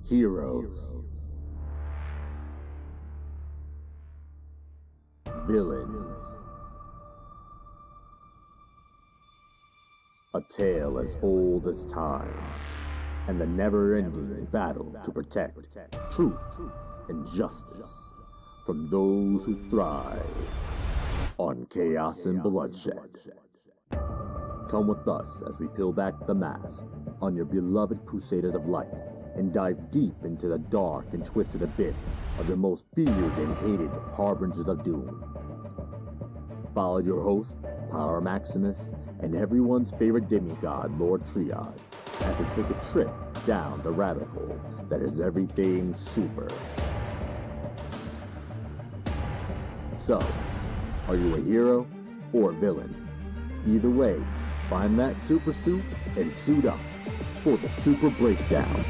Heroes, villains, a tale as old as time, and the never-ending battle to protect truth and justice from those who thrive on chaos and bloodshed. Come with us as we peel back the mask on your beloved Crusaders of Light and dive deep into the dark and twisted abyss of your most feared and hated harbingers of doom. Follow your host, Power Maximus, and everyone's favorite demigod, Lord Triage, as they take a trip down the rabbit hole that is everything super. So, are you a hero or a villain? Either way, find that super suit and suit up for the Super Breakdown.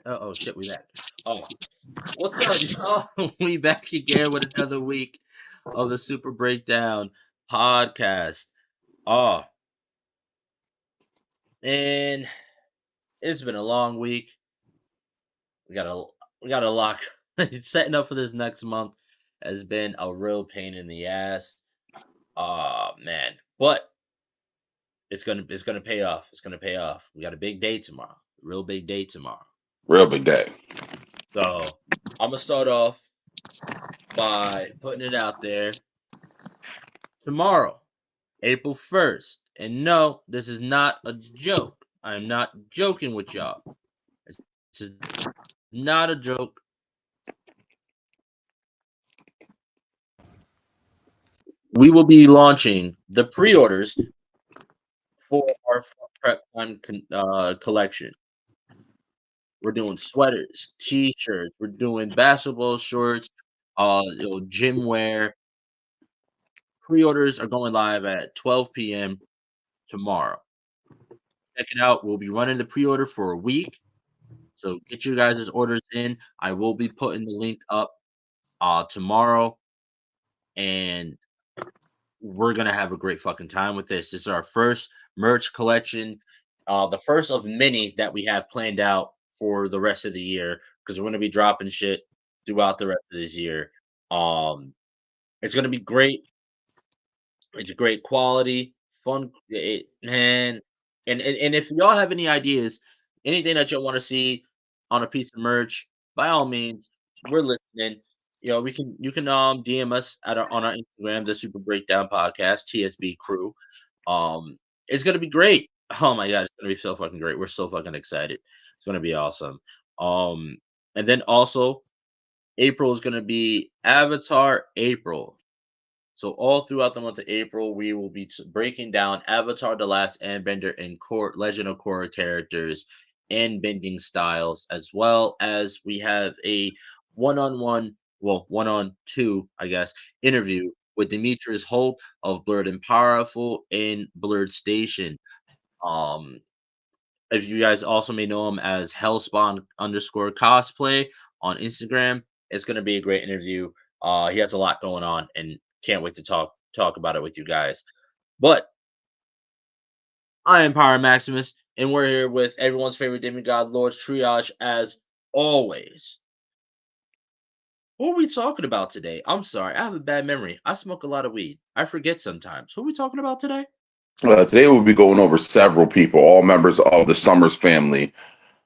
Oh shit, we back. Oh, what's up, y'all? We back again with another week of the Super Breakdown podcast. Oh, and it's been a long week. We got a lock. Setting up for this next month has been a real pain in the ass. Oh man, but it's gonna pay off. It's gonna pay off. We got a big day tomorrow. A real big day tomorrow. Real big day. So I'm gonna start off by putting it out there. Tomorrow, April 1st. And no, this is not a joke. I'm not joking with y'all. This is not a joke. We will be launching the pre-orders for our Prep Time collection. We're doing sweaters, t-shirts. We're doing basketball shorts, gym wear. Pre-orders are going live at 12 p.m. tomorrow. Check it out. We'll be running the pre-order for a week. So get your guys' orders in. I will be putting the link up tomorrow, and we're gonna have a great fucking time with this. This is our first merch collection, the first of many that we have planned out for the rest of the year because we're gonna be dropping shit throughout the rest of this year. It's gonna be great. It's great quality, fun, man. And if y'all have any ideas, anything that y'all want to see on a piece of merch, by all means, we're listening. You can DM us on our Instagram, the Super Breakdown Podcast, TSB Crew. It's gonna be great. Oh my god, it's gonna be so fucking great. We're so fucking excited. It's gonna be awesome. Um, and then also April is gonna be Avatar April. So all throughout the month of April, we will be breaking down Avatar: The Last Airbender and Legend of Korra characters and bending styles, as well as we have a one-on-one, well, one-on-two, I guess, interview with Demetrius Holt of Blurred and Powerful in Blurred Station. Um, if you guys also may know him as Hellspawn underscore cosplay on Instagram, it's gonna be a great interview. He has a lot going on, and can't wait to talk about it with you guys. But I am Power Maximus, and we're here with everyone's favorite demigod, Lord Triage, as always. What are we talking about today? I'm sorry, I have a bad memory. I smoke a lot of weed. I forget sometimes. What are we talking about today? Today we'll be going over several people, all members of the Summers family,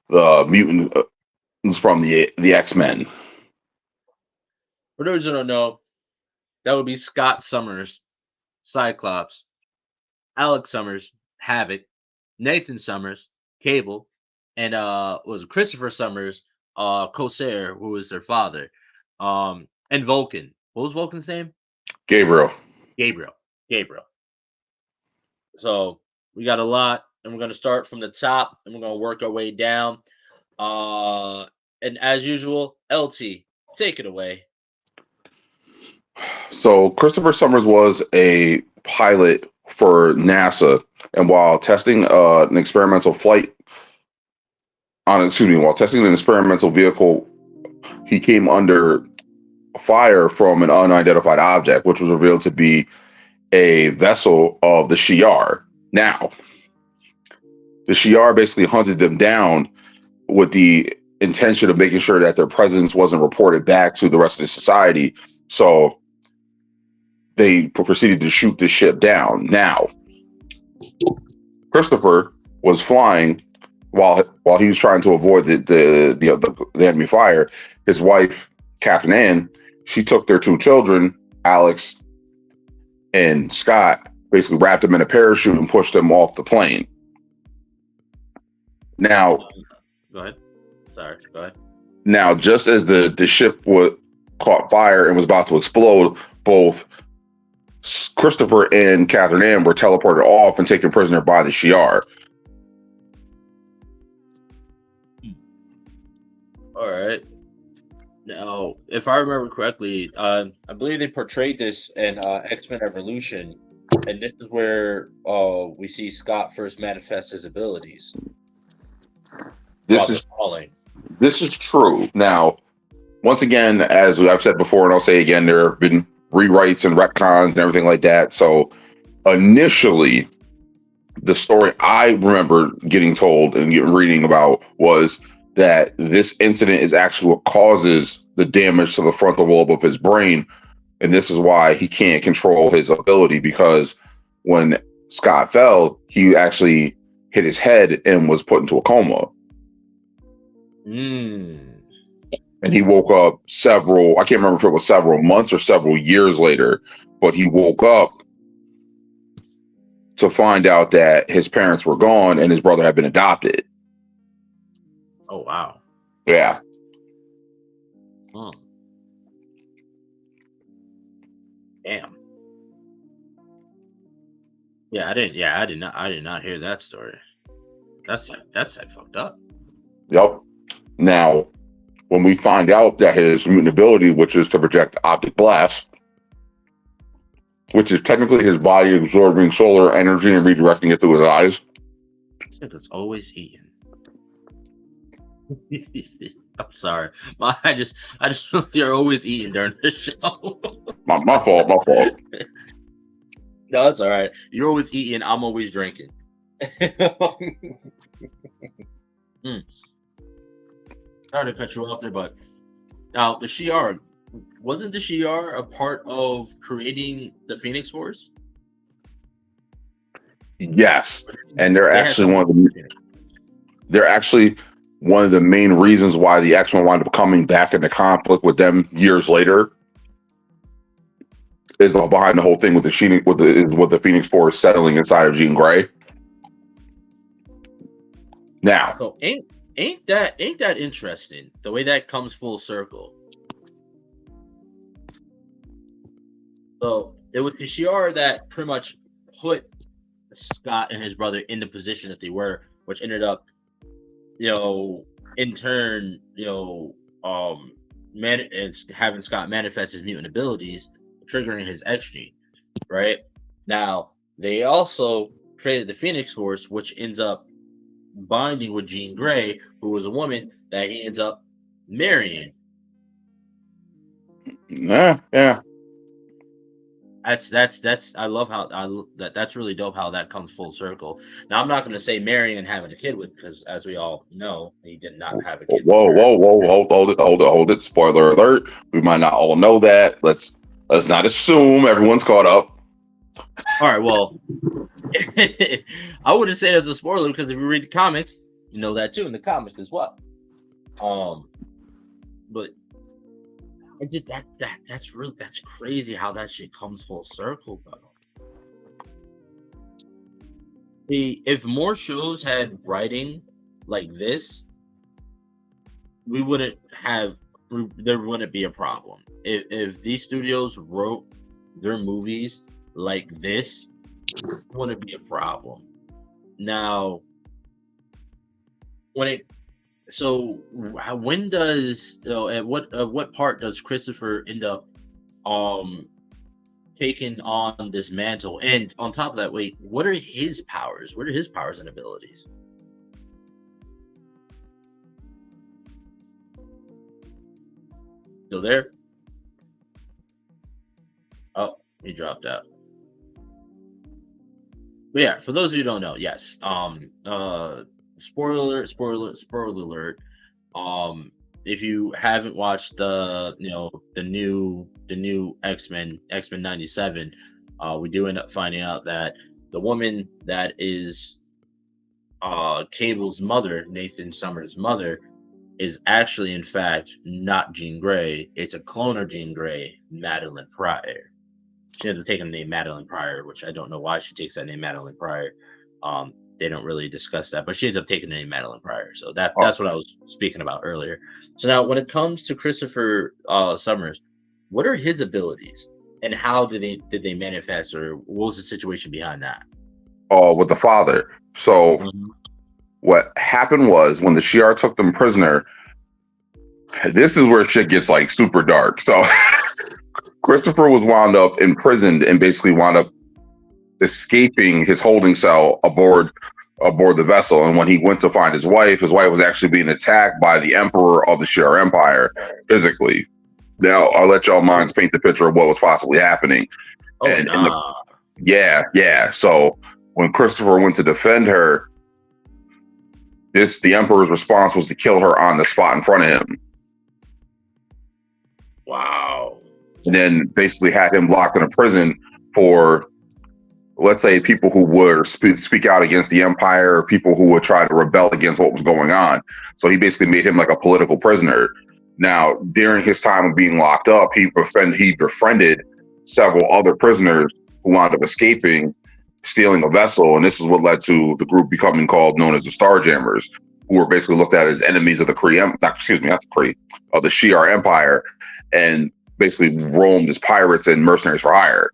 the mutants from the X-Men. For those who don't know, that would be Scott Summers, Cyclops, Alex Summers, Havoc, Nathan Summers, Cable, and was Christopher Summers, Corsair, who was their father, and Vulcan. What was Vulcan's name? Gabriel. Gabriel. Gabriel. So we got a lot, and we're gonna start from the top, and we're gonna work our way down. And as usual, LT, take it away. So Christopher Summers was a pilot for NASA, and while testing an experimental while testing an experimental vehicle, he came under fire from an unidentified object, which was revealed to be a vessel of the Shi'ar. Now, the Shi'ar basically hunted them down with the intention of making sure that their presence wasn't reported back to the rest of the society. So they proceeded to shoot the ship down. Now, Christopher was flying while he was trying to avoid the enemy fire. His wife, Catherine Ann, she took their two children, Alex and Scott, basically wrapped them in a parachute and pushed them off the plane. Now, Go ahead. Sorry, go ahead. Now, just as the ship caught fire and was about to explode, both Christopher and Catherine Ann were teleported off and taken prisoner by the Shi'ar. All right. Now, if I remember correctly, I believe they portrayed this in X-Men Evolution, and this is where we see Scott first manifest his abilities. This is true. Now, once again, as I've said before, and I'll say again, there have been rewrites and retcons and everything like that. So initially, the story I remember getting told and reading about was that this incident is actually what causes the damage to the frontal lobe of his brain. And this is why he can't control his ability, because when Scott fell, he actually hit his head and was put into a coma. And he woke up I can't remember if it was several months or several years later, but he woke up to find out that his parents were gone and his brother had been adopted. Oh, wow. Yeah. Damn. Yeah, I did not hear that story. That's fucked up. Yep. Now, when we find out that his mutant ability, which is to project optic blast, which is technically his body absorbing solar energy and redirecting it through his eyes. It's always eating. I'm sorry. I just feel you're always eating during the show. My fault. No, it's all right. You're always eating. I'm always drinking. Sorry to cut you off there, but now the Shi'ar, wasn't the Shi'ar a part of creating the Phoenix Force? Yes, and they're actually one of the main reasons why the X-Men wound up coming back into conflict with them years later. Is behind the whole thing with the Phoenix Force settling inside of Jean Grey. Now, so ain't that interesting? The way that comes full circle. So it was the Shi'ar that pretty much put Scott and his brother in the position that they were, which ended up, in turn, having Scott manifest his mutant abilities, triggering his X gene. Right now, they also created the Phoenix Force, which ends up binding with Jean Grey, who was a woman that he ends up marrying. Yeah. That's I love how that's really dope how that comes full circle. Now, I'm not going to say marrying and having a kid with, because as we all know, he did not have a kid. Whoa, hold it. Spoiler alert. We might not all know that. Let's not assume everyone's caught up. All right, well, I wouldn't say it's a spoiler, because if you read the comics, you know that too in the comics as well. But I did that's crazy how that shit comes full circle, though. If more shows had writing like this, we wouldn't have there wouldn't be a problem if these studios wrote their movies like this. Wouldn't be a problem. Now, when it so when does at what part does Christopher end up um taking on this mantle? And on top of that, wait, what are his powers? What are his powers and abilities? Still there? Oh, he dropped out. But yeah, for those of you who don't know, yes. Spoiler alert. Um, if you haven't watched the new X-Men 97, we do end up finding out that the woman that is Cable's mother, Nathan Summers' mother, is actually in fact not Jean Grey. It's a clone of Jean Grey, Madeline Pryor. She ends up taking the name Madeline Pryor, which I don't know why she takes that name Madeline Pryor. They don't really discuss that, but she ends up taking the name Madeline Pryor. So that's what I was speaking about earlier. So now, when it comes to Christopher Summers, what are his abilities, and how did they manifest, or what was the situation behind that? With the father. So what happened was when the Shi'ar took them prisoner. This is where shit gets like super dark. So Christopher was wound up imprisoned and basically wound up escaping his holding cell aboard the vessel. And when he went to find his wife was actually being attacked by the emperor of the Shi'ar Empire physically. Now I'll let y'all minds paint the picture of what was possibly happening. Yeah. So when Christopher went to defend her, the emperor's response was to kill her on the spot in front of him. Wow. And then basically had him locked in a prison for, let's say, people who would speak out against the empire, or people who would try to rebel against what was going on. So he basically made him like a political prisoner. Now, during his time of being locked up, he befriended several other prisoners who wound up escaping, stealing a vessel, and this is what led to the group becoming known as the Starjammers, who were basically looked at as enemies of the of the Shi'ar Empire, and basically roamed as pirates and mercenaries for hire.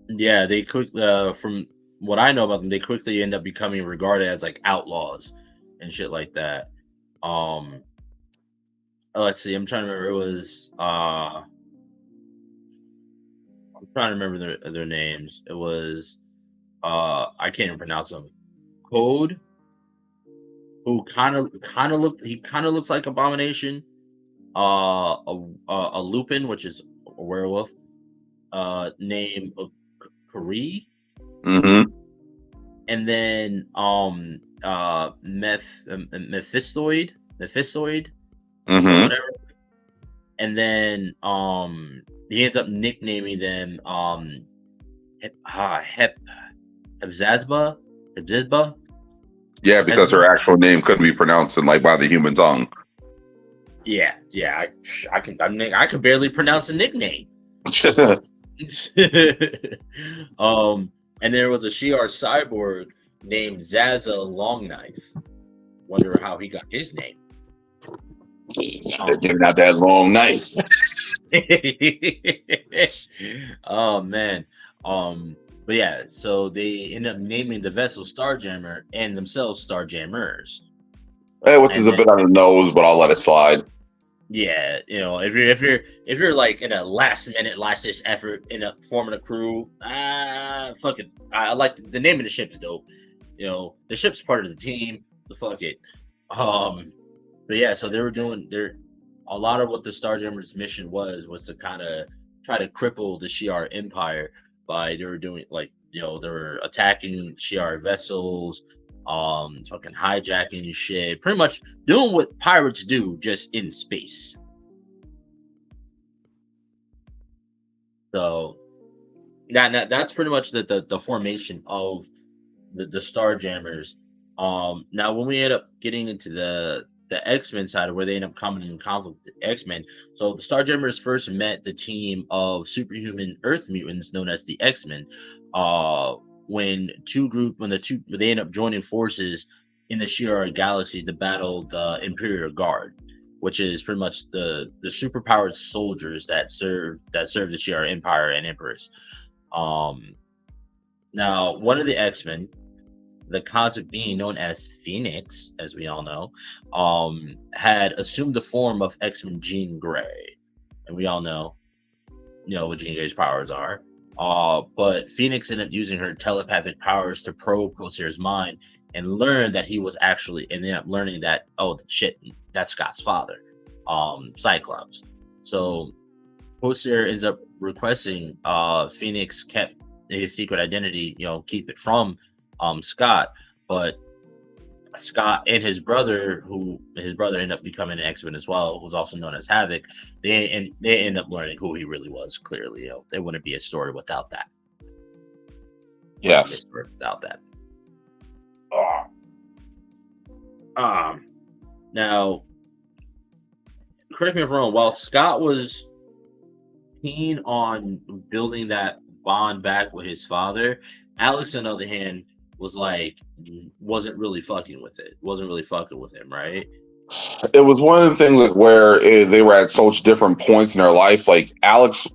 Yeah, they quickly, from what I know about them, they quickly end up becoming regarded as like outlaws and shit like that. Let's see, I'm trying to remember. It was I'm trying to remember their names. It was I can't even pronounce them. Code, who kind of looks like Abomination. A Lupin, which is a werewolf. Name of Kree. Mm-hmm. And then Mephistoid. Mm-hmm. Whatever. And then he ends up nicknaming them Hepzibah. Yeah, because her actual name couldn't be pronounced by the human tongue. Yeah. I can barely pronounce a nickname. And there was a Shi'ar cyborg named Zaza Longknife. Wonder how he got his name. They're giving out that long knife. Oh man. But yeah, so they end up naming the vessel Starjammer and themselves Starjammers. Which is a bit on the nose, but I'll let it slide. Yeah, if you're like in a last ditch effort in forming a crew, fuck it. I like the name of the ship's dope. The ship's part of the team. The fuck it. But yeah, so they were doing a lot of what the Starjammers' mission was to kind of try to cripple the Shi'ar Empire they were doing they were attacking Shi'ar vessels, fucking hijacking shit, pretty much doing what pirates do, just in space. So that's pretty much the formation of the Starjammers. Now when we end up getting into the X-Men side, of where they end up coming in conflict with the X-Men, so the Starjammers first met the team of superhuman Earth mutants known as the X-Men. When they end up joining forces in the Shi'ar galaxy to battle the Imperial Guard, which is pretty much the superpowered soldiers that serve the Shi'ar Empire and Empress. Now one of the X-Men, the cosmic being known as Phoenix, as we all know, had assumed the form of X-Men Jean Grey, and we all know what Jean Grey's powers are. But Phoenix ended up using her telepathic powers to probe Crosshair's mind and learn that he was actually, and ended up learning that, oh shit, that's Scott's father, Cyclops. So Crosshair ends up requesting Phoenix kept his secret identity, keep it from Scott, but Scott and his brother ended up becoming an X-Men as well, who's also known as Havoc. They end up learning who he really was. Clearly, there wouldn't be a story without that. Yes. Without that. Now, correct me if I'm wrong. While Scott was keen on building that bond back with his father, Alex, on the other hand, wasn't really fucking with him, right? It was one of the things where they were at such different points in their life. Like Alex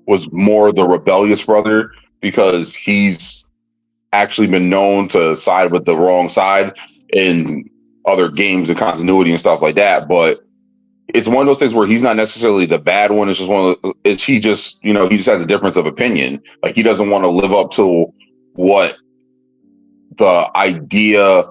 was more the rebellious brother because he's actually been known to side with the wrong side in other games and continuity and stuff like that. But it's one of those things where he's not necessarily the bad one. It's just he just has a difference of opinion. Like he doesn't want to live up to what the idea, I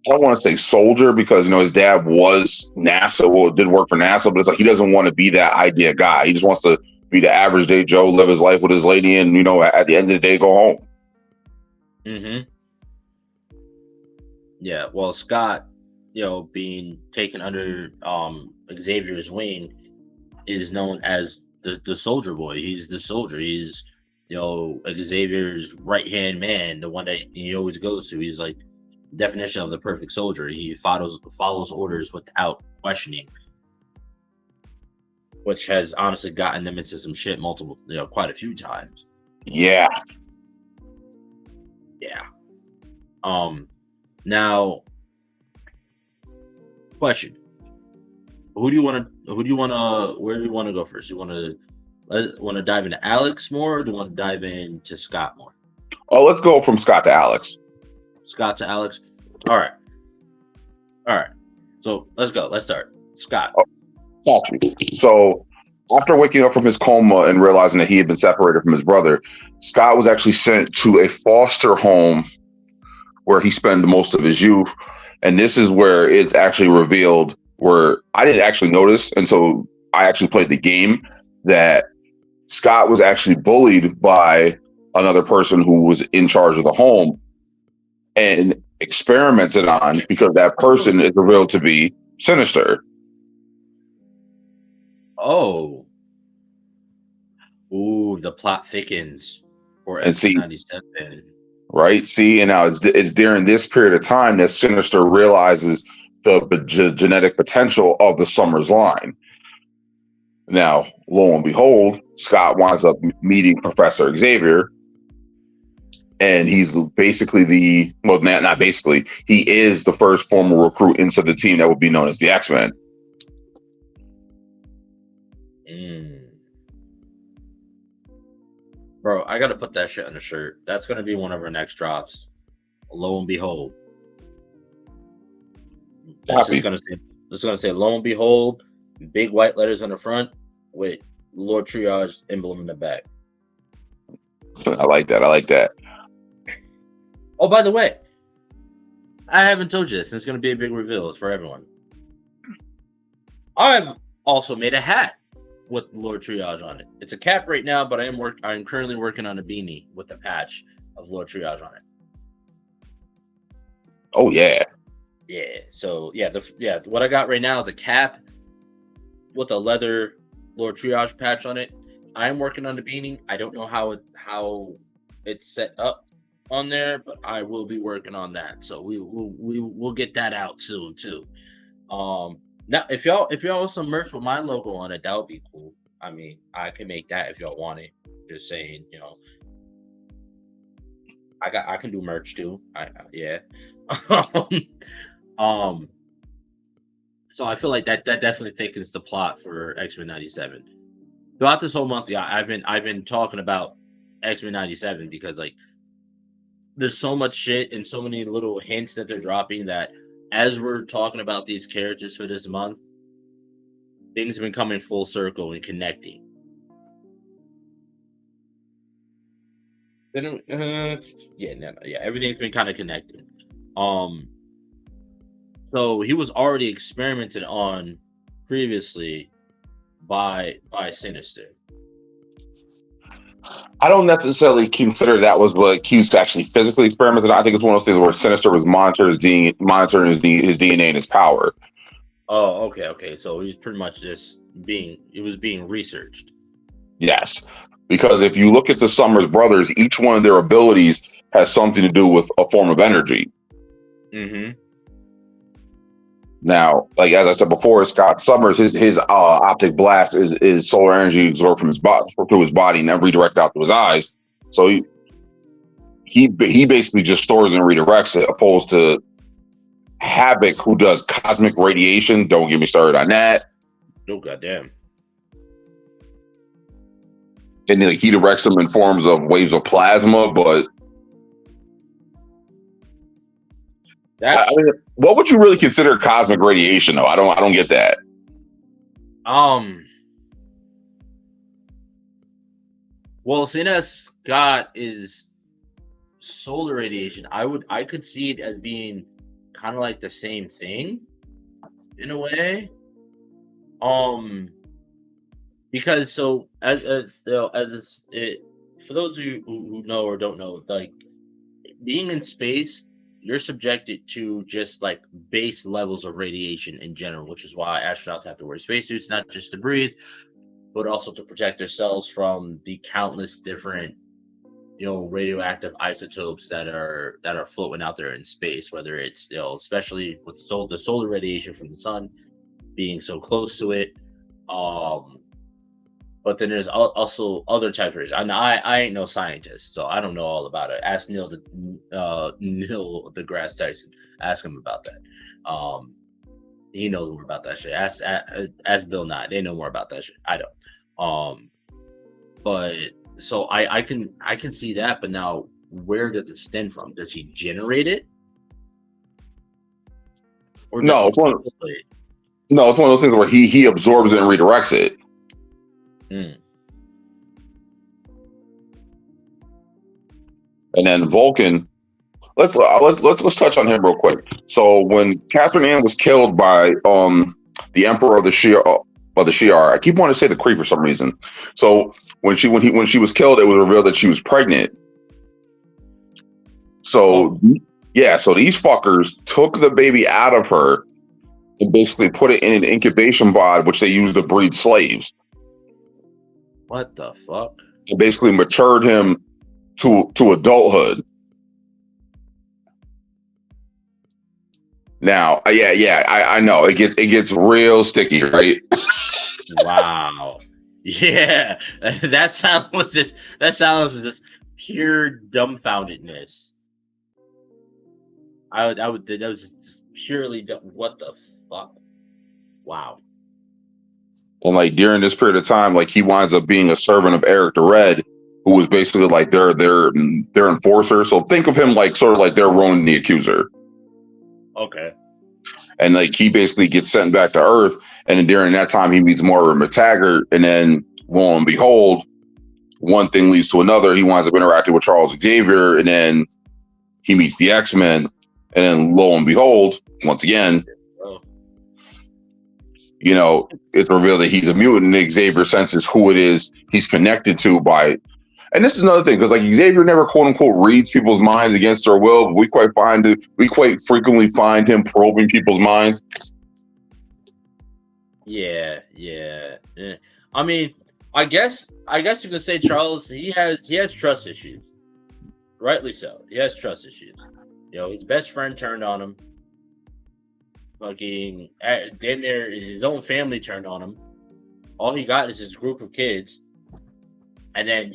don't want to say soldier because his dad was NASA, did work for NASA, but it's like he doesn't want to be that idea guy. He just wants to be the average day Joe, live his life with his lady, and at the end of the day go home. Mm-hmm. Yeah, well, Scott, being taken under Xavier's wing, is known as the soldier boy. He's the soldier. He's Xavier's right-hand man, the one that he always goes to. He's like the definition of the perfect soldier. He follows orders without questioning, which has honestly gotten them into some shit quite a few times. Yeah. Now, question: where do you want to go first? You want to dive into Alex more, or do you want to dive into Scott more? Oh, let's go from Scott to Alex. Scott to Alex. All right. So let's go. Let's start. Scott. So after waking up from his coma and realizing that he had been separated from his brother, Scott was actually sent to a foster home where he spent most of his youth. And this is where it's actually revealed, where I didn't actually notice until I actually played the game, that Scott was actually bullied by another person who was in charge of the home and experimented on, because that person is revealed to be Sinister. Oh. Ooh, the plot thickens for X-97. Right? See, and now it's during this period of time that Sinister realizes the genetic potential of the Summers line. Now, lo and behold, Scott winds up meeting Professor Xavier, and he's basically he is the first former recruit into the team that would be known as the X-Men. Bro, I gotta put that shit on the shirt. That's gonna be one of our next drops. Lo and behold. This is gonna say lo and behold, big white letters on the front with Lord Triage emblem in the back. I like that. Oh, by the way, I haven't told you this, and it's gonna be a big reveal. It's for everyone. I've also made a hat with Lord Triage on it. It's a cap right now, but I'm currently working on a beanie with the patch of Lord Triage on it. Oh yeah. Yeah. So what I got right now is a cap with a leather Lord Triage patch on it. I'm working on the beanie. I don't know how it's set up on there, but I will be working on that. So we'll get that out soon too. Now, if y'all want some merch with my logo on it, that would be cool. I mean, I can make that if y'all want it. Just saying, I can do merch too. Yeah. um. So I feel like that definitely thickens the plot for X-Men 97. Throughout this whole month, yeah, I've been talking about X-Men 97 because like there's so much shit and so many little hints that they're dropping that as we're talking about these characters for this month, things have been coming full circle and connecting. Then, yeah, everything's been kind of connected. So he was already experimented on previously by Sinister. I don't necessarily consider that was what Q's actually physically experimented on. I think it's one of those things where Sinister was monitoring his DNA and his power. Oh, okay. So he's pretty much just being researched. Yes. Because if you look at the Summers brothers, each one of their abilities has something to do with a form of energy. Mm-hmm. Now, like as I said before, Scott Summers, his optic blast is solar energy absorbed from his body through his body and then redirected out to his eyes. So he basically just stores and redirects it, opposed to Havoc, who does cosmic radiation. Don't get me started on that. Oh goddamn. And then he directs them in forms of waves of plasma, but I mean, what would you really consider cosmic radiation, though? I don't get that. Well, seeing as Scott is solar radiation, I could see it as being kind of like the same thing in a way. Because so as it, for those of you who know or don't know, like being in space, you're subjected to just like base levels of radiation in general, which is why astronauts have to wear spacesuits, not just to breathe, but also to protect themselves from the countless different, radioactive isotopes that are floating out there in space, whether it's, especially with the solar radiation from the sun being so close to it. But then there's also other types of radiation. I ain't no scientist, so I don't know all about it. Ask Neil deGrasse Tyson. Ask him about that. He knows more about that shit. Ask Bill Nye. They know more about that shit. I don't. But so I can see that. But now, where does it stem from? Does he generate it? Or no, it's one of those things where he absorbs it and redirects it. And then Vulcan, let's touch on him real quick. So when Catherine Ann was killed by the Emperor of the Shi'ar, I keep wanting to say the Kree for some reason. So when she was killed, it was revealed that she was pregnant. So so these fuckers took the baby out of her and basically put it in an incubation pod, which they use to breed slaves. What the fuck? It basically matured him to adulthood. Now, I know it gets real sticky, right? Wow. Yeah, that sound was just pure dumbfoundedness. That was just purely what the fuck? Wow. And like during this period of time, like he winds up being a servant of Eric the Red, who was basically like their enforcer. So think of him like sort of like their Ronan the Accuser. Okay. And like he basically gets sent back to Earth, and then during that time he meets Moira McTaggart, and then lo and behold, one thing leads to another. He winds up interacting with Charles Xavier, and then he meets the X-Men, and then lo and behold, once again, it's revealed that he's a mutant, and Xavier senses who it is he's connected to by. And this is another thing, because like Xavier never quote unquote reads people's minds against their will, but we quite frequently find him probing people's minds. Yeah. I mean, I guess you could say Charles, he has trust issues. Rightly so. He has trust issues. His best friend turned on him. Fucking then his own family turned on him. All he got is this group of kids. And then,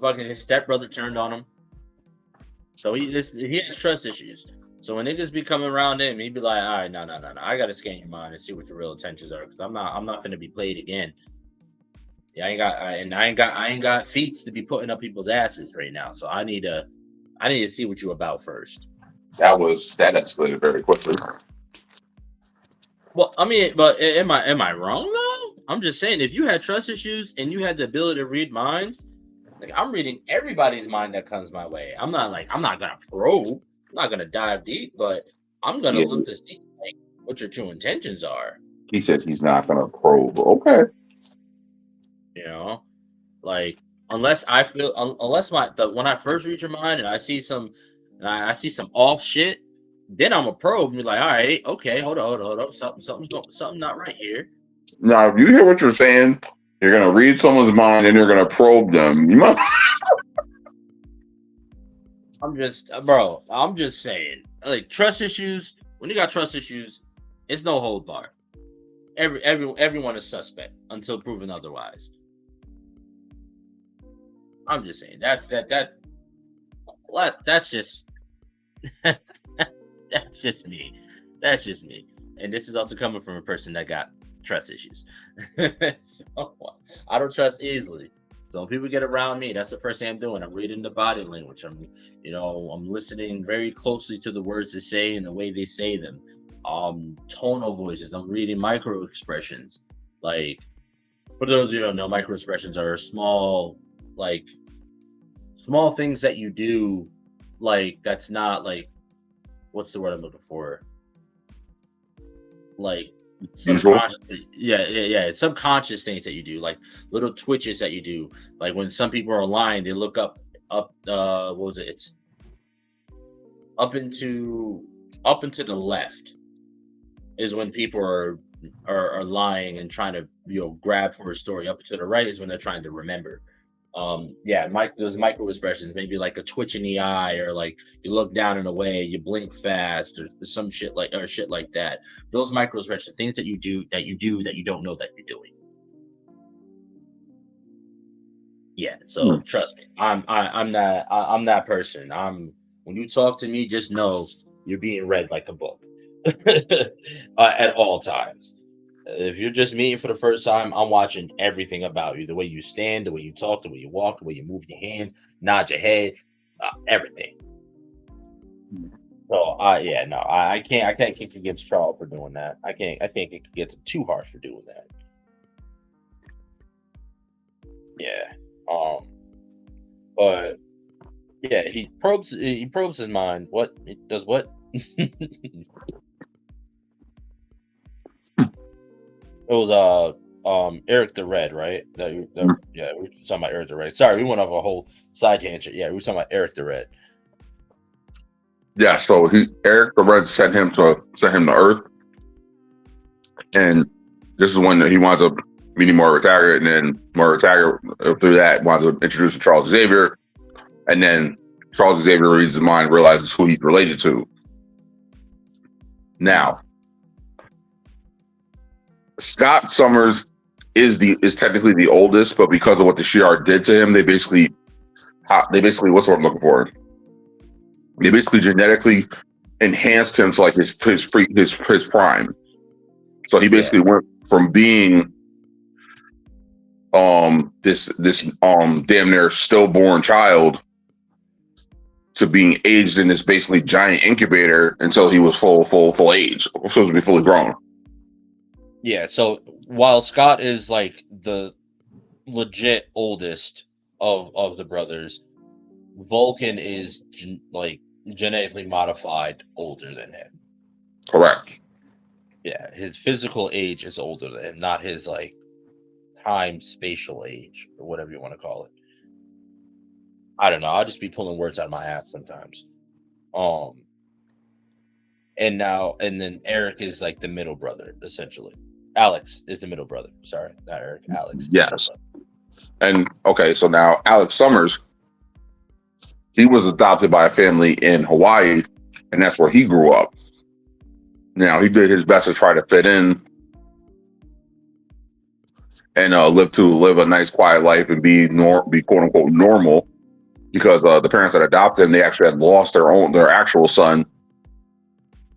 fucking his stepbrother turned on him. So he has trust issues. So when niggas be coming around him, he be like, all right, no. I gotta scan your mind and see what your real intentions are, because I'm not finna be played again. Yeah, I ain't got feats to be putting up people's asses right now. So I need to see what you about first. That escalated very quickly. Well, I mean, but am I wrong though? I'm just saying, if you had trust issues and you had the ability to read minds, like, I'm reading everybody's mind that comes my way. I'm not gonna probe. I'm not gonna dive deep, but I'm gonna look to see like what your true intentions are. He says he's not gonna probe. Okay. You know, like unless when I first read your mind and I see some off shit, then I'm a probe and be like, all right, okay, hold on, something's not right here. Now, if you hear what you're saying, you're gonna read someone's mind and you're gonna probe them. You must. I'm just saying, like, trust issues. When you got trust issues, it's no hold bar. Everyone is suspect until proven otherwise. I'm just saying that's just that's just me. That's just me. And this is also coming from a person that got trust issues. So I don't trust easily. So when people get around me, that's the first thing I'm doing. I'm reading the body language. I'm listening very closely to the words they say and the way they say them. Tonal voices. I'm reading micro expressions. Like, for those of you who don't know, micro expressions are small things that you do. Like, that's not like, what's the word I'm looking for? Like, subconscious, subconscious things that you do, like little twitches that you do. Like when some people are lying, they look up what was it? It's up into the left is when people are lying and trying to grab for a story. Up to the right is when they're trying to remember. Those micro expressions, maybe like a twitch in the eye, or like you look down and away, you blink fast, or some shit like that. Those micro expressions, things that you do that you don't know that you're doing. Yeah, so trust me, I'm that person. When you talk to me, just know you're being read like a book at all times. If you're just meeting for the first time, I'm watching everything about you. The way you stand, the way you talk, the way you walk, the way you move your hands, nod your head, everything. So I can't kick against Charles for doing that. I can't kick against him too harsh for doing that. Yeah. But yeah, he probes his mind. What? It does what? It was Eric the Red, right? We were talking about Eric the Red. Sorry, we went off a whole side tangent. Yeah, we were talking about Eric the Red. Yeah, so Eric the Red sent him to Earth, and this is when he winds up meeting Margaret Taggart, and then Margaret Taggart through that winds up introducing Charles Xavier, and then Charles Xavier reads his mind, realizes who he's related to. Now, Scott Summers is technically the oldest, but because of what the Shi'ar did to him, they basically what's what I'm looking for? They basically genetically enhanced him to like his prime. So he basically went from being this damn near stillborn child to being aged in this basically giant incubator until he was full age, supposed to be fully grown. Yeah, so while Scott is like the legit oldest of the brothers, Vulcan is genetically modified older than him. Correct. Yeah, his physical age is older than him, not his like time spatial age or whatever you want to call it. I don't know. I'll just be pulling words out of my ass sometimes. And then Eric is like the middle brother, essentially. Alex is the middle brother. Sorry, not Eric. Alex. Yes. And okay, so now Alex Summers, he was adopted by a family in Hawaii, and that's where he grew up. Now he did his best to try to fit in and live a nice, quiet life and be quote unquote normal. because the parents that adopted him, they actually had lost their actual son.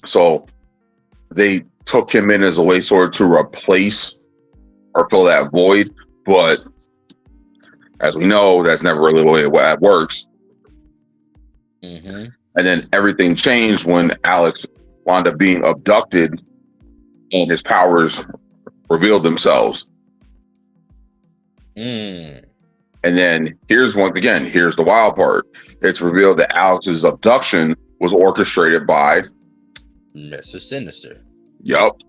So they took him in as a way sort of to replace or fill that void. But as we know, that's never really the way it works. Mm-hmm. And then everything changed when Alex wound up being abducted and his powers revealed themselves. Mm. And then here's the wild part. It's revealed that Alex's abduction was orchestrated by Mr. Sinister. Yup.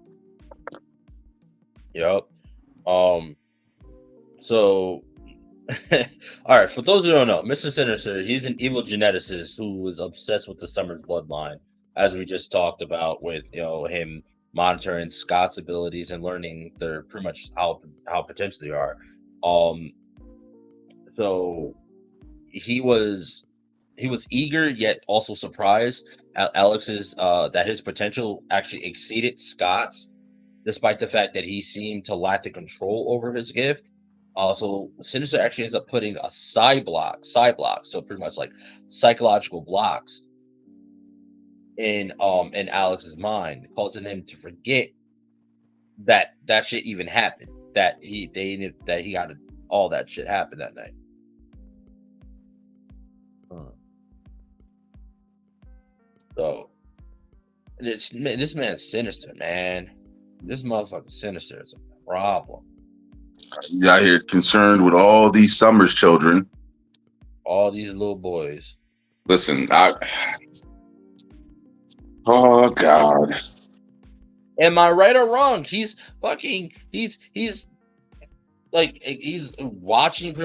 So all right, for those who don't know, Mr. Sinister, he's an evil geneticist who was obsessed with the Summers bloodline, as we just talked about with him monitoring Scott's abilities and learning their pretty much how potential they are. So he was eager yet also surprised at Alex's that his potential actually exceeded Scott's, despite the fact that he seemed to lack the control over his gift. So Sinister actually ends up putting a psi block, so pretty much like psychological blocks in Alex's mind, causing him to forget that shit even happened. That he got all that shit happened that night. So this man's sinister, man. This motherfucker Sinister is a problem. He's out here concerned with all these Summers children. All these little boys. Listen, oh God. Am I right or wrong? He's watching, pretty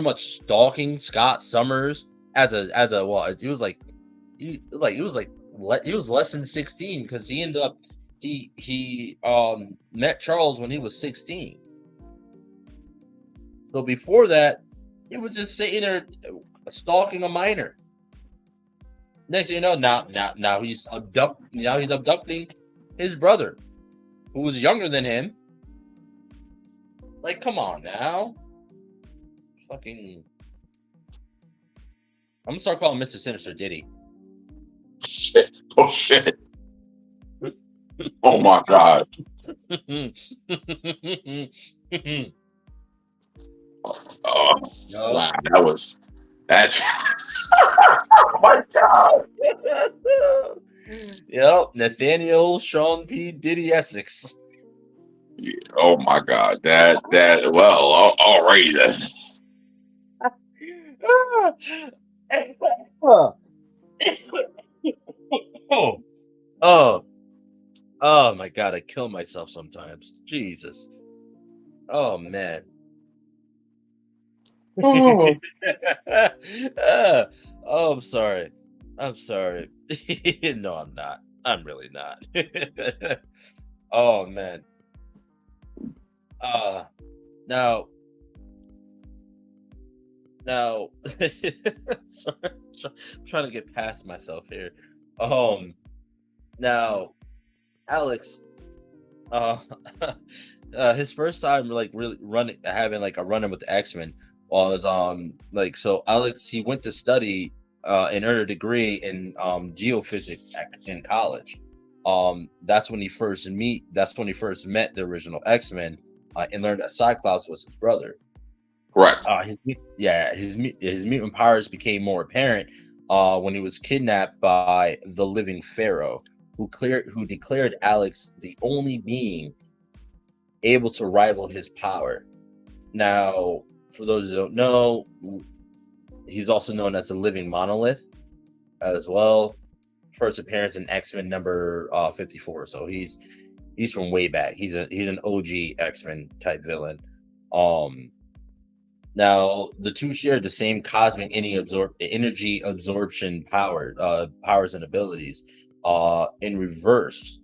much stalking Scott Summers as a he was less than 16 because he ended up he met Charles when he was 16. So before that, he was just sitting there stalking a minor. Next thing you know, now he's abducting his brother, who was younger than him. Like, come on now. Fucking. I'm gonna start calling Mr. Sinister Diddy. Shit. Oh shit. Oh my God. Oh, No. wow, that's oh my God. Yep, Nathaniel Sean P. Diddy Essex. Yeah, oh my God, that well, alrighty then. Oh my God, I kill myself sometimes. Jesus. Oh man. Oh. I'm sorry. No, I'm not. I'm really not. Oh man. Now, sorry, I'm trying to get past myself here. Now, Alex, his first time really having like a run-in with the X-Men was so Alex, he went to study and earn a degree in geophysics in college. That's when he first met the original X-Men and learned that Cyclops was his brother. Correct. His mutant powers became more apparent when he was kidnapped by the Living Pharaoh, who declared Alex the only being able to rival his power. Now, for those who don't know, he's also known as the Living Monolith as well. First appearance in X-Men number 54. So he's from way back. He's an OG X-Men type villain. Now the two share the same cosmic energy absorption powers and abilities in reverse.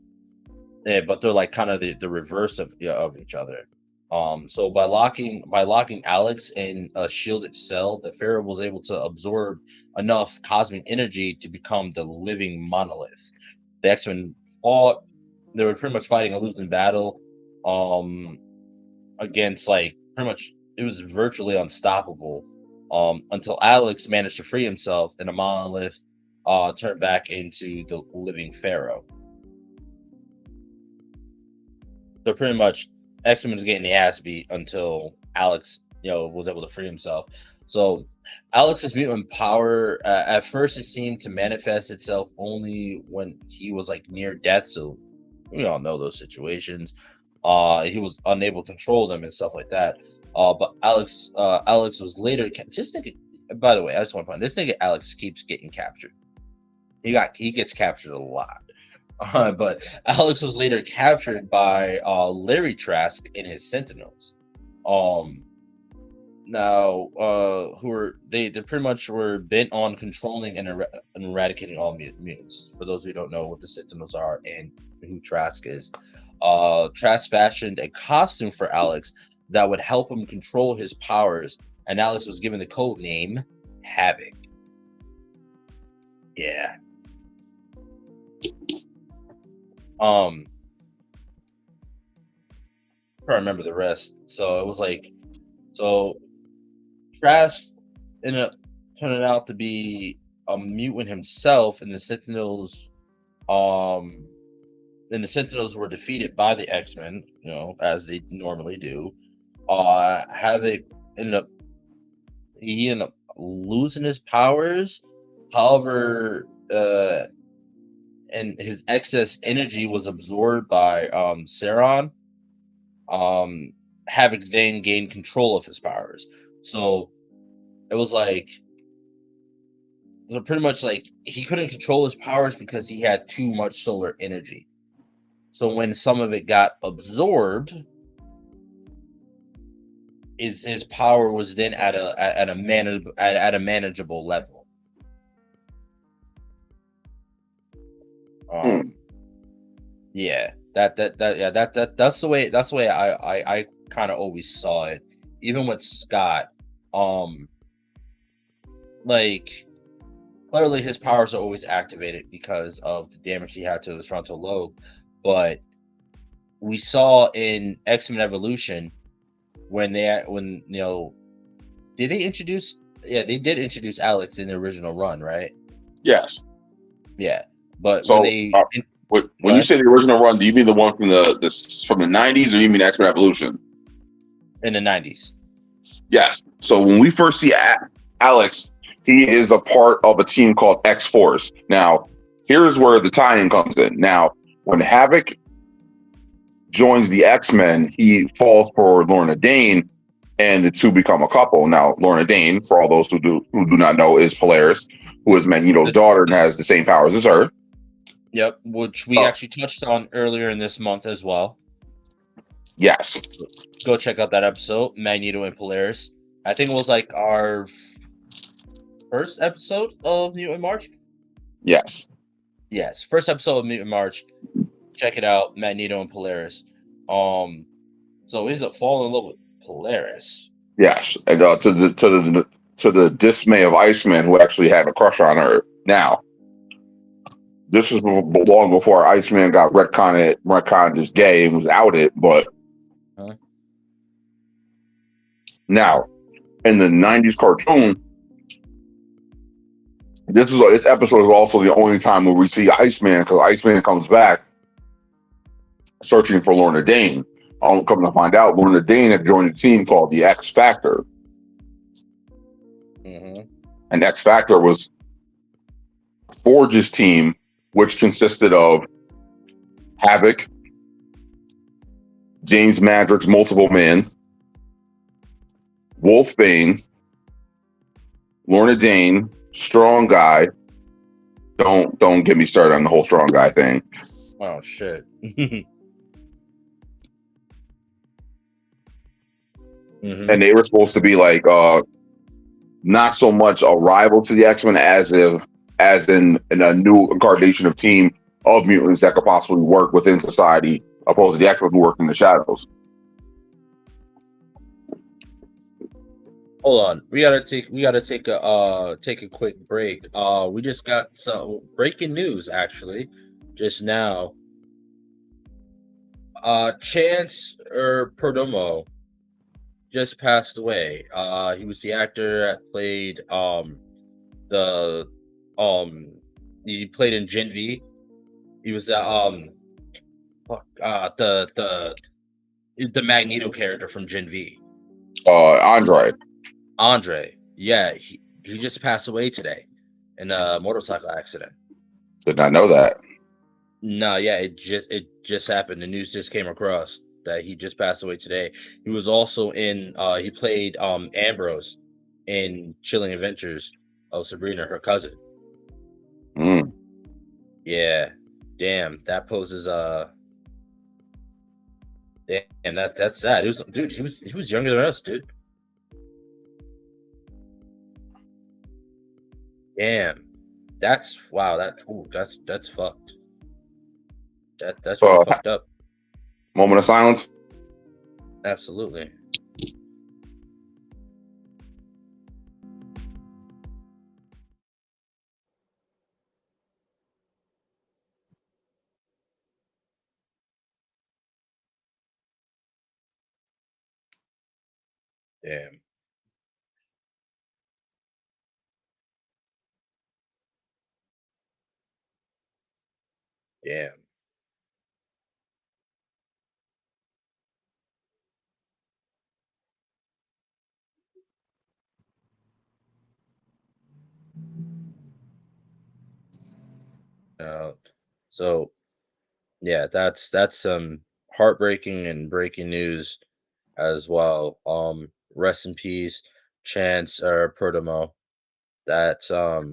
Yeah, but they're like kind of the reverse of each other. So by locking Alex in a shielded cell, the Pharaoh was able to absorb enough cosmic energy to become the Living Monolith. The X-Men fought; they were pretty much fighting a losing battle, against like pretty much it was virtually unstoppable. until Alex managed to free himself and the monolith turned back into the living pharaoh. So pretty much X-Men was getting the ass beat until Alex, was able to free himself. So Alex's mutant power, at first, it seemed to manifest itself only when he was like near death. So we all know those situations. He was unable to control them and stuff like that. But Alex was later. Just think. By the way, I just want to point this nigga Alex keeps getting captured. He gets captured a lot. But Alex was later captured by Larry Trask and his Sentinels. Now, they pretty much were bent on controlling and eradicating all mutants. For those who don't know what the Sentinels are and who Trask is, Trask fashioned a costume for Alex that would help him control his powers, and Alex was given the code name Havoc. Yeah. I remember the rest. So it was like, Trask ended up turning out to be a mutant himself, and the Sentinels, were defeated by the X-Men, as they normally do. Havoc ended up losing his powers. However, and his excess energy was absorbed by Sauron. Havoc then gained control of his powers. So it was like, pretty much like he couldn't control his powers because he had too much solar energy. So when some of it got absorbed, his power was then at a manageable level. Yeah, that's the way I kind of always saw it. Even with Scott, like, clearly his powers are always activated because of the damage he had to his frontal lobe. But we saw in X-Men Evolution when they did they introduce? Yeah, they did introduce Alex in the original run, right? Yes. Yeah, but so when you say the original run, do you mean the one from the 90s, or you mean X-Men Evolution? In the 90s. Yes. So when we first see Alex, he is a part of a team called X-Force. Now, here's where the tie-in comes in. Now, when Havoc joins the X-Men, he falls for Lorna Dane, and the two become a couple. Now, Lorna Dane, for all those who do not know, is Polaris, who is Magneto's daughter and has the same powers as her. Yep, which we actually touched on earlier in this month as well. Yes. Go check out that episode, Magneto and Polaris. I think it was like our first episode of Mutant March. Yes. Yes, first episode of Mutant March. Check it out, Magneto and Polaris. So he ends up falling in love with Polaris. Yes, and to the dismay of Iceman, who actually had a crush on her. Now, this was long before Iceman got retconned as gay and was outed, but now in the 90s cartoon, this episode is also the only time where we see Iceman, because Iceman comes back searching for Lorna Dane. I'm coming to find out Lorna Dane had joined a team called the X Factor. Mm-hmm. And X Factor was Forge's team, which consisted of Havoc, James Madrox's Multiple Man, Wolfbane, Lorna Dane, Strong Guy. Don't get me started on the whole Strong Guy thing. Oh shit. Mm-hmm. And they were supposed to be like not so much a rival to the X-Men as in a new incarnation of team of mutants that could possibly work within society, opposed to the X-Men who work in the shadows. Hold on, we gotta take a quick break. We just got some breaking news actually just now. Chance Perdomo just passed away. He was the actor that played the he played in Gen V. He was the Magneto character from Gen V. Andre. Andre. Yeah, he just passed away today in a motorcycle accident. Did not know that. No, yeah, it just happened. The news just came across that he just passed away today. He was also in he played Ambrose in Chilling Adventures of Sabrina, her cousin. Mm. Yeah. Damn, that poses damn, that's sad. He was younger than us, dude. Damn. That's wow, that's fucked. That's really fucked up. Moment of silence. Absolutely. Damn. Damn. So yeah, that's some heartbreaking and breaking news as well. Rest in peace, Chance or Perdomo. That's like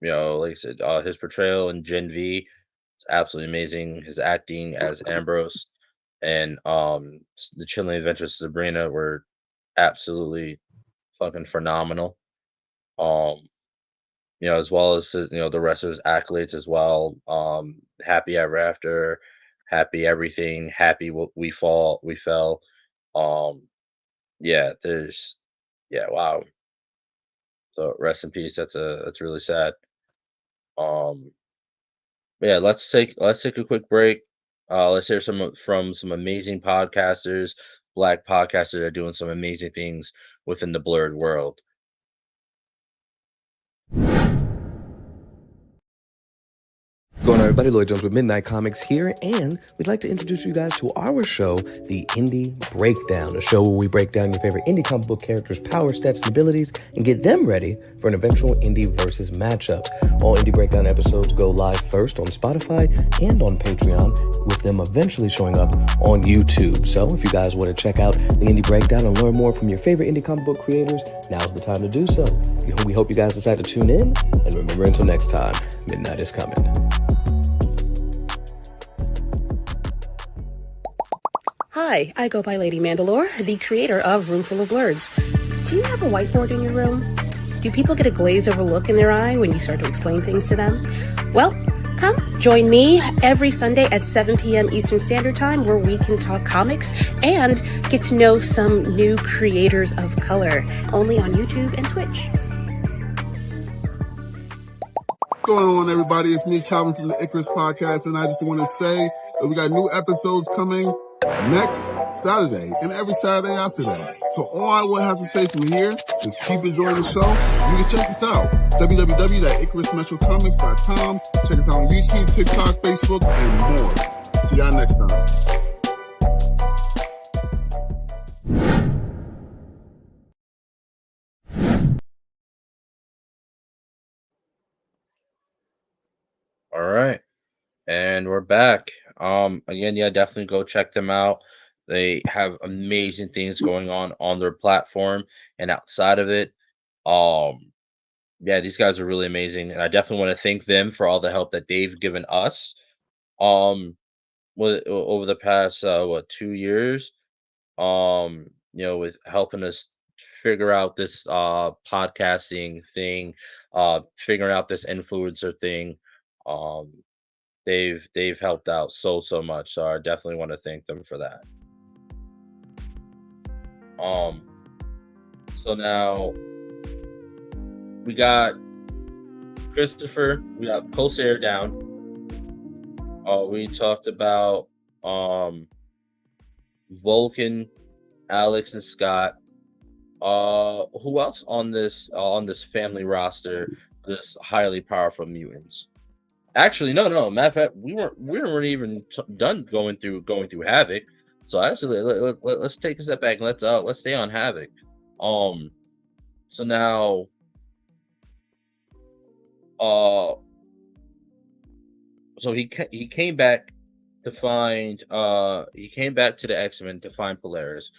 I said, his portrayal in Gen V is absolutely amazing. His acting as Ambrose and the Chilling Adventures of Sabrina were absolutely fucking phenomenal. As well as the rest of his accolades as well. Happy Ever After, Happy Everything, Happy We Fell. Yeah, wow. So rest in peace. That's really sad. Yeah, let's take a quick break. Let's hear from some amazing podcasters, black podcasters that are doing some amazing things within the blurred world. Going on, everybody? Lloyd Jones with Midnight Comics here, and we'd like to introduce you guys to our show, The Indie Breakdown, a show where we break down your favorite indie comic book characters' power, stats, and abilities, and get them ready for an eventual indie versus matchup. All Indie Breakdown episodes go live first on Spotify and on Patreon, with them eventually showing up on YouTube. So if you guys want to check out The Indie Breakdown and learn more from your favorite indie comic book creators, now's the time to do so. We hope you guys decide to tune in, and remember, until next time, midnight is coming. Hi, I go by Lady Mandalore, the creator of Roomful of Blurs. Do you have a whiteboard in your room? Do people get a glazed over look in their eye when you start to explain things to them? Well, come join me every Sunday at 7 p.m. Eastern Standard Time, where we can talk comics and get to know some new creators of color, only on YouTube and Twitch. What's going on, everybody? It's me, Calvin, from the Icarus Podcast, and I just want to say that we got new episodes coming next Saturday and every Saturday after that. So all I will have to say from here is keep enjoying the show. You can check us out, www.icarusmetrocomics.com. Check us out on YouTube, TikTok, Facebook, and more. See y'all next time. All right. And we're back. Again, yeah, definitely go check them out. They have amazing things going on their platform and outside of it. Yeah, these guys are really amazing, and I definitely want to thank them for all the help that they've given us. Over the past 2 years. With helping us figure out this podcasting thing, figuring out this influencer thing. They've helped out so much, so I definitely want to thank them for that. So now we got Christopher, we got Corsair down. We talked about Vulcan Alex and Scott. Who else on this family roster? This highly powerful mutants. Actually, no. Matter of fact, we weren't even done going through Havoc. So actually, let's take a step back and let's stay on Havoc. So now, so he came back to find he came back to the X-Men to find Polaris,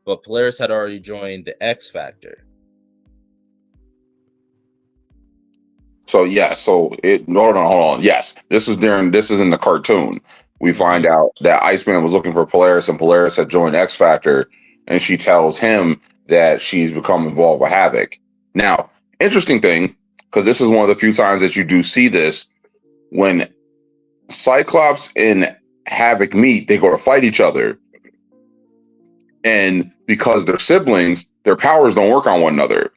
but Polaris had already joined the X Factor. So yeah, hold on. Yes, this is in the cartoon. We find out that Iceman was looking for Polaris, and Polaris had joined X Factor, and she tells him that she's become involved with Havoc. Now, interesting thing, because this is one of the few times that you do see this, when Cyclops and Havoc meet, they go to fight each other, and because they're siblings, their powers don't work on one another.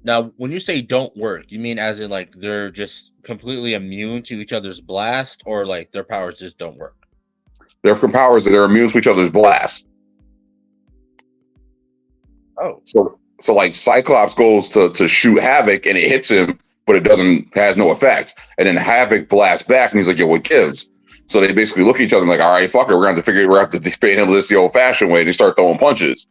Now, when you say don't work, you mean as in like they're just completely immune to each other's blast, or like their powers just don't work? Their powers, they're immune to each other's blast. Oh. So like Cyclops goes to shoot Havoc and it hits him, but has no effect. And then Havoc blasts back and he's like, yo, what gives? So they basically look at each other and like, all right, fuck it, we're going to have to handle this the old fashioned way. And they start throwing punches.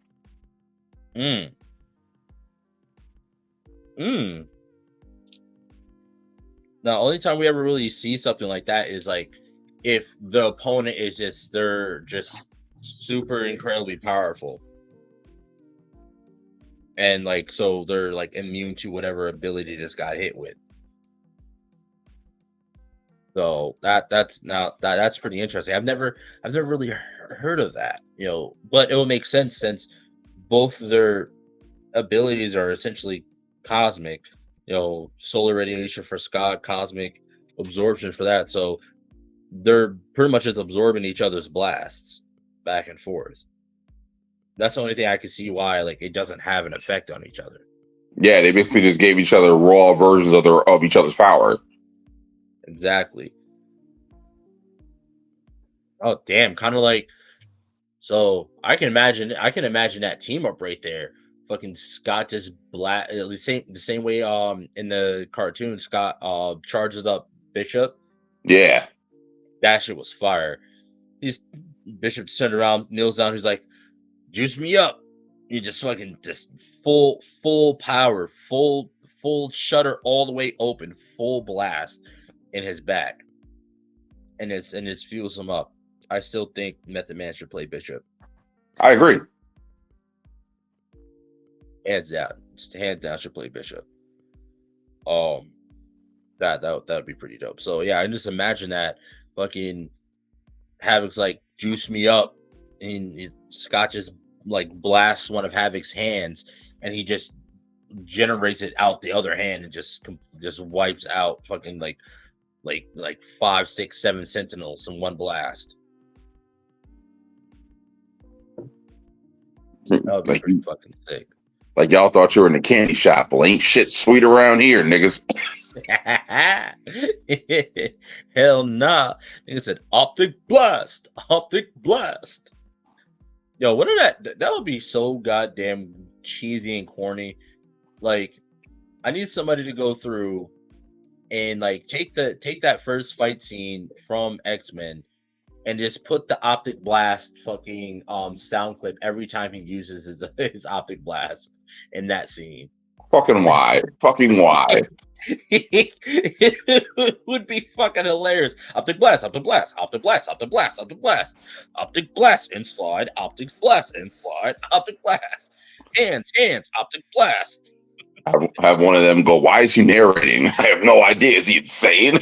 Now, only time we ever really see something like that is like if the opponent is they're just super incredibly powerful. And like, so they're like immune to whatever ability this got hit with. So that's pretty interesting. I've never really heard of that, but it will make sense since both of their abilities are essentially cosmic, solar radiation for Scott, cosmic absorption for that. So they're pretty much just absorbing each other's blasts back and forth. That's the only thing I can see why like it doesn't have an effect on each other. Yeah, they basically just gave each other raw versions of each other's power. Exactly. Oh damn, kind of like, so I can imagine that team up right there. Fucking Scott just the same way in the cartoon Scott charges up Bishop. Yeah. That shit was fire. Bishop turned around, kneels down, he's like, juice me up. You just fucking just full power, full shutter all the way open, full blast in his back. And it fuels him up. I still think Method Man should play Bishop. I agree. Hands down should play Bishop. That would be pretty dope. So yeah, I just imagine that fucking Havoc's like juice me up, and Scott just like blasts one of Havoc's hands, and he just generates it out the other hand and just wipes out fucking like 5, 6, 7 Sentinels in one blast. That would be pretty fucking sick. Like y'all thought you were in the candy shop. Well, ain't shit sweet around here, niggas. Hell nah. Nigga said optic blast. Yo, what are that would be so goddamn cheesy and corny. Like, I need somebody to go through and like take that first fight scene from X-Men and just put the optic blast fucking sound clip every time he uses his optic blast in that scene. Fucking why? It would be fucking hilarious. Optic blast, optic blast, optic blast, optic blast, optic blast, optic blast and slide, optic blast and slide, optic blast. Hands, optic blast. I have one of them go, why is he narrating? I have no idea. Is he insane?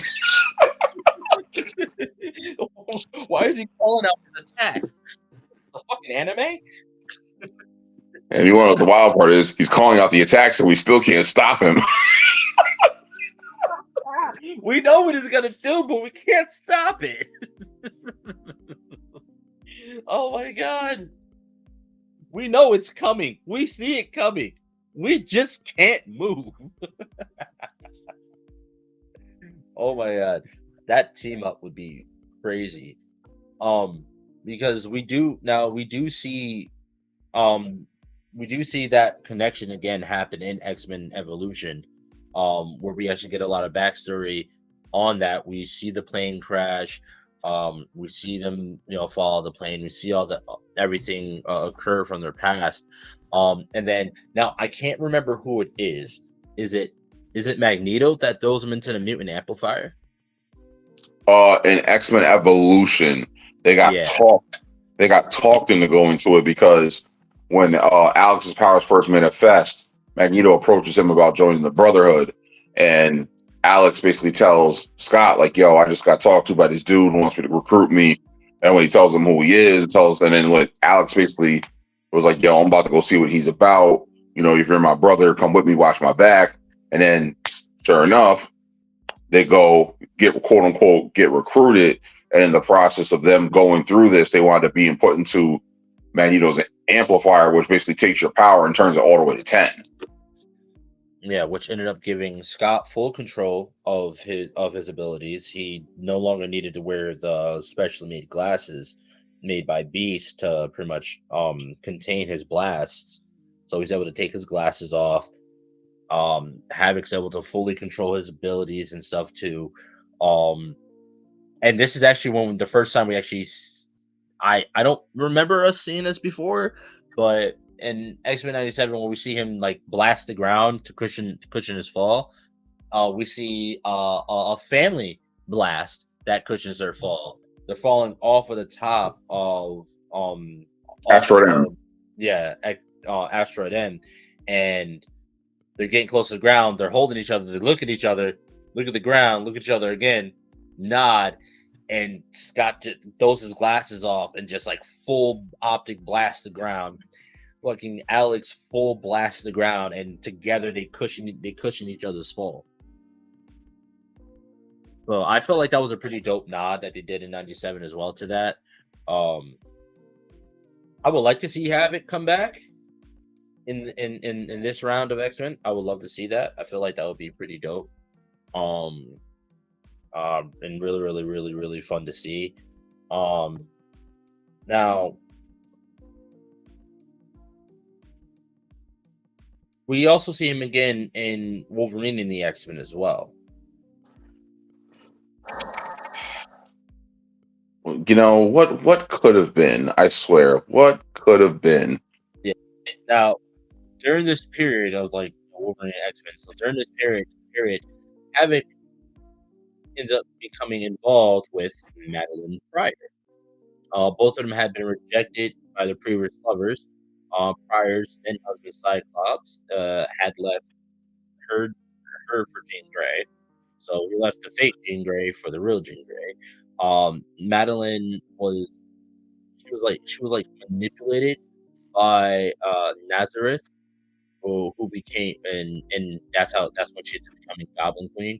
Why is he calling out his attacks? A fucking anime? And you want to know what the wild part is? He's calling out the attacks and we still can't stop him. We know what he's gonna do, but we can't stop it. Oh my god. We know it's coming. We see it coming. We just can't move. Oh my god. That team up would be crazy. because we do see that connection again happen in X-Men Evolution, where we actually get a lot of backstory on that. We see the plane crash, we see them, fall the plane. We see all the everything occur from their past, and then now I can't remember who it is. Is it Magneto that throws him into the mutant amplifier? In X-Men Evolution, they got Yeah. talked into going to it because when Alex's powers first manifest, Magneto approaches him about joining the Brotherhood, and Alex basically tells Scott, like, yo, I just got talked to by this dude who wants me to recruit me. And when he tells him who he is, and then like Alex basically was like, yo, I'm about to go see what he's about. If you're my brother, come with me, watch my back. And then sure enough, they go get, quote unquote, get recruited. And in the process of them going through this, they wound up being put into Magneto's amplifier, which basically takes your power and turns it all the way to 10. Yeah, which ended up giving Scott full control of his abilities. He no longer needed to wear the specially made glasses made by Beast to pretty much contain his blasts. So he's able to take his glasses off. Havoc's able to fully control his abilities and stuff too. And this is actually when the first time we actually, I don't remember us seeing this before, but in X-Men 97, when we see him like blast the ground to cushion his fall, we see a family blast that cushions their fall. They're falling off of the top of Asteroid M. Asteroid M, and they're getting close to the ground. They're holding each other. They look at each other, look at the ground, look at each other again, nod, and Scott throws his glasses off and just like full optic blast the ground. Fucking Alex full blast the ground, and together they cushion each other's fall. So I felt like that was a pretty dope nod that they did in 97 as well to that. I would like to see Havoc come back in this round of X-Men. I would love to see that. I feel like that would be pretty dope. And really, really, really, really fun to see. Now we also see him again in Wolverine in the X-Men as well. What could have been? I swear, what could have been? Yeah. Now, during this period of like Wolverine and X-Men, so during this period, Havoc ends up becoming involved with Madeline Pryor. Both of them had been rejected by their previous lovers. Pryor's then husband Cyclops had left her for Jean Grey, so he left the fake Jean Grey for the real Jean Grey. Madeline was manipulated by Nazareth, who became and that's when she ended up becoming Goblin Queen.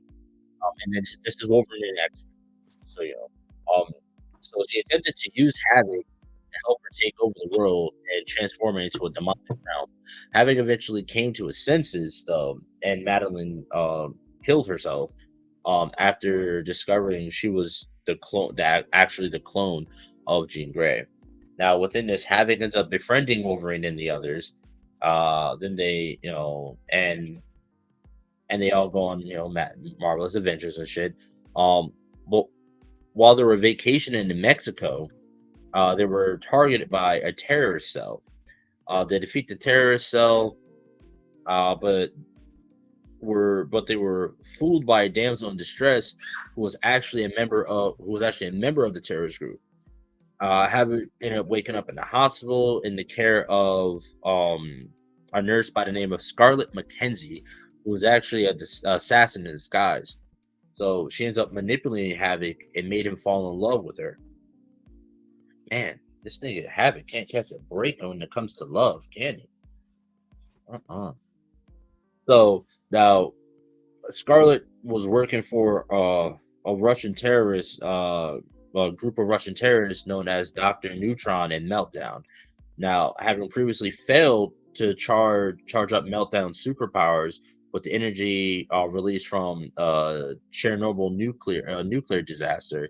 And then this is Wolverine and X-Men. So so she attempted to use Havoc to help her take over the world and transform it into a demonic realm. Havoc eventually came to his senses, though, and Madeline killed herself after discovering she was the clone of Jean Grey. Now, within this, Havoc ends up befriending Wolverine and the others. Then they, and they all go on, Marvelous Adventures and shit. But while they were vacationing in Mexico, they were targeted by a terrorist cell. They defeat the terrorist cell, but they were fooled by a damsel in distress who was actually a member of the terrorist group. Ended up waking up in the hospital in the care of a nurse by the name of Scarlett McKenzie, who was actually an assassin in disguise. So she ends up manipulating Havoc and made him fall in love with her. Man, this nigga Havoc can't catch a break when it comes to love, can he? So now Scarlett was working for a Russian terrorist, a group of Russian terrorists known as Dr. Neutron and Meltdown. Now, having previously failed to charge up Meltdown's superpowers with the energy released from Chernobyl nuclear disaster,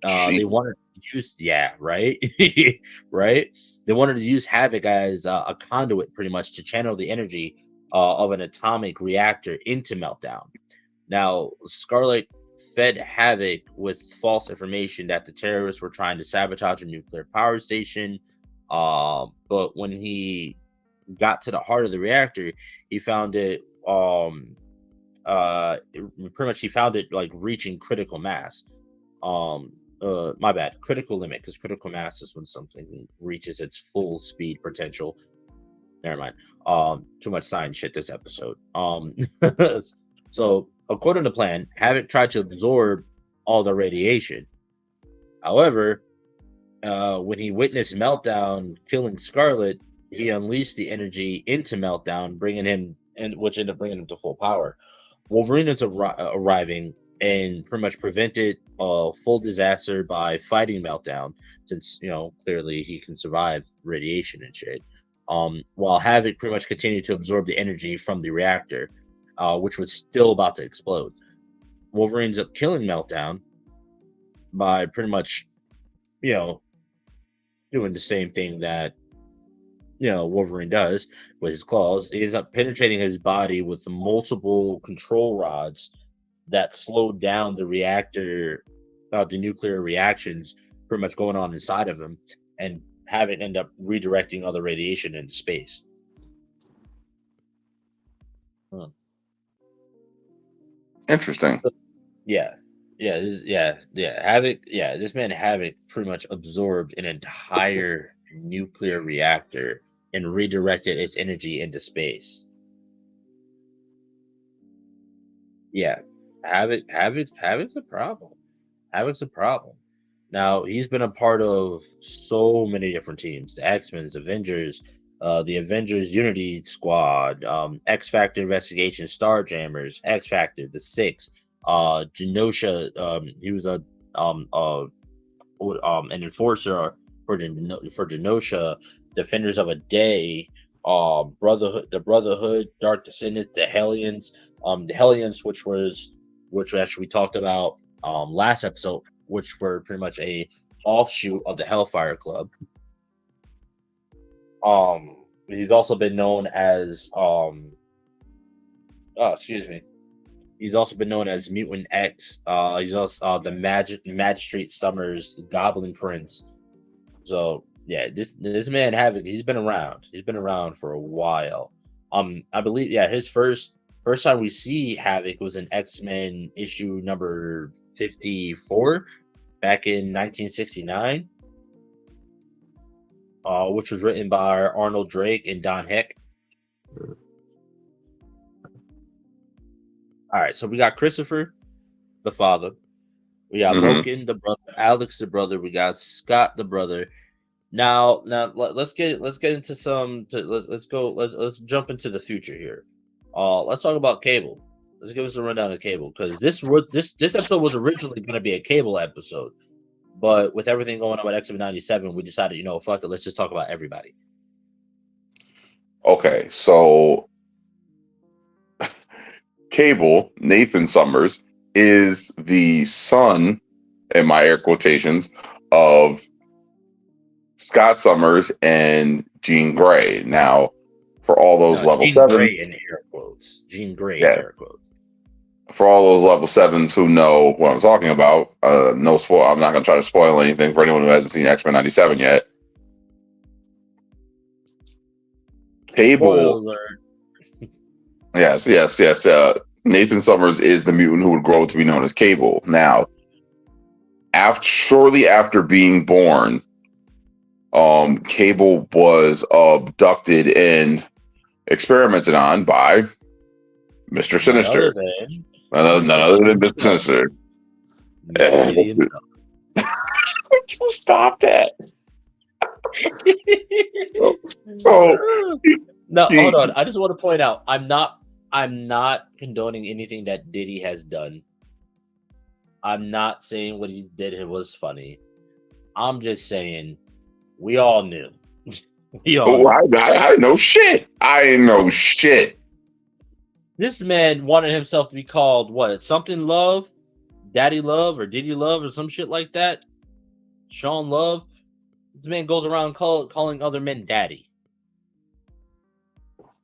They wanted to use, right, right. They wanted to use Havoc as a conduit, pretty much, to channel the energy of an atomic reactor into Meltdown. Now, Scarlet fed Havoc with false information that the terrorists were trying to sabotage a nuclear power station. But when he got to the heart of the reactor, he found it. Pretty much, he found it like reaching critical mass. My bad, critical limit, because critical mass is when something reaches its full speed potential. Never mind. Too much science shit this episode. So according to plan, Havoc tried to absorb all the radiation. However, when he witnessed Meltdown killing Scarlet, he unleashed the energy into Meltdown, which ended up bringing him to full power. Wolverine is arriving and pretty much prevented a full disaster by fighting Meltdown, since clearly he can survive radiation and shit. While Havoc pretty much continued to absorb the energy from the reactor, which was still about to explode. Wolverine ends up killing Meltdown by pretty much, doing the same thing that Wolverine does with his claws. He ends up penetrating his body with multiple control rods that slowed down the reactor, the nuclear reactions pretty much going on inside of him, and Havoc end up redirecting all the radiation into space. Interesting. Havoc. Yeah, this man Havoc pretty much absorbed an entire nuclear reactor and redirected its energy into space. Yeah, Havoc's a problem. Havoc's a problem. Now, he's been a part of so many different teams: the X-Men's, Avengers, the Avengers Unity Squad, X Factor Investigation, Starjammers, X Factor, the Six, Genosha. He was an enforcer for Genosha, Defenders of a Day, Brotherhood, the Brotherhood, Dark Descendants, the Hellions, which actually we talked about last episode, which were pretty much a offshoot of the Hellfire Club. He's also been known as He's also been known as Mutant X. He's also the Magistrate Summers, Goblin Prince. So yeah, this man Havoc, he's been around. He's been around for a while. I believe his first time we see Havoc was in X-Men issue number 54 back in 1969. Which was written by Arnold Drake and Don Heck. All right, so we got Christopher, the father. We got Logan, the brother. Alex, the brother. We got Scott, the brother. Now, let's get into some. Let's jump into the future here. Let's talk about Cable. Let's give us a rundown of Cable, because this episode was originally going to be a Cable episode. But with everything going on with X-Men 97, we decided, fuck it, let's just talk about everybody. Okay, so Cable, Nathan Summers, is the son, in my air quotations, of Scott Summers and Jean Grey. Now, for all those level Jean 7... Grey in air quotes. Jean Grey in air quotes. For all those level 7s who know what I'm talking about, no spoil. I'm not going to try to spoil anything for anyone who hasn't seen X-Men 97 yet. Cable. Yes. Nathan Summers is the mutant who would grow to be known as Cable. Now, shortly after being born, Cable was abducted and experimented on by Mr. Sinister. None other than Mr. Sinister. Would you stop that? No, hold on. I just want to point out, I'm not condoning anything that Diddy has done. I'm not saying what he did was funny. I'm just saying we all knew. I know shit. I know shit. This man wanted himself to be called what? Something Love? Daddy Love or Diddy Love or some shit like that? Sean Love, this man goes around calling other men daddy.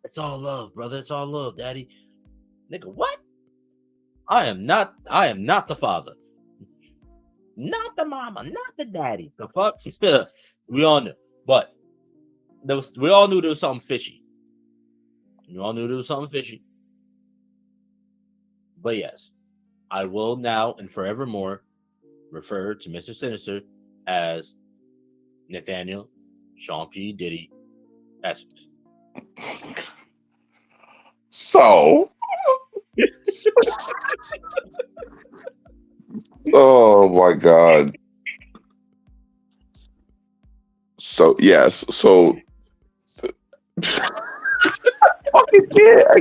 It's all love, brother. It's all love, daddy. Nigga, what? I am not the father. Not the mama, not the daddy. The fuck? We all knew. But we all knew there was something fishy. We all knew there was something fishy. But yes, I will now and forevermore refer to Mr. Sinister as Nathaniel Sean P. Diddy Essex. So, oh my God. So yes, so I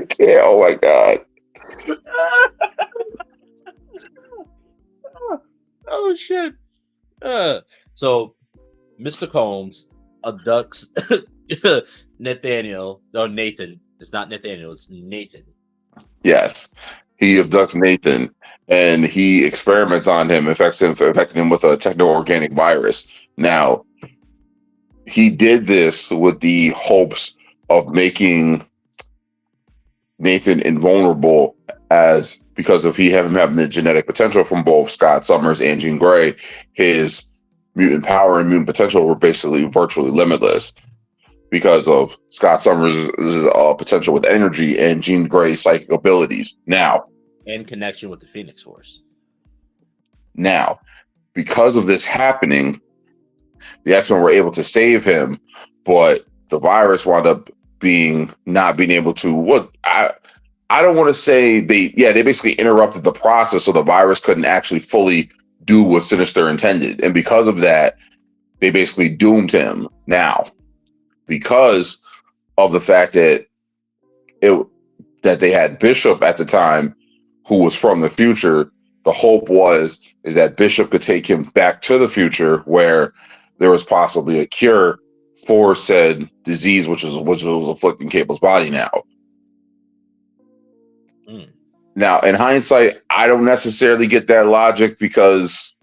can't. Oh my God. Oh shit. So Mr. Combs abducts Nathaniel. Oh, Nathan. It's not Nathaniel, it's Nathan. Yes. He abducts Nathan and he experiments on him, infecting him with a techno-organic virus. Now, he did this with the hopes of making Nathan invulnerable, as because of him having the genetic potential from both Scott Summers and Jean Grey, his mutant power and mutant potential were basically virtually limitless because of Scott Summers' potential with energy and Jean Grey's psychic abilities. Now, and connection with the Phoenix Force. Now, because of this happening, the X-Men were able to save him, but the virus wound up not being able to. What I don't want to say they basically interrupted the process, so the virus couldn't actually fully do what Sinister intended, and because of that, they basically doomed him. Now, because of the fact that they had Bishop at the time, who was from the future, the hope is that Bishop could take him back to the future, where there was possibly a cure for said disease, which was afflicting Cable's body now. Now, in hindsight, I don't necessarily get that logic, because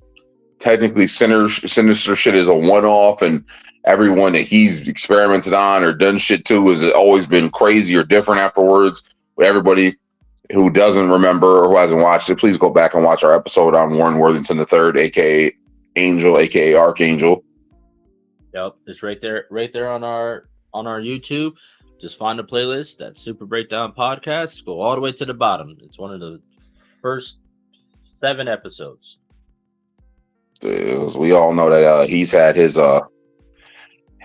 technically Sinister shit is a one-off, and everyone that he's experimented on or done shit to has always been crazy or different afterwards. Everybody who doesn't remember or who hasn't watched it, please go back and watch our episode on Warren Worthington III, aka Angel, aka Archangel. Yep, it's right there on our YouTube. Just find the playlist, that Super Breakdown Podcast. Go all the way to the bottom. It's one of the first 7 episodes. We all know that he's had his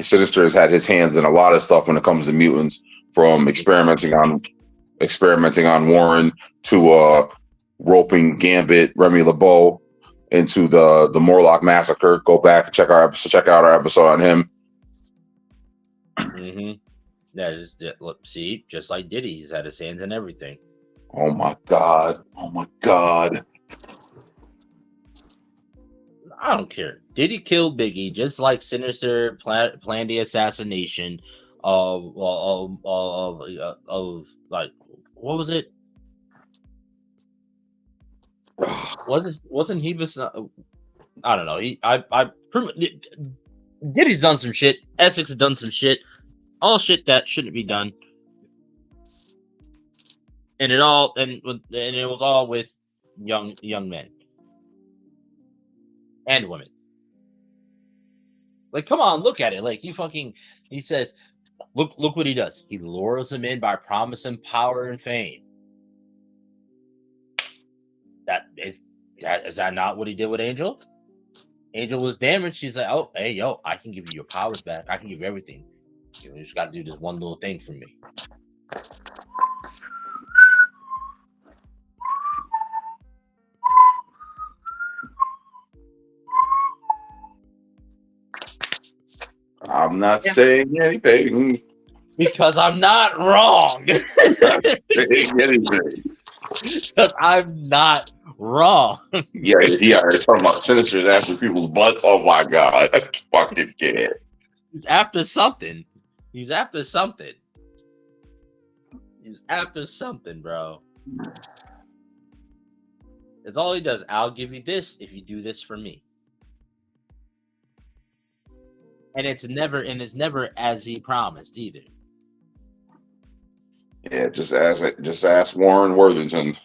Sinister has had his hands in a lot of stuff when it comes to mutants, from experimenting on Warren to roping Gambit, Remy LeBeau into the Morlock massacre. Go back and check out our episode on him. Mm-hmm. See, just like Diddy, he's had his hands in everything. Oh my God. I don't care. Diddy killed Biggie, just like Sinister planned the assassination of like, what was it? Wasn't he? I don't know. Diddy's done some shit. Essex has done some shit. All shit that shouldn't be done. And it was all with young men and women. Like, come on, look at it. Like, he says, look what he does. He lures them in by promising power and fame. Is that not what he did with Angel? Angel was damaged. She's like, oh, hey, yo, I can give you your powers back. I can give you everything. You just got to do this one little thing for me. I'm not saying anything. Because I'm not wrong. Saying anything. Because I'm not wrong. Yeah, it's talking about Sinister's after people's butts. Oh my God, I fucking can't. He's after something. He's after something, bro. That's all he does. I'll give you this if you do this for me. and it's never as he promised either. Yeah, just ask Warren Worthington.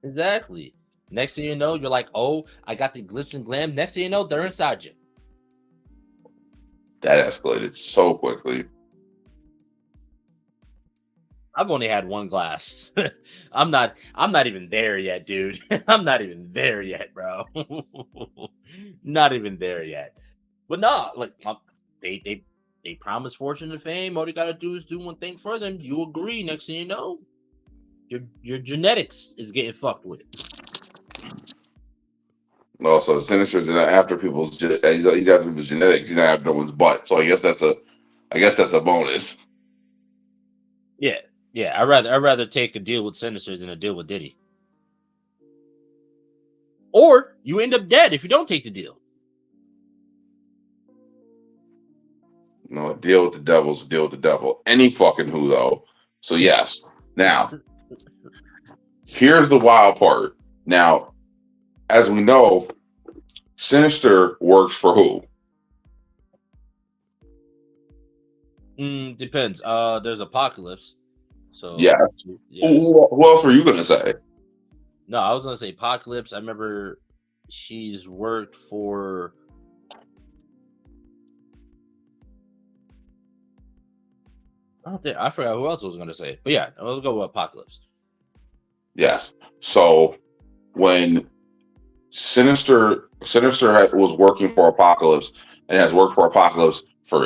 Exactly. Next thing you know, you're like, oh, I got the glitz and glam. Next thing you know, they're inside you. That escalated so quickly. I've only had one glass. I'm not even there yet, dude. I'm not even there yet, bro. Not even there yet. But no, like they promise fortune and fame. All you gotta do is do one thing for them. You agree. Next thing you know, your genetics is getting fucked with. Also, Sinister's after he's after people's genetics. He's not after no one's butt. So I guess that's a bonus. Yeah. I'd rather take a deal with Sinister than a deal with Diddy. Or you end up dead if you don't take the deal. No, deal with the devil's deal with the devil. Any fucking who though. So yes. Now, here's the wild part. Now, as we know, Sinister works for who? Depends. There's Apocalypse. So yes. Who else were you gonna say? No, I was gonna say Apocalypse. I remember she's worked for. I forgot who else I was gonna say. But yeah, let's go with Apocalypse. Yes. So when Sinister was working for Apocalypse and has worked for Apocalypse for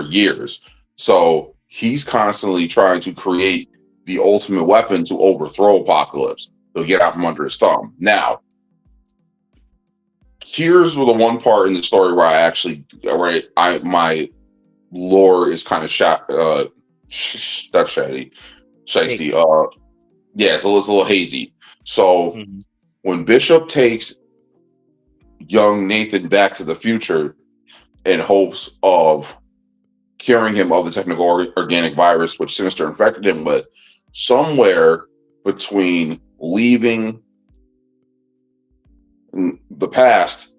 years. So he's constantly trying to create the ultimate weapon to overthrow Apocalypse. To get out from under his thumb. Now, here's the one part in the story where my lore is kind of shiesty. Yeah, it's a little hazy. So when Bishop takes young Nathan back to the future in hopes of curing him of the technical organic virus which Sinister infected him with, somewhere between leaving the past,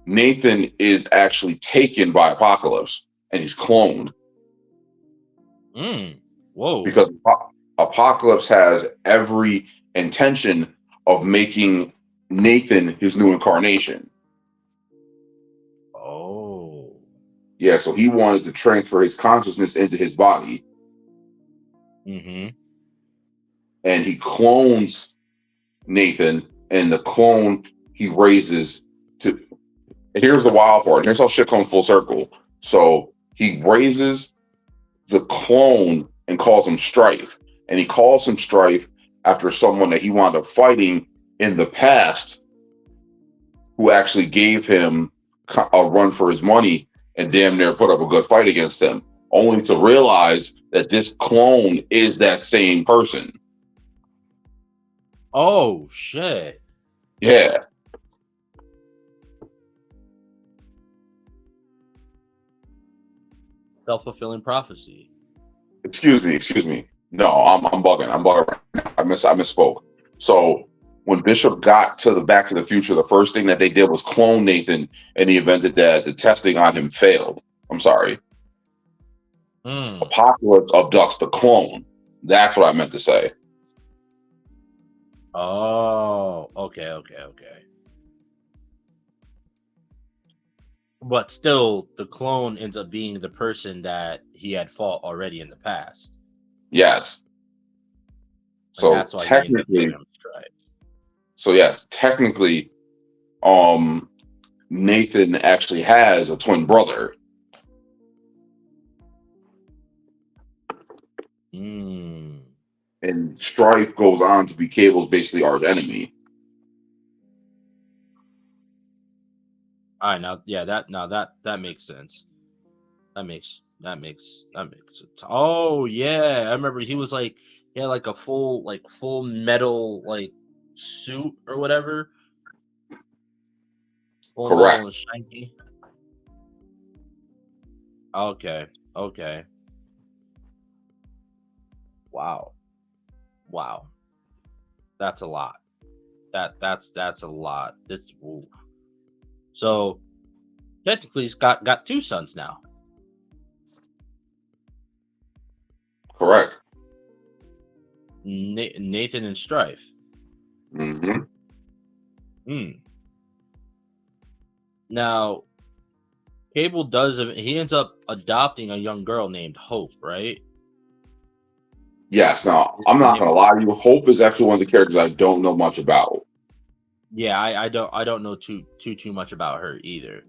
Nathan is actually taken by Apocalypse and he's cloned. Whoa. Because Apocalypse has every intention of making Nathan his new incarnation. Oh. Yeah, so he wanted to transfer his consciousness into his body. And he clones Nathan, and the clone he raises to. Here's the wild part. Here's how shit comes full circle. So he raises the clone and calls him Strife. And he calls him Strife after someone that he wound up fighting in the past who actually gave him a run for his money and damn near put up a good fight against him, only to realize that this clone is that same person. Oh, shit. Yeah. Self-fulfilling prophecy. Excuse me. No, I'm bugging. I'm bugging right now. I misspoke. So when Bishop got to the Back to the Future, the first thing that they did was clone Nathan in the event that the testing on him failed. I'm sorry. Apocalypse abducts the clone. That's what I meant to say. Oh, okay. But still, the clone ends up being the person that he had fought already in the past. Yes. So that's why technically, technically, Nathan actually has a twin brother. And Strife goes on to be Cable's basically arch enemy. All right, that makes sense. That makes sense. Oh yeah, I remember he was like he had like a full metal like suit or whatever. Full Correct. and shiny. Okay. Wow. That's a lot. That's a lot. Ooh. So technically he's got two sons now. Correct. Nathan and Strife. Mm-hmm. Now, Cable he ends up adopting a young girl named Hope, right? Yes. Now, I'm not gonna lie to you. Hope is actually one of the characters I don't know much about. Yeah, I don't know too much about her either.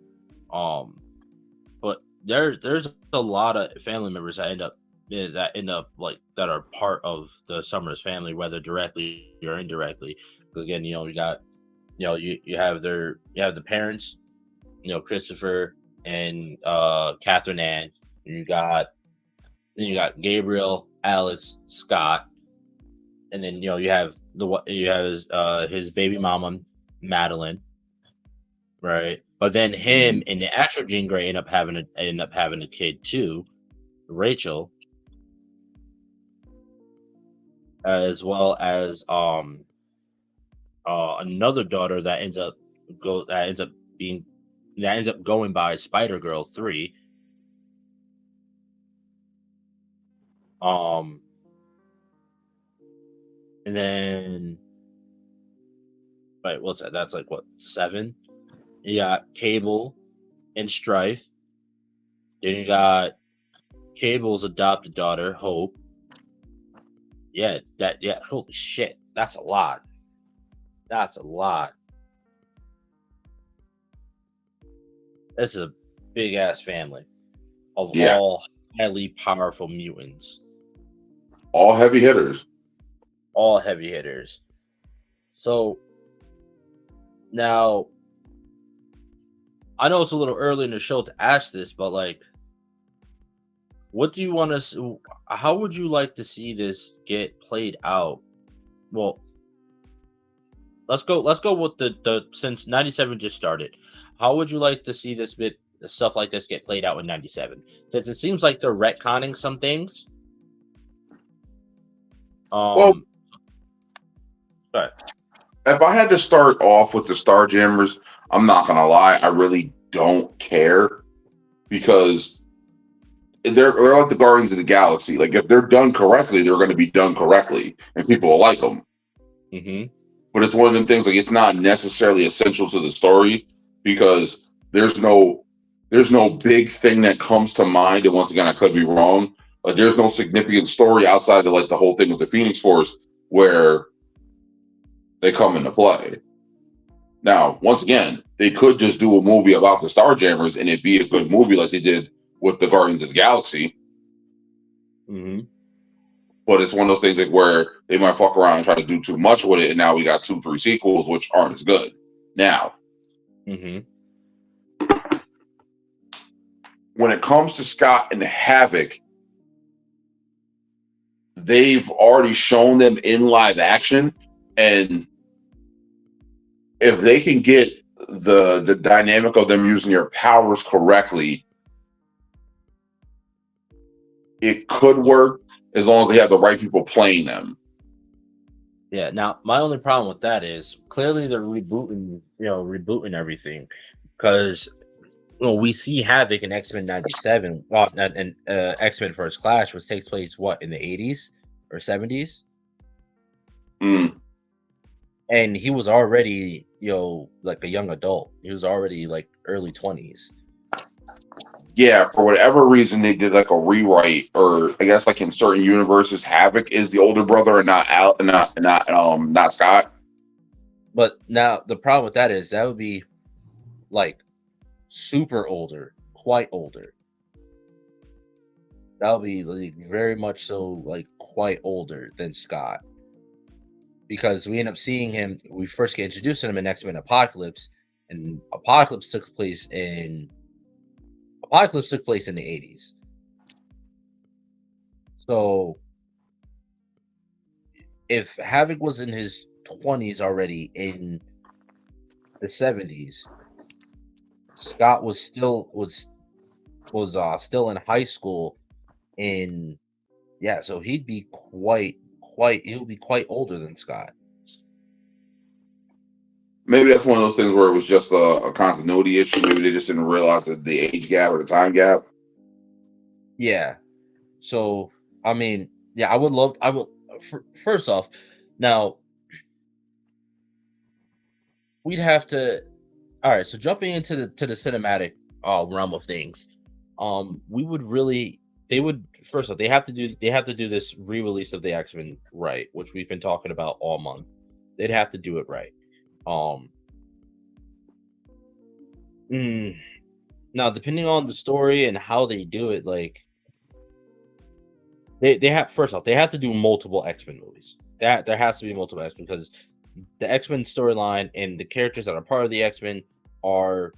But there's a lot of family members that end up that are part of the Summers family, whether directly or indirectly. Because again, you have the parents, Christopher and Catherine Ann. And you got Gabriel, Alex, Scott, and then you have his baby mama Madeline, right? But then him and the actual Jean Grey end up having a kid too, Rachel, as well as another daughter that ends up going by Spider Girl 3. And then, right, what's that? That's like what, 7? You got Cable and Strife. Then you got Cable's adopted daughter, Hope. Yeah, holy shit. That's a lot. That's a lot. This is a big ass family of all highly powerful mutants. All heavy hitters. All heavy hitters. So now, I know it's a little early in the show to ask this, but like, what do you want to? How would you like to see this get played out? Well, let's go with the since 97 just started. How would you like to see stuff like this get played out in 97? Since it seems like they're retconning some things. Well, if I had to start off with the Starjammers, I'm not gonna lie, I really don't care, because they're like the Guardians of the Galaxy. Like, if they're done correctly, they're going to be done correctly, and people will like them. Mm-hmm. But it's one of them things, like, it's not necessarily essential to the story, because there's no big thing that comes to mind. And once again, I could be wrong, but there's no significant story outside of like the whole thing with the Phoenix Force where they come into play. Now, once again, they could just do a movie about the Starjammers and it'd be a good movie, like they did with the Guardians of the Galaxy. Mm-hmm. But it's one of those things like where they might fuck around and try to do too much with it, and now we got 2-3 sequels which aren't as good. Now, when it comes to Scott and Havoc, they've already shown them in live action, and if they can get the dynamic of them using their powers correctly, it could work, as long as they have the right people playing them. Yeah. Now, my only problem with that is clearly they're rebooting everything, because we see Havoc in X-Men 97, and X-Men First Clash, which takes place in the 80s or 70s. And he was already like a young adult. He was already like early 20s. Yeah, for whatever reason, they did like a rewrite, or I guess like in certain universes, Havoc is the older brother and not Scott. But now the problem with that is that would be like super older, quite older. That would be like very much so, like quite older than Scott, because we end up seeing him. We first get introduced to him in X-Men Apocalypse, and Apocalypse took place in the 80s. So if Havoc was in his 20s already in the 70s, Scott was still in high school so he'd be quite older than Scott. maybe that's one of those things where it was just a continuity issue. Maybe they just didn't realize that the age gap or the time gap. Yeah. So I mean, yeah, I would. First off, now we'd have to. All right, so jumping into the cinematic realm of things, we would really they would first off they have to do this re-release of the X-Men right, which we've been talking about all month. They'd have to do it right. Um, mm, Now depending on the story and how they do it, like they have first off they have to do multiple X-Men movies. That there has to be multiple X-Men because the X-Men storyline and the characters that are part of the X-Men are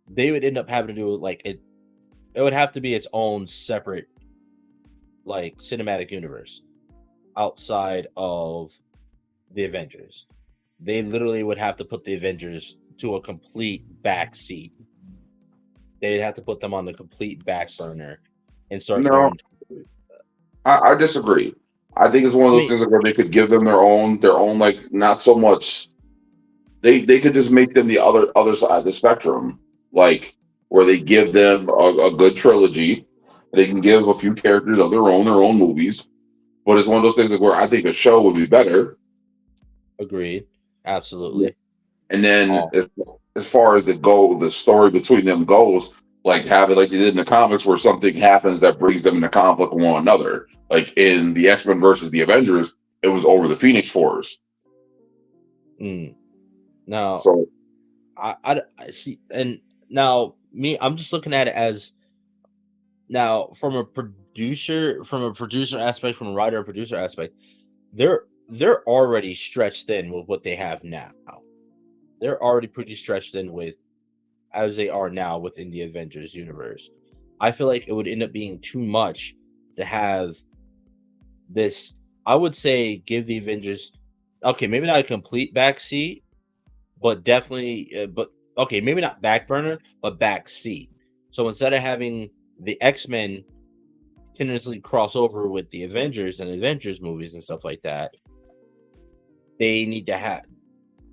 they would end up having to do like it would have to be its own separate like cinematic universe outside of the Avengers. They literally would have to put the Avengers to a complete back seat. They'd have to put them on the complete back burner and start No, going. I disagree. I think it's one of I those mean, things like where they could give them their own like not so much. They could just make them the other side of the spectrum, like where they give them a good trilogy. They can give a few characters of their own movies, but it's one of those things like where I think a show would be better. agreed, absolutely. And then Um, as far as the story between them goes, like have it like they did in the comics, where something happens that brings them into conflict with one another. Like in the X-Men versus the Avengers, it was over the Phoenix Force. mm, Now So I see, and now me, I'm just looking at it as now from a producer aspect, from a writer and producer aspect, they're already stretched in with what they have now. They're already pretty stretched in with as they are now within the Avengers universe. I feel like it would end up being too much to have this. I would say give the Avengers, okay, maybe not a complete backseat, but definitely, but okay, maybe not back burner, but back seat. So instead of having the X-Men continuously cross over with the Avengers and Avengers movies and stuff like that, they need to have.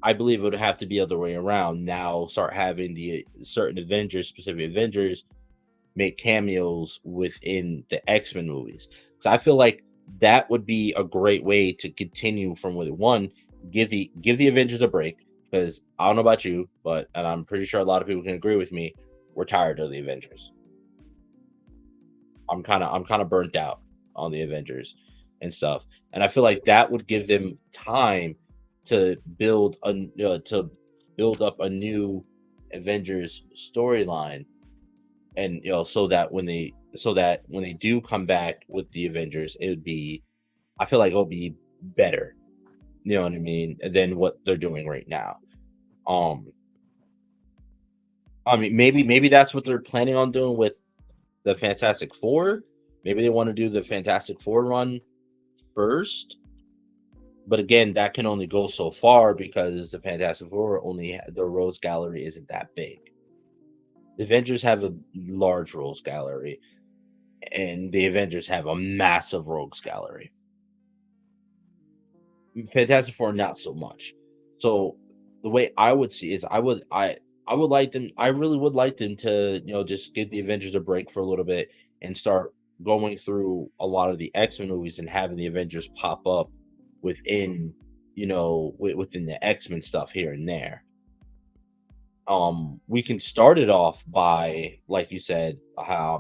I believe it would have to be the other way around. Now start having the certain Avengers, specific Avengers, make cameos within the X-Men movies. So I feel like that would be a great way to continue from with one. Give the Avengers a break because I don't know about you, but and I'm pretty sure a lot of people can agree with me. We're tired of the Avengers. I'm kind of burnt out on the Avengers and stuff, and I feel like that would give them time to build up a new Avengers storyline, and so that when they do come back with the Avengers, it would be I feel like it'll be better. You know what I mean? Than what they're doing right now. Um, I mean, maybe that's what they're planning on doing with the Fantastic Four. Maybe they want to do the Fantastic Four run first, but again, that can only go so far because the Fantastic Four the Rose Gallery isn't that big. The Avengers have a large Rogues Gallery, and the Avengers have a massive Rogues Gallery. Fantastic Four, not so much. So the way I would see is I would like them. I really would like them to just give the Avengers a break for a little bit and start going through a lot of the X-Men movies and having the Avengers pop up within within the X-Men stuff here and there. We can start it off by, like you said,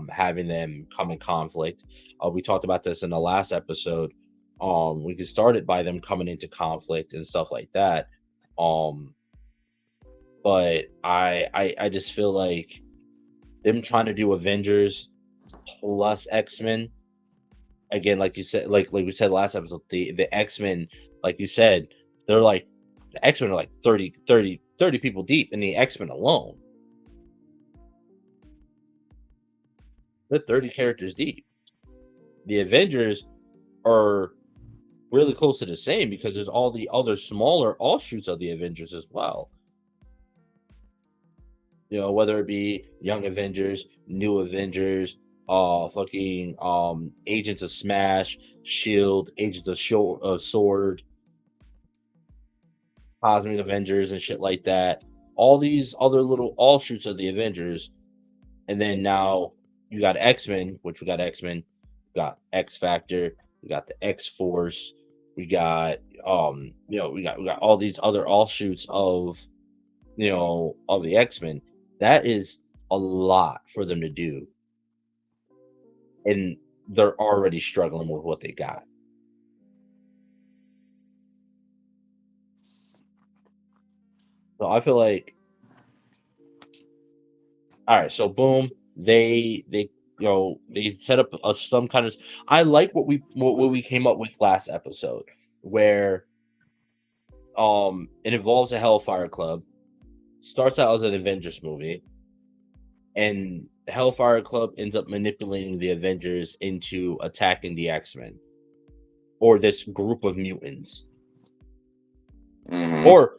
having them come in conflict. We talked about this in the last episode. We could start it by them coming into conflict and stuff like that. Um, but I just feel like them trying to do Avengers plus X-Men again, like you said, like we said last episode, the X-Men, like you said, they're like the X-Men are like 30 people deep in the X-Men alone. They're 30 characters deep. The Avengers are really close to the same because there's all the other smaller offshoots of the Avengers as well. Whether it be Young Avengers, New Avengers, fucking Agents of Smash, Shield, Agents of Sword, Cosmic Avengers and shit like that. All these other little offshoots of the Avengers, and then now you got X-Men, which we got X-Men, we got X Factor, we got the X Force, we got we got all these other offshoots of of the X-Men. That is a lot for them to do, and they're already struggling with what they got. So I feel like, all right, so boom, they set up some kind of. I like what we came up with last episode, where it involves a Hellfire Club, starts out as an Avengers movie, and the Hellfire Club ends up manipulating the Avengers into attacking the X-Men or this group of mutants. Mhm. Or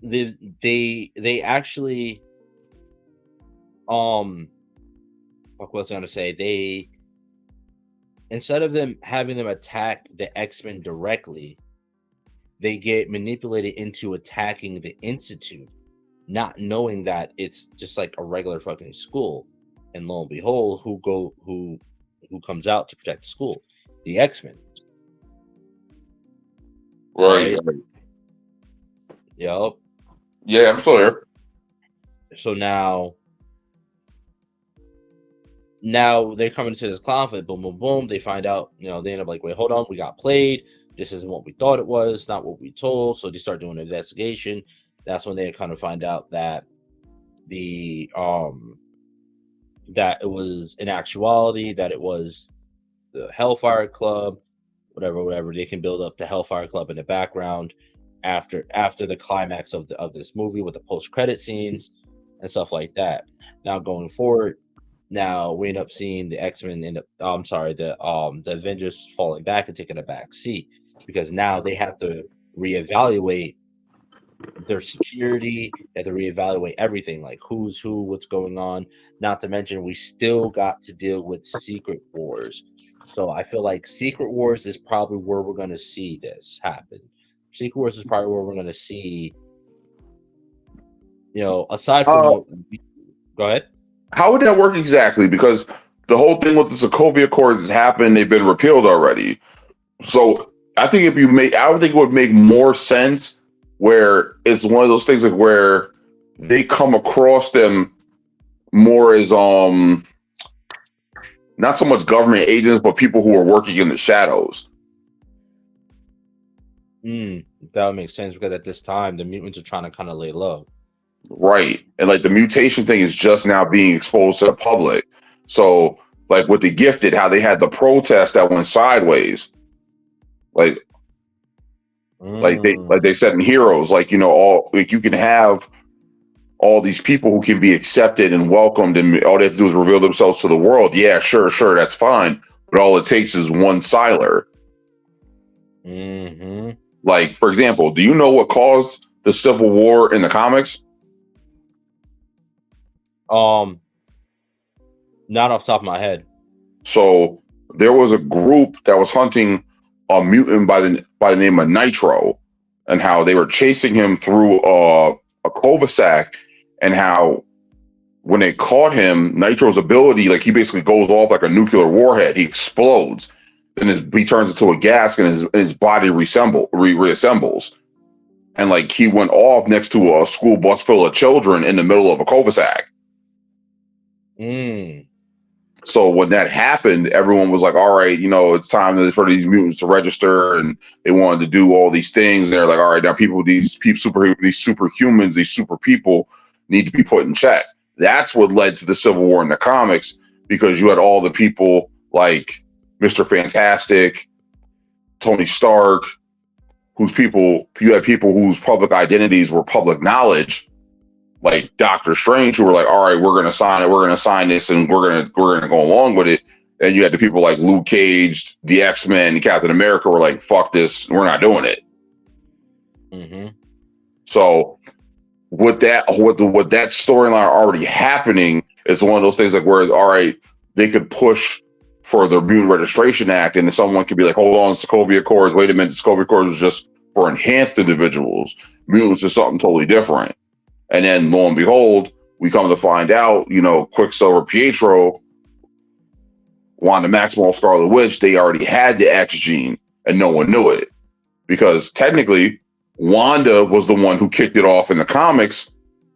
they actually what was I gonna say? They, instead of them having them attack the X-Men directly, they get manipulated into attacking the Institute, not knowing that it's just like a regular fucking school. And lo and behold, who comes out to protect the school? The X-Men. Right. Yup. Yeah, I'm still there. So now they come into this conflict. Boom, boom, boom. They find out. They end up like, wait, hold on, we got played. This isn't what we thought it was. Not what we told. So they start doing an investigation. That's when they kind of find out that that it was, in actuality, that it was the Hellfire Club. Whatever. They can build up the Hellfire Club in the background after the climax of this movie with the post-credit scenes and stuff like that. Now going forward, we end up seeing the X-Men the Avengers falling back and taking a back seat, because now they have to reevaluate their security, they have to reevaluate everything, like who's who, what's going on. Not to mention, we still got to deal with Secret Wars. So I feel like Secret Wars is probably where we're going to see this happen. Secret Wars is probably where we're going to see, aside from go ahead. How would that work exactly? Because the whole thing with the Sokovia Accords has happened; they've been repealed already. So I think I would think it would make more sense where it's one of those things like where they come across them more as not so much government agents, but people who are working in the shadows. That would make sense, because at this time the mutants are trying to kind of lay low. Right. And like the mutation thing is just now being exposed to the public. So like with the Gifted, how they had the protest that went sideways. Like they said in Heroes, all like you can have all these people who can be accepted and welcomed, and all they have to do is reveal themselves to the world. Yeah, sure, that's fine. But all it takes is one Siler. Mm-hmm. Like, for example, do you know what caused the Civil War in the comics? Not off the top of my head. So there was a group that was hunting a mutant by the name of Nitro, and how they were chasing him through a cul-de-sac, and how when they caught him, Nitro's ability, like he basically goes off like a nuclear warhead. He explodes, then he turns into a gas, and his body reassembles. And like he went off next to a school bus full of children in the middle of a cul-de-sac. So when that happened, everyone was like, all right, it's time for these mutants to register, and they wanted to do all these things. And they're like, all right, now these superhumans, these super people need to be put in check. That's what led to the Civil War in the comics, because you had all the people like Mr. Fantastic, Tony Stark, you had people whose public identities were public knowledge, like Doctor Strange, who were like, all right, we're going to sign this, and we're going to go along with it. And you had the people like Luke Cage, the X-Men, Captain America were like, fuck this, we're not doing it. Mm-hmm. So with that storyline already happening, it's one of those things like where, all right, they could push for the Mutant Registration Act, and someone could be like, hold on, Sokovia Accords, wait a minute, Sokovia Accords was just for enhanced individuals. Mutants is something totally different. And then lo and behold, we come to find out, Quicksilver, Pietro, Wanda Maximoff, Scarlet Witch, they already had the X gene and no one knew it. Because technically, Wanda was the one who kicked it off in the comics,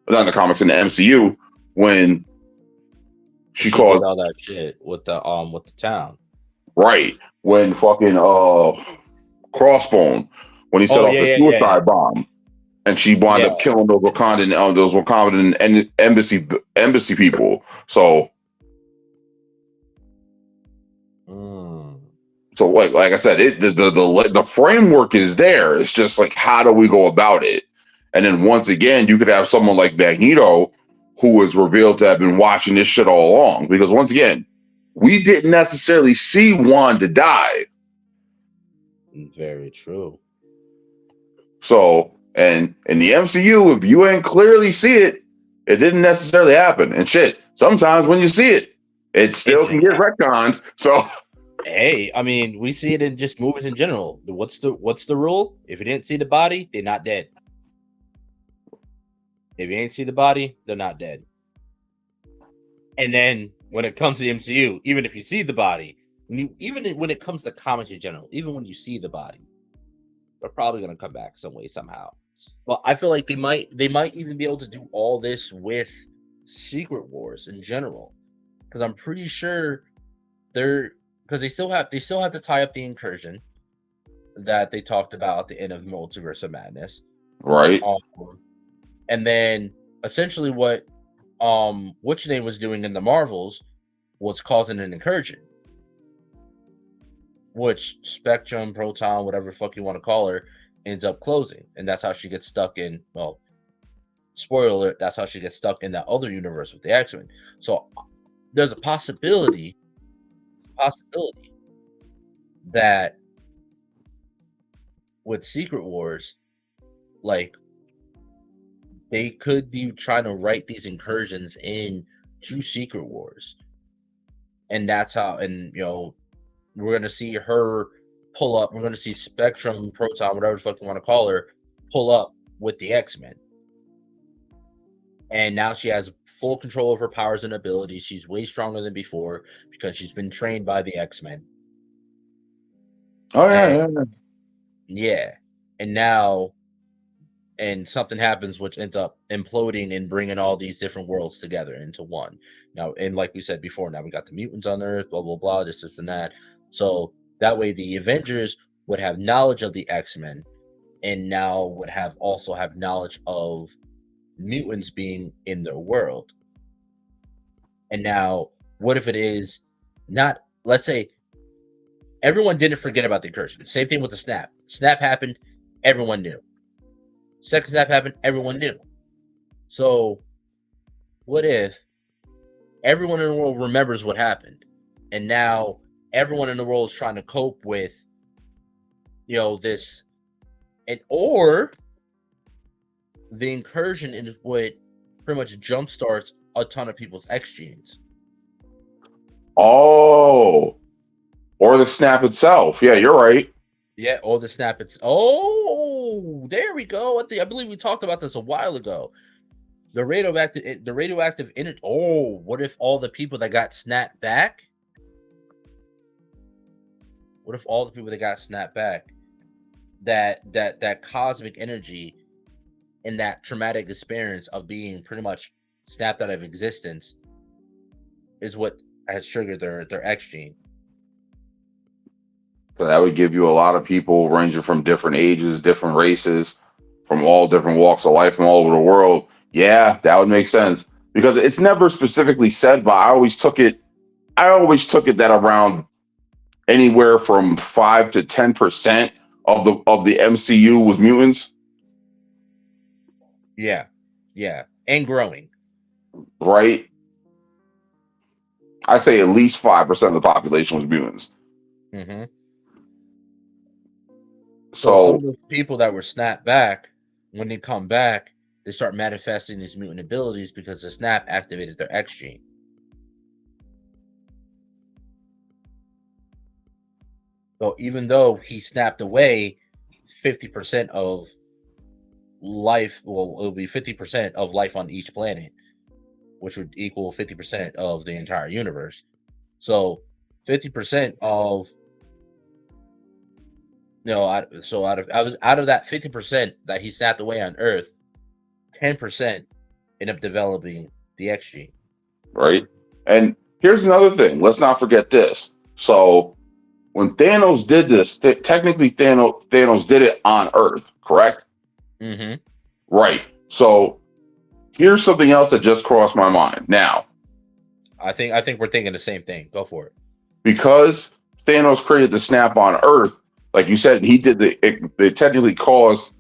not in the comics, in the MCU, when she caused all that shit with the town. Right. When fucking Crossbone, when he set off the suicide bomb, and she wound up killing those Wakandan and embassy people. So so like I said, the framework is there. It's just like, how do we go about it? And then once again, you could have someone like Magneto, who was revealed to have been watching this shit all along. Because once again, we didn't necessarily see Wanda die. Very true. So, and in the MCU, if you ain't clearly see it, it didn't necessarily happen. And shit, sometimes when you see it, it still can get retconned. So, hey, I mean, we see it in just movies in general. What's the rule? If you didn't see the body, they're not dead. If you ain't see the body, they're not dead. And then when it comes to the MCU, even if you see the body, even when it comes to comics in general, even when you see the body, they're probably gonna come back some way, somehow. Well, I feel like they might even be able to do all this with Secret Wars in general, because I'm pretty sure because they still have to tie up the incursion that they talked about at the end of Multiverse of Madness, right? And then essentially what What's Name was doing in the Marvels was causing an incursion, which Spectrum, Proton, whatever the fuck you want to call her, ends up closing. And that's how she gets stuck in, well, spoiler alert, that's how she gets stuck in that other universe with the X-Men. So there's a possibility that with Secret Wars, like, they could be trying to write these incursions in to Secret Wars. And that's how, and we're going to see her pull up. We're going to see Spectrum, Proton, whatever the fuck you want to call her, pull up with the X-Men. And now she has full control of her powers and abilities. She's way stronger than before because she's been trained by the X-Men. Oh, yeah. Yeah. And now, and something happens which ends up imploding and bringing all these different worlds together into one. Now, and like we said before, now we got the mutants on Earth, blah, blah, blah, this and that. So that way the Avengers would have knowledge of the X-Men and now would also have knowledge of mutants being in their world. And now, what if it is not, let's say, everyone didn't forget about the incursion. Same thing with the snap. Snap happened, everyone knew. Second snap happened, everyone knew. So, what if everyone in the world remembers what happened, and now everyone in the world is trying to cope with, this, or the incursion is what pretty much jumpstarts a ton of people's X genes. Oh, or the snap itself. Yeah, you're right. Yeah, or the snap. Oh, there we go. I believe we talked about this a while ago. The radioactive energy. Oh, what if all the people that got snapped back? What if all the people that got snapped back, that cosmic energy and that traumatic experience of being pretty much snapped out of existence is what has triggered their X gene? So that would give you a lot of people ranging from different ages, different races, from all different walks of life from all over the world. Yeah, that would make sense. Because it's never specifically said, but I always took it that around anywhere from 5 to 10% of the MCU was mutants. Yeah. And growing. Right? I say at least 5% of the population was mutants. Mm-hmm. So some of the people that were snapped back, when they come back, they start manifesting these mutant abilities because the snap activated their X gene. So even though he snapped away 50% of life, well, it'll be 50% of life on each planet, which would equal 50% of the entire universe. So 50% of out of that 50% that he snapped away on Earth, 10% end up developing the X gene. Right. And here's another thing. Let's not forget this. So when Thanos did this, technically Thanos did it on Earth, correct? Mm-hmm. Right. So here's something else that just crossed my mind. Now, I think we're thinking the same thing. Go for it. Because Thanos created the snap on Earth, like you said, he did it technically caused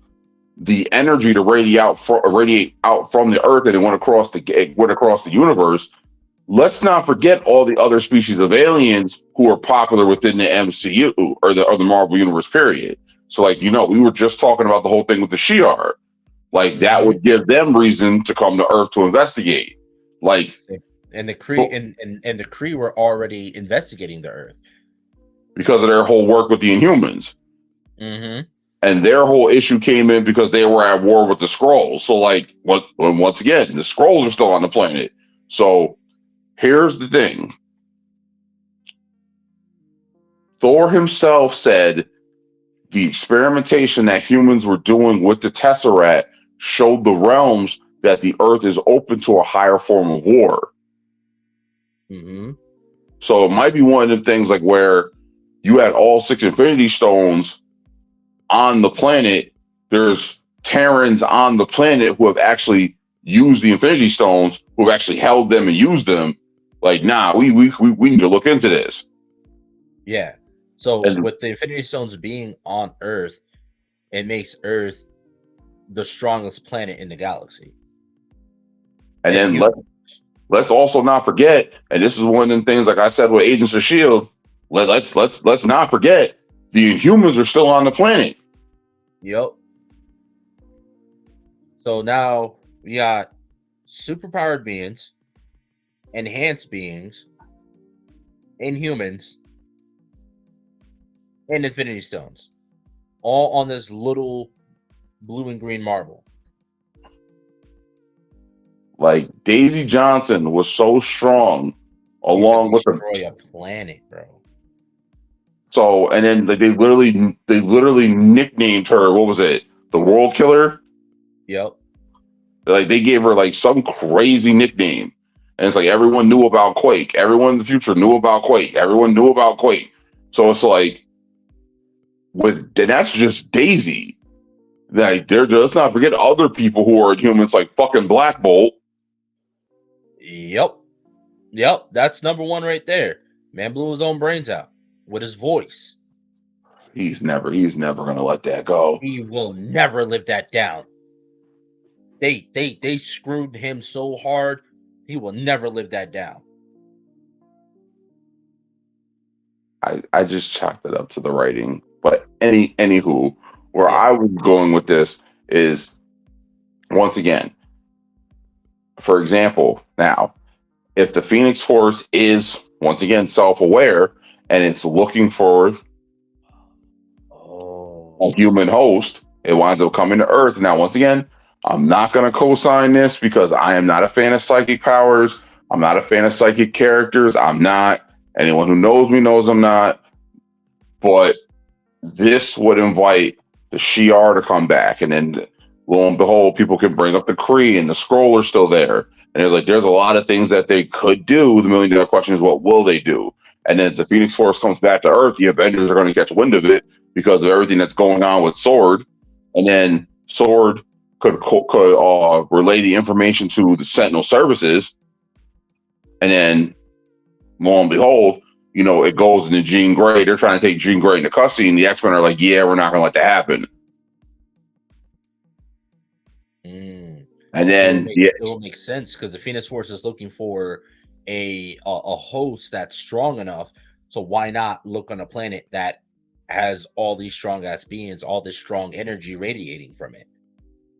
the energy to radiate out from the Earth, and it went across the universe. Let's not forget all the other species of aliens who are popular within the MCU or the Marvel Universe, period. So, like, we were just talking about the whole thing with the Shi'ar. Like, that would give them reason to come to Earth to investigate. Like, and the Kree and the Kree were already investigating the Earth because of their whole work with the Inhumans. Mm-hmm. And their whole issue came in because they were at war with the Skrulls. So, like, once again, the Skrulls are still on the planet. So, here's the thing. Thor himself said the experimentation that humans were doing with the Tesseract showed the realms that the Earth is open to a higher form of war. Mm-hmm. So it might be one of the things like where you had all 6 Infinity Stones on the planet. There's Terrans on the planet who have actually used the Infinity Stones, who have actually held them and used them. Like, nah, we need to look into this. Yeah. So with the Infinity Stones being on Earth, it makes Earth the strongest planet in the galaxy. And then let's also not forget, and this is one of the things, like I said, with Agents of S.H.I.E.L.D., let's not forget the Inhumans are still on the planet. Yep. So now we got superpowered beings, enhanced beings, Inhumans, and Infinity Stones, all on this little blue and green marble. Like, Daisy Johnson was so strong, along with destroy a planet, bro. So, and then they literally nicknamed her. What was it? The World Killer. Yep. Like, they gave her like some crazy nickname, and it's like everyone knew about Quake. Everyone in the future knew about Quake. Everyone knew about Quake. So it's like, that's just Daisy. Like, let's not forget other people who are Inhumans, like fucking Black Bolt. Yep. That's number one right there. Man blew his own brains out with his voice. He's never gonna let that go. He will never live that down. They screwed him so hard, he will never live that down. I just chalked it up to the writing. But anywho, where I was going with this is, once again, for example, now, if the Phoenix Force is, once again, self-aware and it's looking for a human host, it winds up coming to Earth. Now, once again, I'm not going to co-sign this because I am not a fan of psychic powers. I'm not a fan of psychic characters. I'm not. Anyone who knows me knows I'm not. But this would invite the Shi'ar to come back, and then lo and behold, people can bring up the Kree, and the Skrull are still there. And there's a lot of things that they could do. The $1 million question is, what will they do? And then if the Phoenix Force comes back to Earth, the Avengers are going to catch wind of it because of everything that's going on with Sword. And then Sword could relay the information to the Sentinel services. And then, lo and behold, it goes into Jean Grey. They're trying to take Jean Grey into custody, and the X-Men are like, yeah, we're not going to let that happen. And then it will make sense because the Phoenix Force is looking for a host that's strong enough. So why not look on a planet that has all these strong ass beings, all this strong energy radiating from it?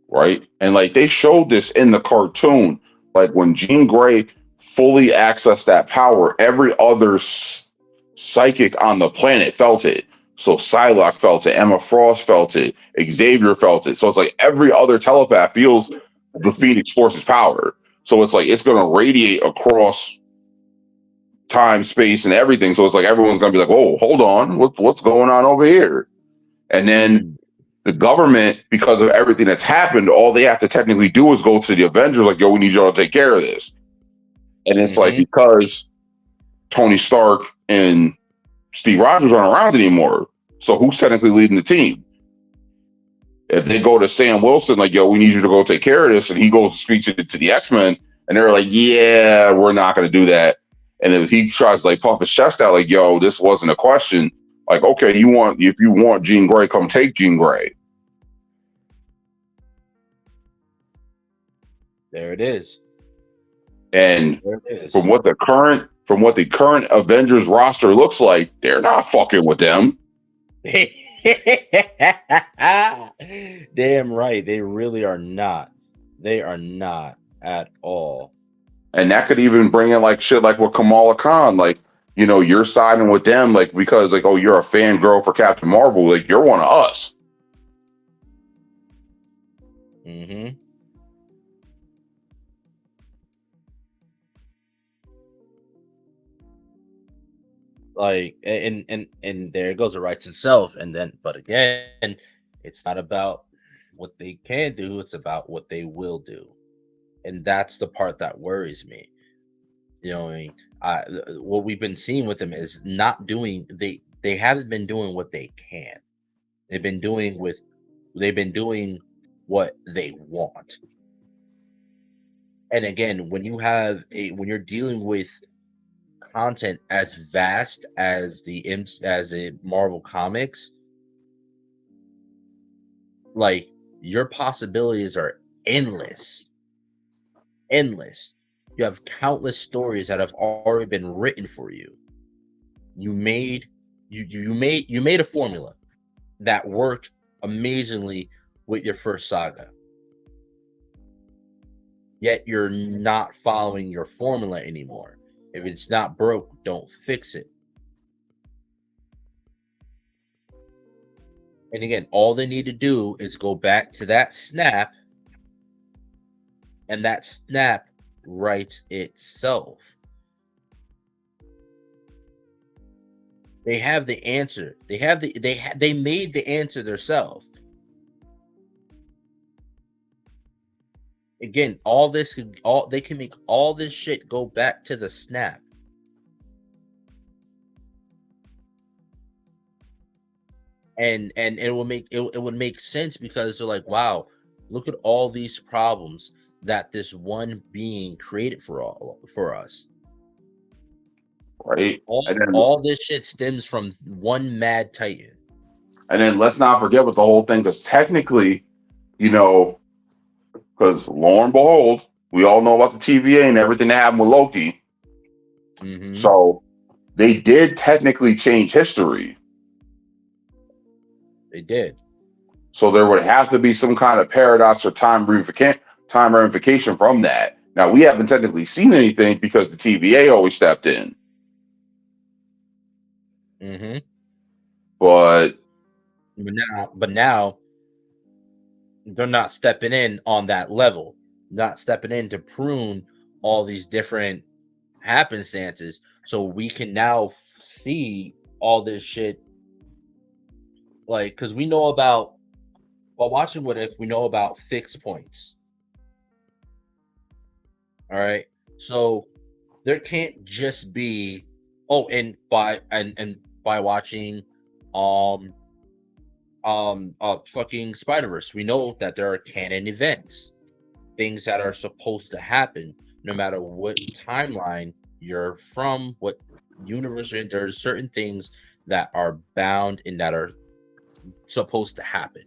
Right. And like, they showed this in the cartoon, like when Jean Grey fully accessed that power, every other psychic on the planet felt it. So Psylocke felt it, Emma Frost felt it, Xavier felt it. So it's like every other telepath feels the Phoenix Force's power. So it's like it's going to radiate across time, space, and everything. So it's like everyone's going to be like, "Oh, hold on, what's going on over here?" And then the government, because of everything that's happened, all they have to technically do is go to the Avengers, like, "Yo, we need y'all to take care of this." And it's like because Tony Stark and Steve Rogers aren't around anymore. So who's technically leading the team? If they go to Sam Wilson, like, "Yo, we need you to go take care of this," and he goes to speak to the X-Men, and they're like, "Yeah, we're not going to do that." And if he tries to like puff his chest out, like, "Yo, this wasn't a question," like, "Okay, if you want Jean Grey, come take Jean Grey." There it is. And There it is. from what the current Avengers roster looks like, they're not fucking with them. Damn right. They really are not. They are not at all. And that could even bring in like shit like with Kamala Khan, like, you know, you're siding with them, like, because like, oh, you're a fangirl for Captain Marvel, like you're one of us. Mm-hmm. Like, and there it goes, it writes itself. And then, but again, it's not about what they can do, it's about what they will do. And that's the part that worries me. You know what I mean? What we've been seeing with them is not doing, they haven't been doing what they can. They've been doing what they want. And again, when you're dealing with content as vast as the Marvel Comics, like, your possibilities are endless. You have countless stories that have already been written for you. You made a formula that worked amazingly with your first saga. Yet you're not following your formula anymore. If it's not broke, don't fix it. And again, all they need to do is go back to that snap, and that snap writes itself. They have the answer. They made the answer themselves. Again, they can make all this shit go back to the snap. And it would make sense, because they're like, wow, look at all these problems that this one being created for us. Right. All this shit stems from one mad titan. And then let's not forget with the whole thing, because technically, you know, because lo and behold, we all know about the TVA and everything that happened with Loki. Mm-hmm. So they did technically change history. They did. So there would have to be some kind of paradox or time ramification from that. Now, we haven't technically seen anything because the TVA always stepped in. Mm-hmm. But now they're not stepping in on that level, not stepping in to prune all these different happenstances, so we can now see all this shit. Like, because we know about, while watching What If, we know about fixed points. All right, so there can't just be by watching fucking Spider-Verse, we know that there are canon events, things that are supposed to happen no matter what timeline you're from, what universe you're in. There's certain things that are bound and that are supposed to happen.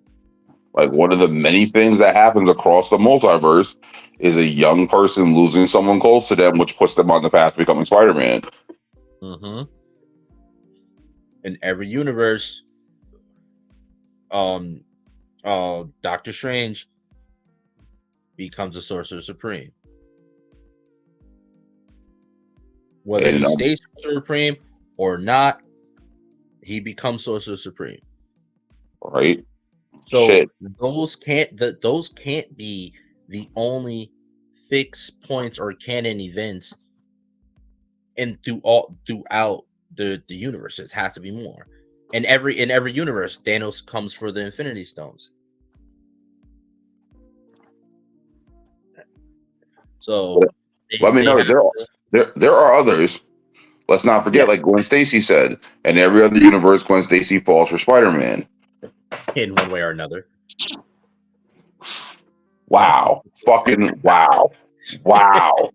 like, one of the many things that happens across the multiverse is a young person losing someone close to them, which puts them on the path to becoming Spider-Man. Mm-hmm. In every universe, Doctor Strange becomes a Sorcerer Supreme. Whether he stays Sorcerer Supreme or not, He becomes Sorcerer Supreme. Right. So Shit. those can't be the only fixed points or canon events throughout the universe. It has to be more. In every universe, Thanos comes for the Infinity Stones. So Let me know. There are others. Let's not forget, like Gwen Stacy said, in every other universe, Gwen Stacy falls for Spider-Man. In one way or another. Wow. Fucking wow. Wow.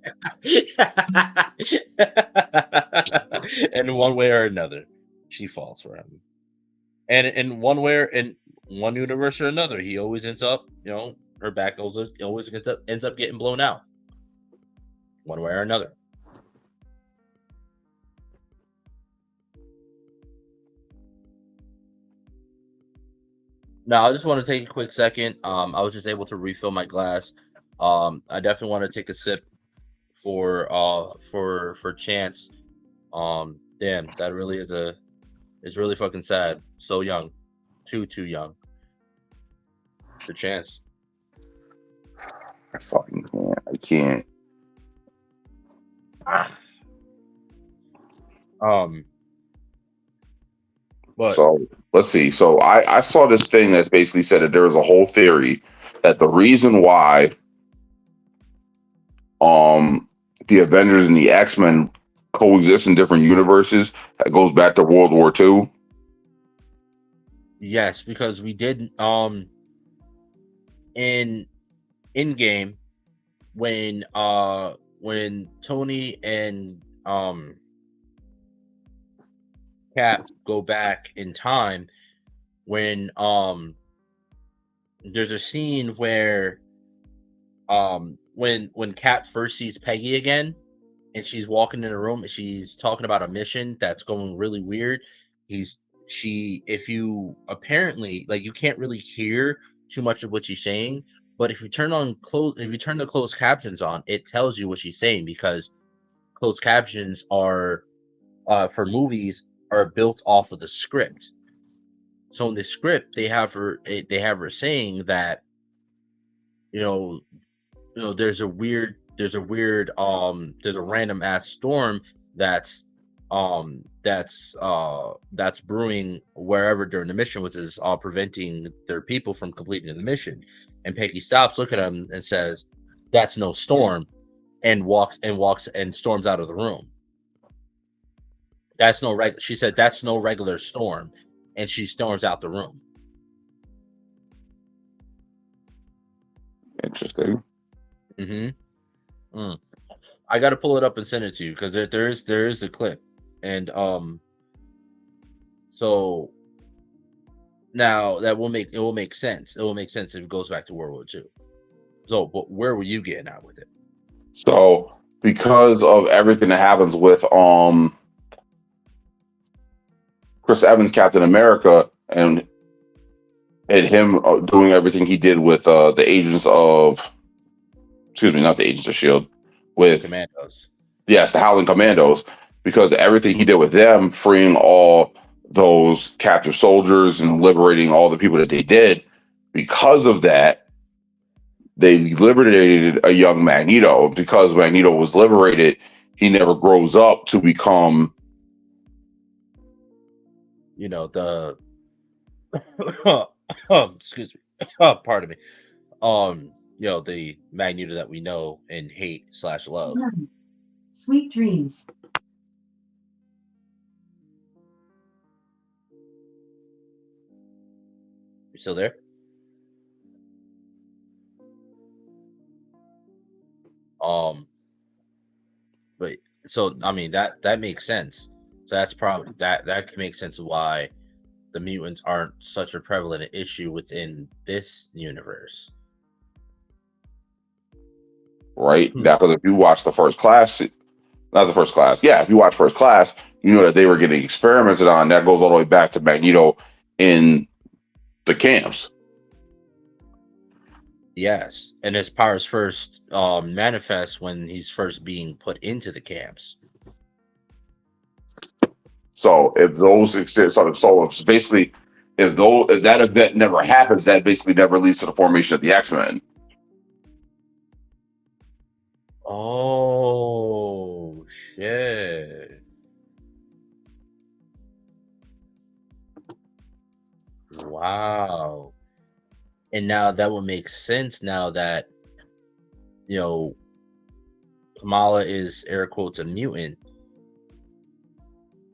In one way or another, she falls for him. And in one universe or another, he always ends up, her back always ends up getting blown out. One way or another. Now, I just want to take a quick second. I was just able to refill my glass. I definitely want to take a sip for Chance. Damn, that really it's really fucking sad. So young, too young. For Chance. I fucking can't. I can't. But so let's see. So I saw this thing that's basically said that there was a whole theory that the reason why the Avengers and the X-Men coexist in different universes, that goes back to World War II. Yes, because we did in Endgame when Tony and Cap go back in time, when there's a scene where when Cap first sees Peggy again and she's walking in a room and she's talking about a mission that's going really weird. If you apparently, like, you can't really hear too much of what she's saying, but if you turn the closed captions on, it tells you what she's saying, because closed captions are for movies are built off of the script. So in the script they have her saying that there's a random ass storm that's brewing wherever during the mission, which is preventing their people from completing the mission. And Peggy stops, looks at him, and says, "That's no storm," and walks and storms out of the room. She said, "That's no regular storm," and she storms out the room. Interesting. I got to pull it up and send it to you, because there is a clip, and so now that will make sense. It will make sense if it goes back to World War II. So, but where were you getting at with it? So, because of everything that happens with Chris Evans, Captain America, and him doing everything he did with the agents of, not the Agents of S.H.I.E.L.D., with Commandos. Yes, the Howling Commandos, because everything he did with them, freeing all those captive soldiers and liberating all the people that they did, because of that, they liberated a young Magneto. Because Magneto was liberated, he never grows up to become, the excuse me, pardon me, the Magneto that we know and hate / love. Sweet dreams. You still there? But so I mean that makes sense. So that's probably that can make sense of why the mutants aren't such a prevalent issue within this universe. right? Because if you watch if you watch First Class, you know that they were getting experimented on. That goes all the way back to Magneto in the camps. Yes, and his powers first manifest when he's first being put into the camps. So if those exist, so it's basically if that event never happens, that basically never leads to the formation of the X-Men. Oh shit! Wow. And now that would make sense now that Kamala is air quotes a mutant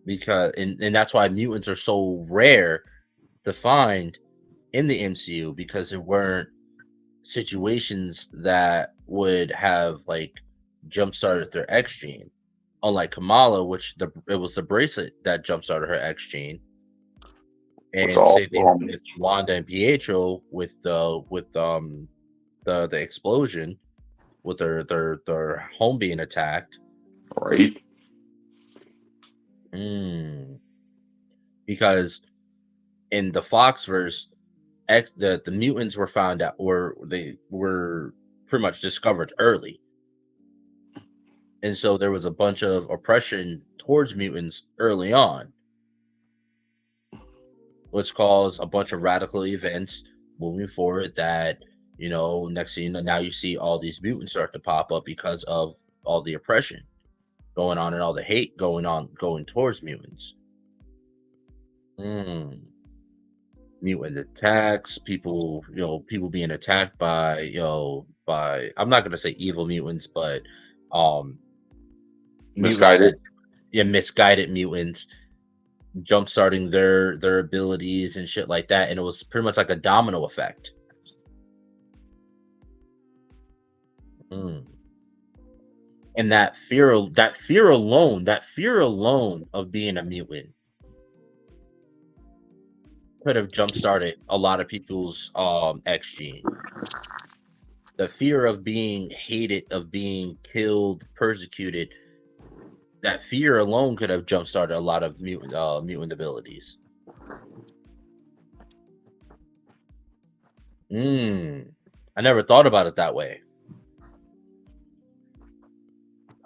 because and that's why mutants are so rare to find in the MCU because there weren't situations that would have like jump started their X gene. Unlike Kamala, which it was the bracelet that jump started her X gene. And same thing with Wanda and Pietro with the explosion with their home being attacked. Right. Because in the Foxverse, the mutants were found out, or they were pretty much discovered early, and so there was a bunch of oppression towards mutants early on, which caused a bunch of radical events moving forward. That next thing you know, now you see all these mutants start to pop up because of all the oppression going on and all the hate going towards mutants. Mutant attacks, people being attacked by I'm not gonna say evil mutants, but misguided misguided mutants jump starting their abilities and shit like that, and it was pretty much like a domino effect. And that fear alone of being a mutant could have jump started a lot of people's X gene. The fear of being hated, of being killed, persecuted, that fear alone could have jump started a lot of mutant abilities. I never thought about it that way.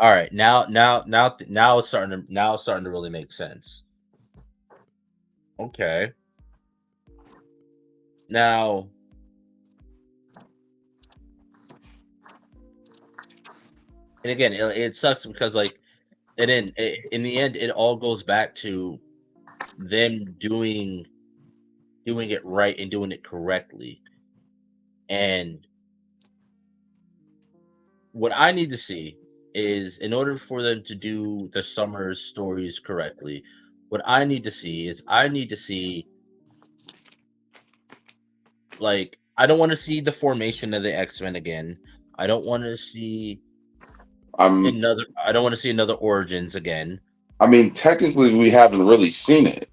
All right, now it's starting to really make sense. Okay. Now, and again, it sucks because in the end, it all goes back to them doing it right and doing it correctly. And what I need to see is, in order for them to do the Summers stories correctly, what I need to see like, I don't want to see the formation of the X-Men again. I don't want to see another Origins again. I mean, technically, we haven't really seen it.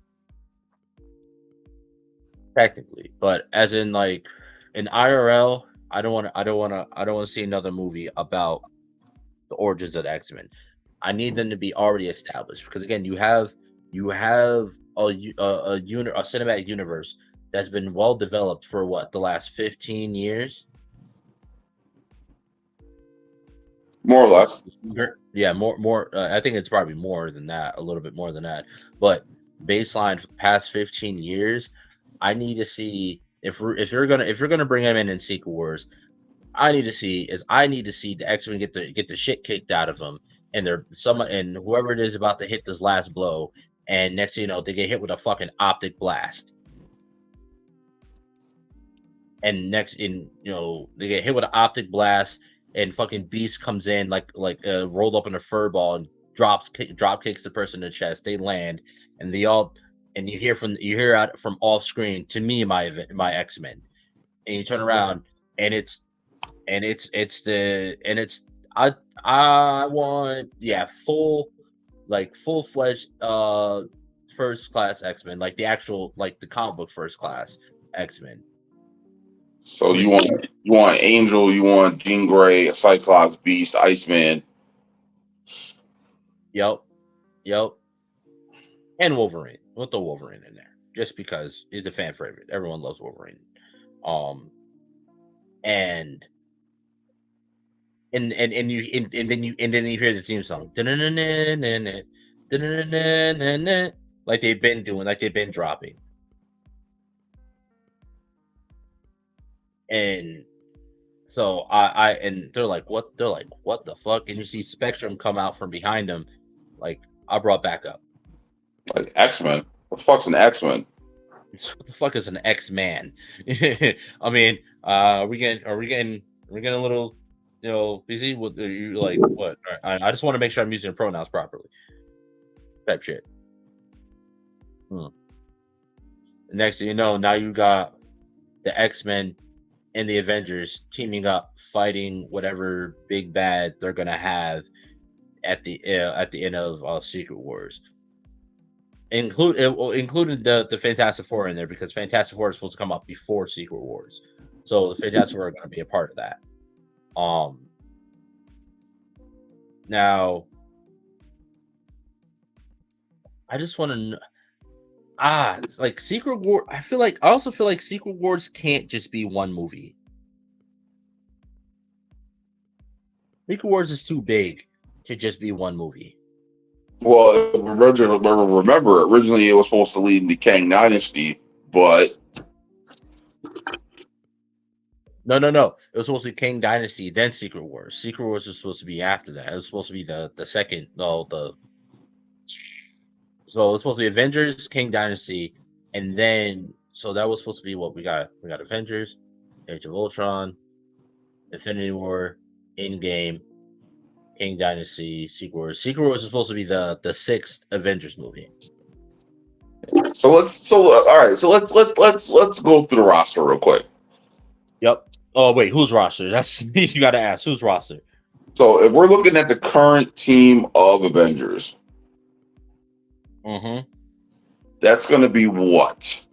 Technically, but as in like in IRL, I don't want to see another movie about the origins of the X-Men. I need them to be already established because again, you have a cinematic universe that's been well developed for the last 15 years. More or less. Yeah, more. I think it's probably more than that, a little bit more than that. But baseline for the past 15 years, I need to see if you're gonna bring them in Secret Wars. I need to see the X-Men get the shit kicked out of them, and and whoever it is about to hit this last blow, and next thing you know, they get hit with a fucking optic blast. And they get hit with an optic blast, and fucking Beast comes in like rolled up in a fur ball and drop kicks the person in the chest. They land, and you hear out from off screen, to me, my X-Men, and you turn around and I want full-fledged first class X-Men, like the actual the comic book first class X-Men. So you want Angel, you want Jean Grey, Cyclops, Beast, Iceman. Yep. And Wolverine. We'll throw Wolverine in there just because he's a fan favorite. Everyone loves Wolverine. And then you hear the theme song. like they've been doing, like they've been dropping. And so and they're like, what? They're like, what the fuck? And you see Spectrum come out from behind them, like, I brought back up. Like X-Men. What the fuck's an X-Men? What the fuck is an X-Man? I mean, are we getting a little, busy with you? Like, what? I just want to make sure I'm using the pronouns properly. Type shit. Next thing you know, now you got the X-Men and the Avengers teaming up, fighting whatever big bad they're gonna have at the end of Secret Wars. Included the Fantastic Four in there, because Fantastic Four is supposed to come up before Secret Wars, so the Fantastic Four are going to be a part of that. Now, I just want to know. It's like Secret War. I also feel like Secret Wars can't just be one movie. Secret Wars is too big to just be one movie. Well, remember, originally it was supposed to lead into Kang Dynasty, but no. It was supposed to be Kang Dynasty, then Secret Wars. Secret Wars was supposed to be after that. It was supposed to be the second. So it was supposed to be Avengers, Kang Dynasty, and then that was supposed to be what we got. We got Avengers, Age of Ultron, Infinity War, Endgame, Kang Dynasty, Secret Wars. Secret Wars is supposed to be the sixth Avengers movie. So let's go through the roster real quick. Yep. Oh wait, who's roster? That's you got to ask. Who's roster? So if we're looking at the current team of Avengers, that's going to be what?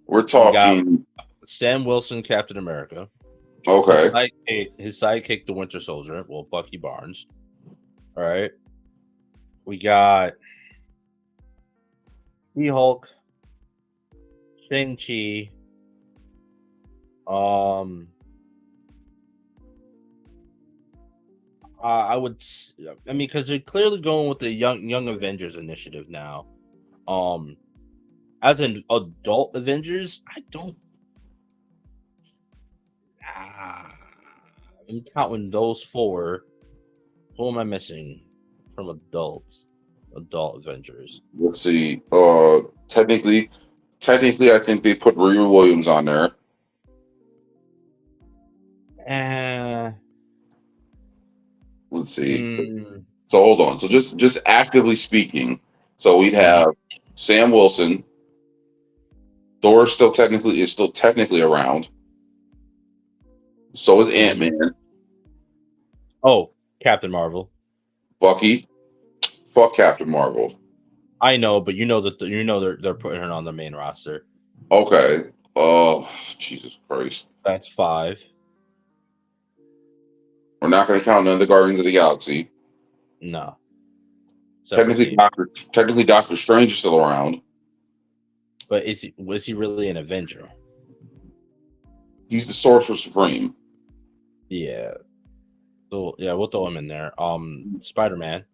We're talking Sam Wilson, Captain America. Okay. His sidekick, the Winter Soldier. Well, Bucky Barnes. All right. We got She-Hulk, Shang-Chi. Because they're clearly going with the Young Avengers initiative now. As an adult Avengers, I don't. I'm counting those four. Who am I missing from adult Avengers? Let's see. Technically, I think they put Riri Williams on there. Let's see. So hold on. So just actively speaking, so we'd have Sam Wilson. Thor is still technically around. So is Ant-Man. Oh, Captain Marvel. Bucky. Fuck Captain Marvel. I know, but they're putting her on the main roster. Okay. Oh, Jesus Christ. That's 5. We're not going to count none of the Guardians of the Galaxy. No. Technically, Doctor Strange is still around. But was he really an Avenger? He's the Sorcerer Supreme. Yeah. So yeah, we'll throw him in there. Spider-Man.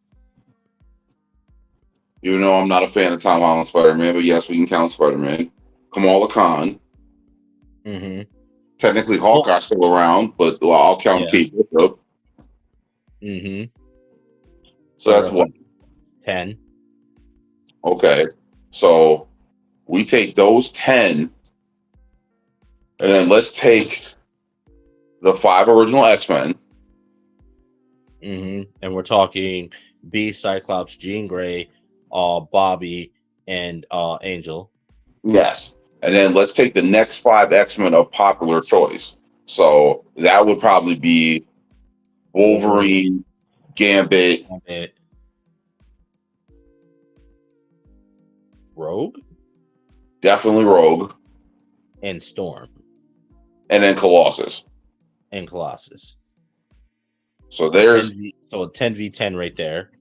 Even though I'm not a fan of Tom Holland Spider-Man, but yes, we can count Spider-Man. Kamala Khan. Technically, Hawkeye's still around, but I'll count Kate Bishop. So that's what? 10. Okay. So we take those 10, and then let's take the 5 original X-Men. And we're talking Beast, Cyclops, Jean Grey, Bobby, and Angel. Yes. And then let's take the next 5 X-Men of popular choice. So that would probably be Wolverine, Gambit. Rogue? Definitely Rogue. And Storm. And then Colossus. So there's a 10v10 right there.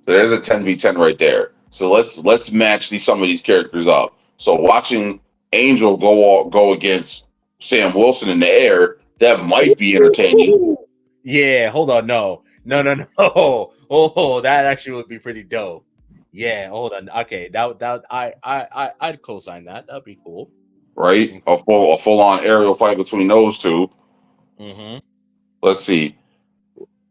So there's a 10v10 right there. So let's match some of these characters up. So watching Angel go against Sam Wilson in the air, that might be entertaining. Yeah, hold on, no. Oh, that actually would be pretty dope. Yeah, hold on. Okay, I'd co-sign that. That'd be cool. right? A full on aerial fight between those two. Mm-hmm. Let's see.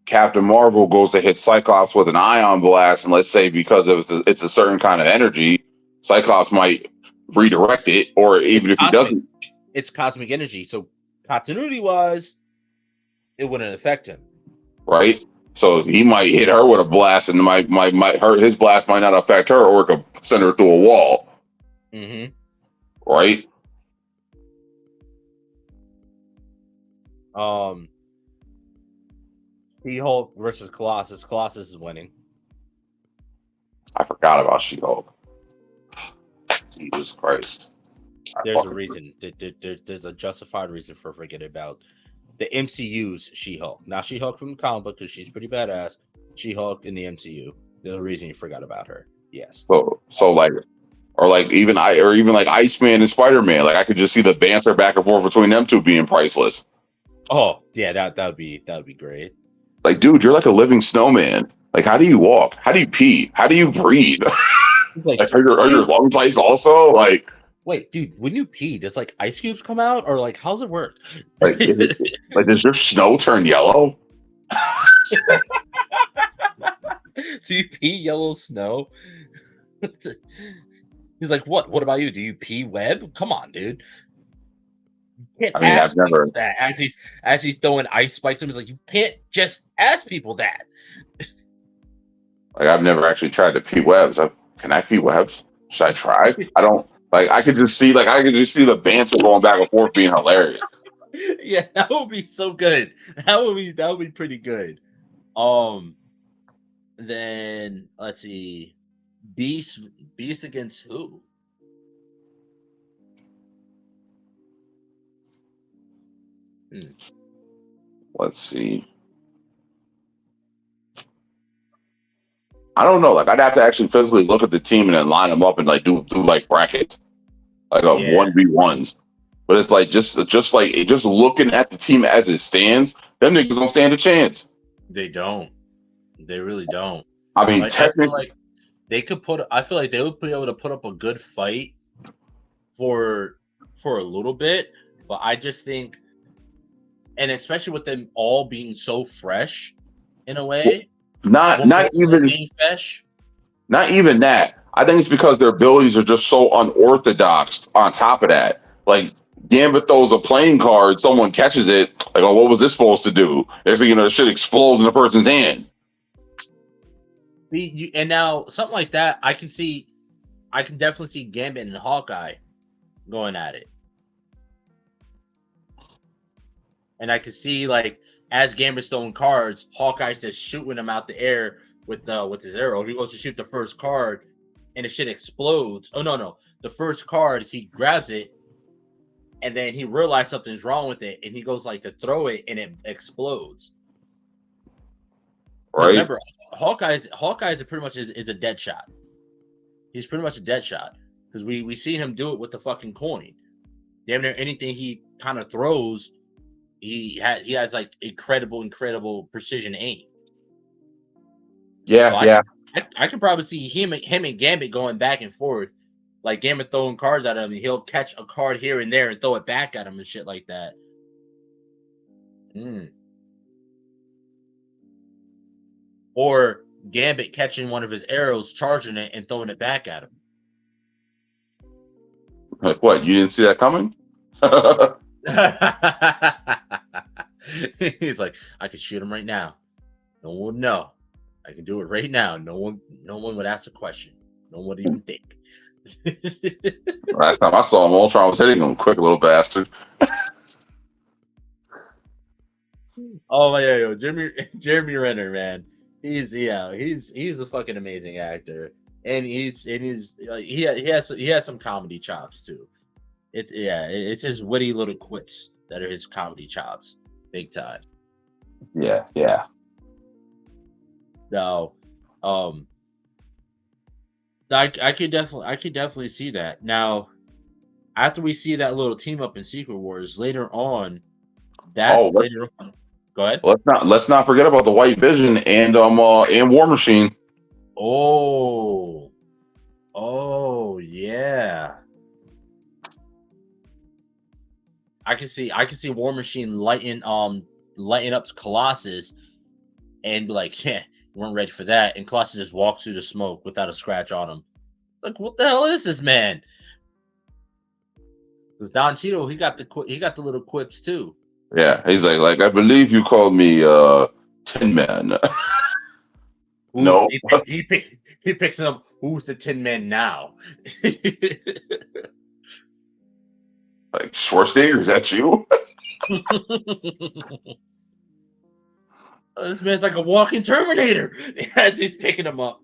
Captain Marvel goes to hit Cyclops with an ion blast, and let's say because it's a certain kind of energy, Cyclops might redirect it, or even if he doesn't, it's cosmic energy. So continuity-wise, it wouldn't affect him, right? So he might hit her with a blast, and might hurt. His blast might not affect her, or it could send her through a wall, right? She-Hulk versus Colossus. Colossus is winning. I forgot about She-Hulk. Jesus Christ. There's a reason. There's a justified reason for forgetting about the MCU's She-Hulk. Not She-Hulk from the comic book, because she's pretty badass. She-Hulk in the MCU. There's a reason you forgot about her. Yes. So like, or even like Iceman and Spider-Man. Like I could just see the banter back and forth between them two being priceless. Oh yeah, that would be great. Like, dude, you're like a living snowman. Like, how do you walk? How do you pee? How do you breathe? Like, are your lungs ice also? Like, wait, dude, when you pee, does like ice cubes come out, or like how's it work? Like, does your snow turn yellow? Do you pee yellow snow? He's like, what? What about you? Do you pee web? Come on, dude. I mean, I've never that as he's throwing ice spikes. He's like, you can't just ask people that. Like, I've never actually tried to pee webs. Can I pee webs? Should I try? I don't like. I could just see the banter going back and forth being hilarious. Yeah, that would be so good. That would be pretty good. Then let's see, Beast against who? Let's see. I don't know. Like, I'd have to actually physically look at the team and then line them up and like do like brackets, like a 1v1s. But it's like just looking at the team as it stands, them niggas don't stand a chance. They don't. They really don't. I mean, like, technically, I feel like they would be able to put up a good fight for a little bit, but I just think, and especially with them all being so fresh, in a way, not even that. I think it's because their abilities are just so unorthodox. On top of that, like, Gambit throws a playing card, someone catches it, like, oh, what was this supposed to do? Next thing you know, the shit explodes in the person's hand. And now something like that, I can definitely see Gambit and Hawkeye going at it. And I can see, like, as Gambit's throwing cards, Hawkeye's just shooting them out the air with his arrow. He goes to shoot the first card, and the shit explodes. Oh, no. The first card, he grabs it, and then he realizes something's wrong with it, and he goes, like, to throw it, and it explodes. Right. Remember, Hawkeye's pretty much is a dead shot. He's pretty much a dead shot. Because we seen him do it with the fucking coin. Damn near anything he kind of throws, he has like incredible precision aim. Yeah, so yeah. I can probably see him and Gambit going back and forth, like Gambit throwing cards at him, and he'll catch a card here and there and throw it back at him and shit like that. Or Gambit catching one of his arrows, charging it, and throwing it back at him. Like, what? You didn't see that coming? He's like, I could shoot him right now. No one would know. I can do it right now. No one would ask a question. No one would even think. Last time I saw him, Ultron was hitting him. Quick little bastard. Oh my god, Jeremy Renner, man. He's a fucking amazing actor, and he has some comedy chops too. It's his witty little quips that are his comedy chops, big time. Yeah. So, I could definitely see that. Now, after we see that little team up in Secret Wars later on, later on. Go ahead. Let's not forget about the White Vision and War Machine. Oh, Oh yeah. I can see War Machine lighting up Colossus and be like, yeah, you weren't ready for that. And Colossus just walks through the smoke without a scratch on him. Like, what the hell is this man? Because Don Cheeto, he got the little quips too. Yeah, he's like I believe you called me Tin Man. No, He picks up who's the Tin Man now. like Schwarzenegger, is that you? This man's like a walking Terminator. As he's picking him up.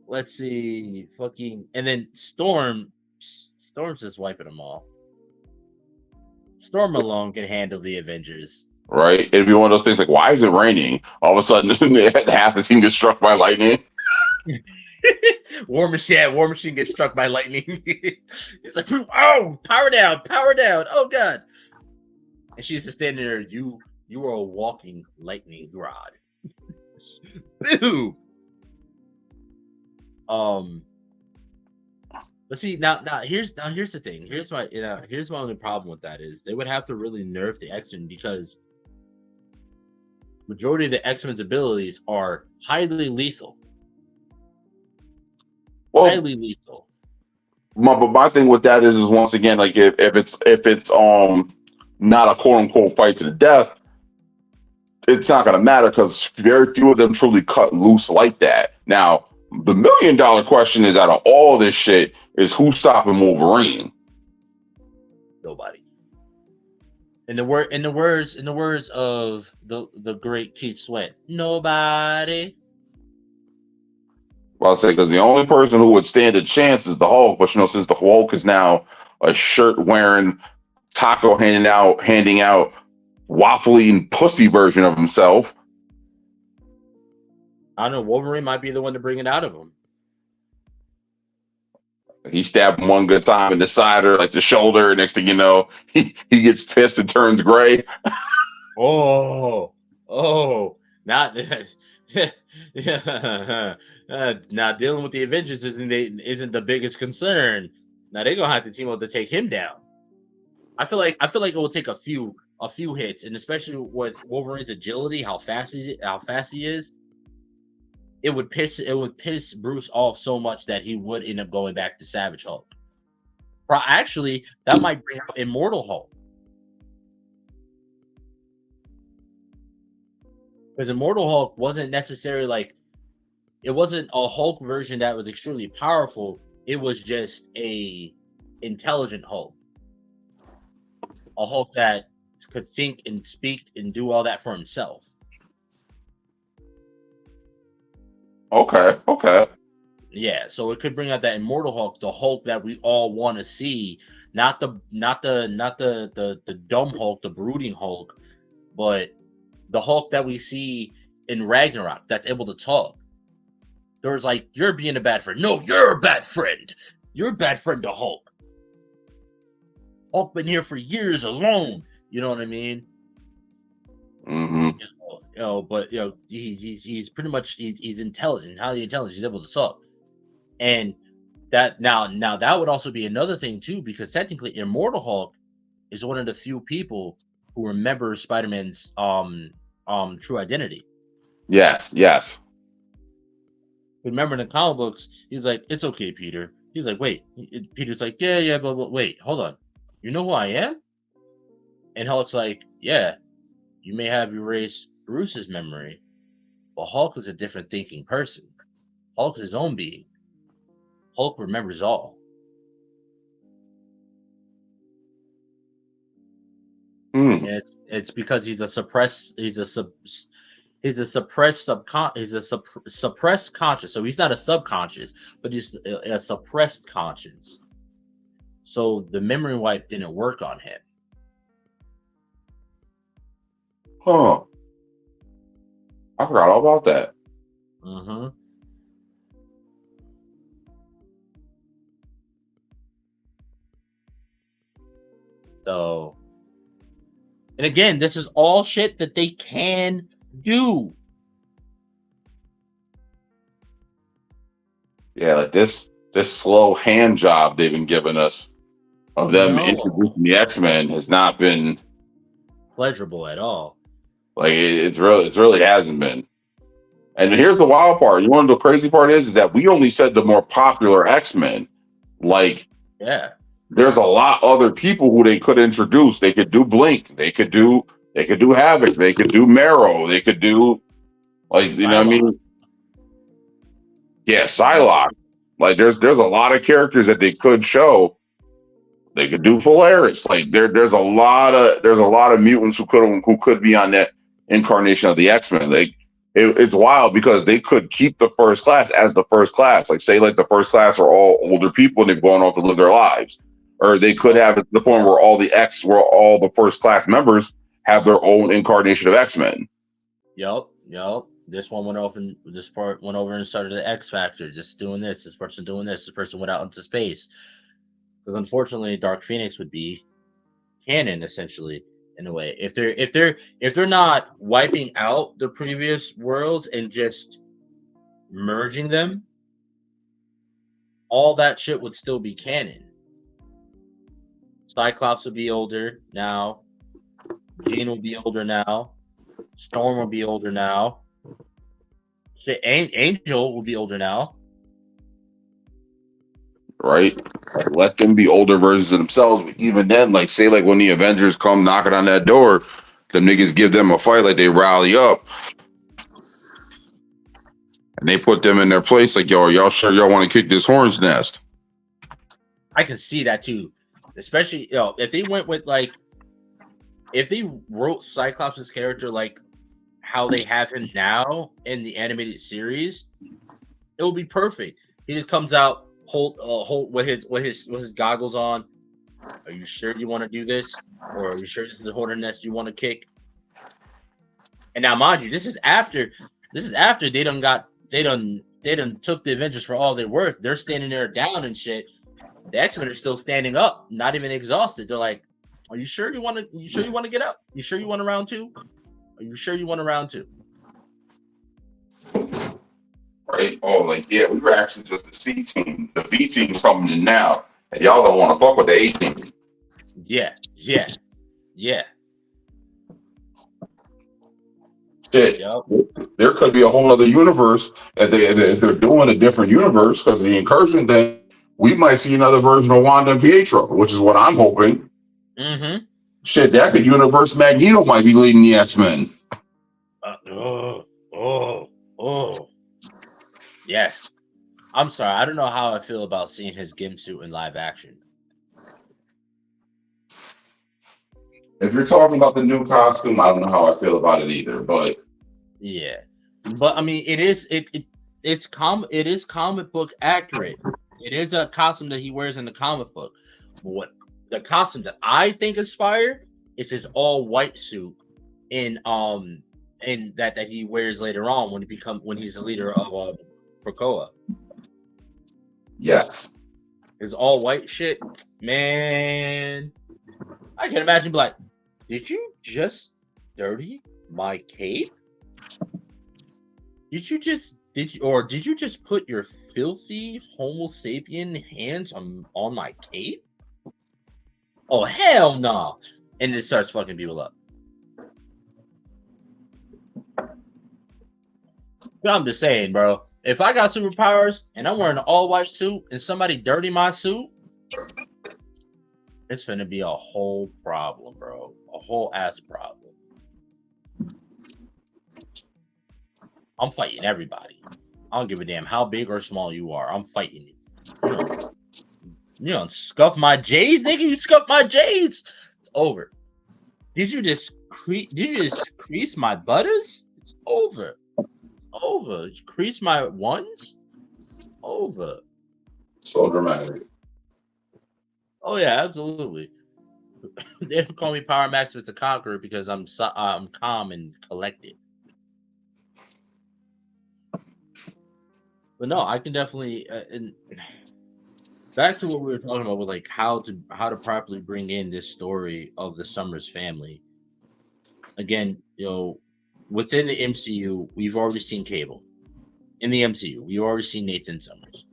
Let's see, and then Storm's just wiping them all. Storm alone can handle the Avengers. Right? It'd be one of those things like, why is it raining? All of a sudden, half the team gets struck by lightning. War Machine gets struck by lightning. He's like, oh, power down. Oh god. And she's just standing there. You are a walking lightning rod. Boo. Let's see now. Here's the thing. Here's my only problem with that is they would have to really nerf the X-Men because majority of the X-Men's abilities are highly lethal. Well, highly lethal. My thing with that is once again, like if it's not a quote unquote fight to the death, it's not gonna matter because very few of them truly cut loose like that. Now, the $1 million question is, out of all this shit, is who's stopping Wolverine? Nobody. In the words of the great Keith Sweat, nobody. Well, I'll say because the only person who would stand a chance is the Hulk, but since the Hulk is now a shirt wearing, taco handing out waffling pussy version of himself. I don't know. Wolverine might be the one to bring it out of him. He stabbed him one good time in the side or like the shoulder. Next thing you know, he gets pissed and turns gray. Oh, not now dealing with the Avengers isn't the biggest concern. Now they're gonna have to team up to take him down. I feel like it will take a few hits, and especially with Wolverine's agility, how fast he is. It would piss Bruce off so much that he would end up going back to Savage Hulk. Actually, that might bring out Immortal Hulk. Because Immortal Hulk wasn't necessarily it wasn't a Hulk version that was extremely powerful. It was just a intelligent Hulk. A Hulk that could think and speak and do all that for himself. Okay. Yeah, so it could bring out that Immortal Hulk, the Hulk that we all want to see, not the dumb Hulk, the brooding Hulk, but the Hulk that we see in Ragnarok that's able to talk. There's you're being a bad friend. No, you're a bad friend. You're a bad friend to Hulk. Hulk been here for years alone. You know what I mean? Mm-hmm. But he's pretty much he's intelligent, highly intelligent. He's able to talk, and that now that would also be another thing too, because technically Immortal Hulk is one of the few people who remembers Spider-Man's true identity. Yes. Remember in the comic books, he's like, "It's okay, Peter." He's like, "Wait." Peter's like, "Yeah, but wait, hold on. You know who I am?" And Hulk's like, "Yeah, you may have erased Bruce's memory, but Hulk is a different thinking person. Hulk is his own being. Hulk remembers all." And it's because he's a suppressed conscious. So he's not a subconscious, but he's a suppressed conscience. So the memory wipe didn't work on him. Huh. I forgot all about that. Mm-hmm. So, and again, this is all shit that they can do. Yeah, like this slow hand job they've been giving us of them No. introducing the X-Men has not been Pleasurable at all. like it really hasn't been. And here's the wild part. You know what the crazy part is that we only said the more popular X-Men. Like, Yeah. there's a lot other people who they could introduce. They could do Blink. They could do Havoc. They could do Marrow. They could do like you know what I mean? Yeah, Psylocke. Like there's a lot of characters that they could show. They could do Polaris. Like there's a lot of mutants who could be on that incarnation of the X-Men. Like it's wild because they could keep the first class as the first class. Like say like the first class are all older people and they've gone off to live their lives. Or they could have it to the point where all the first class members have their own incarnation of X-Men. Yup. This one went off and this part went over and started the X Factor, just doing this. This person doing this. This person went out into space. Because unfortunately, Dark Phoenix would be canon essentially in a way. If they're not wiping out the previous worlds and just merging them, all that shit would still be canon. Cyclops would be older now. Jean will be older now. Storm will be older now. Shit, Angel will be older now. Right? Like, let them be older versions of themselves. But even then, like say like when the Avengers come knocking on that door, them niggas give them a fight, like they rally up. And they put them in their place, like, yo, are y'all sure y'all want to kick this hornet's nest? I can see that too. Especially, if they went with like, if they wrote Cyclops' character like how they have him now in the animated series, it would be perfect. He just comes out, hold with his goggles on. Are you sure you want to do this, or are you sure this is the hornet nest you want to kick? And now, mind you, this is after they done took the Avengers for all they're worth. They're standing there down and shit. The X-Men are still standing up, not even exhausted. They're like, "Are you sure you want to get up? You sure you want a round two? Are you sure you want a round two?" Right? Oh, like yeah, we were actually just the C team. The B team's coming in now, and y'all don't want to fuck with the A team. Yeah. Shit. Yep. There could be a whole other universe that they're doing a different universe because of the incursion thing. We might see another version of Wanda and Pietro, which is what I'm hoping. Mm-hmm. Shit, that could universe Magneto might be leading the X-Men. Yes. I'm sorry. I don't know how I feel about seeing his Gim suit in live action. If you're talking about the new costume, I don't know how I feel about it either. But yeah, but I mean, it's comic book accurate. It is a costume that he wears in the comic book. What the costume that I think is fire is his all white suit in that he wears later on when he's the leader of Krakoa. Yes, his all white shit, man. I can imagine like, did you just dirty my cape? Did you just put your filthy Homo sapien hands on my cape? Oh hell no! And it starts fucking people up. But I'm just saying, bro. If I got superpowers and I'm wearing an all-white suit and somebody dirty my suit, it's gonna be a whole problem, bro. A whole ass problem. I'm fighting everybody. I don't give a damn how big or small you are. I'm fighting you. You don't scuff my J's, nigga. You scuff my J's. It's over. Did you just crease my butters? It's over. Over. Did you crease my ones? Over. So dramatic. Oh yeah, absolutely. They don't call me Power Maximus the Conqueror because I'm calm and collected. But no, I can definitely. And back to what we were talking about with like how to properly bring in this story of the Summers family. Again, within the MCU, we've already seen Cable. In the MCU, we've already seen Nathan Summers.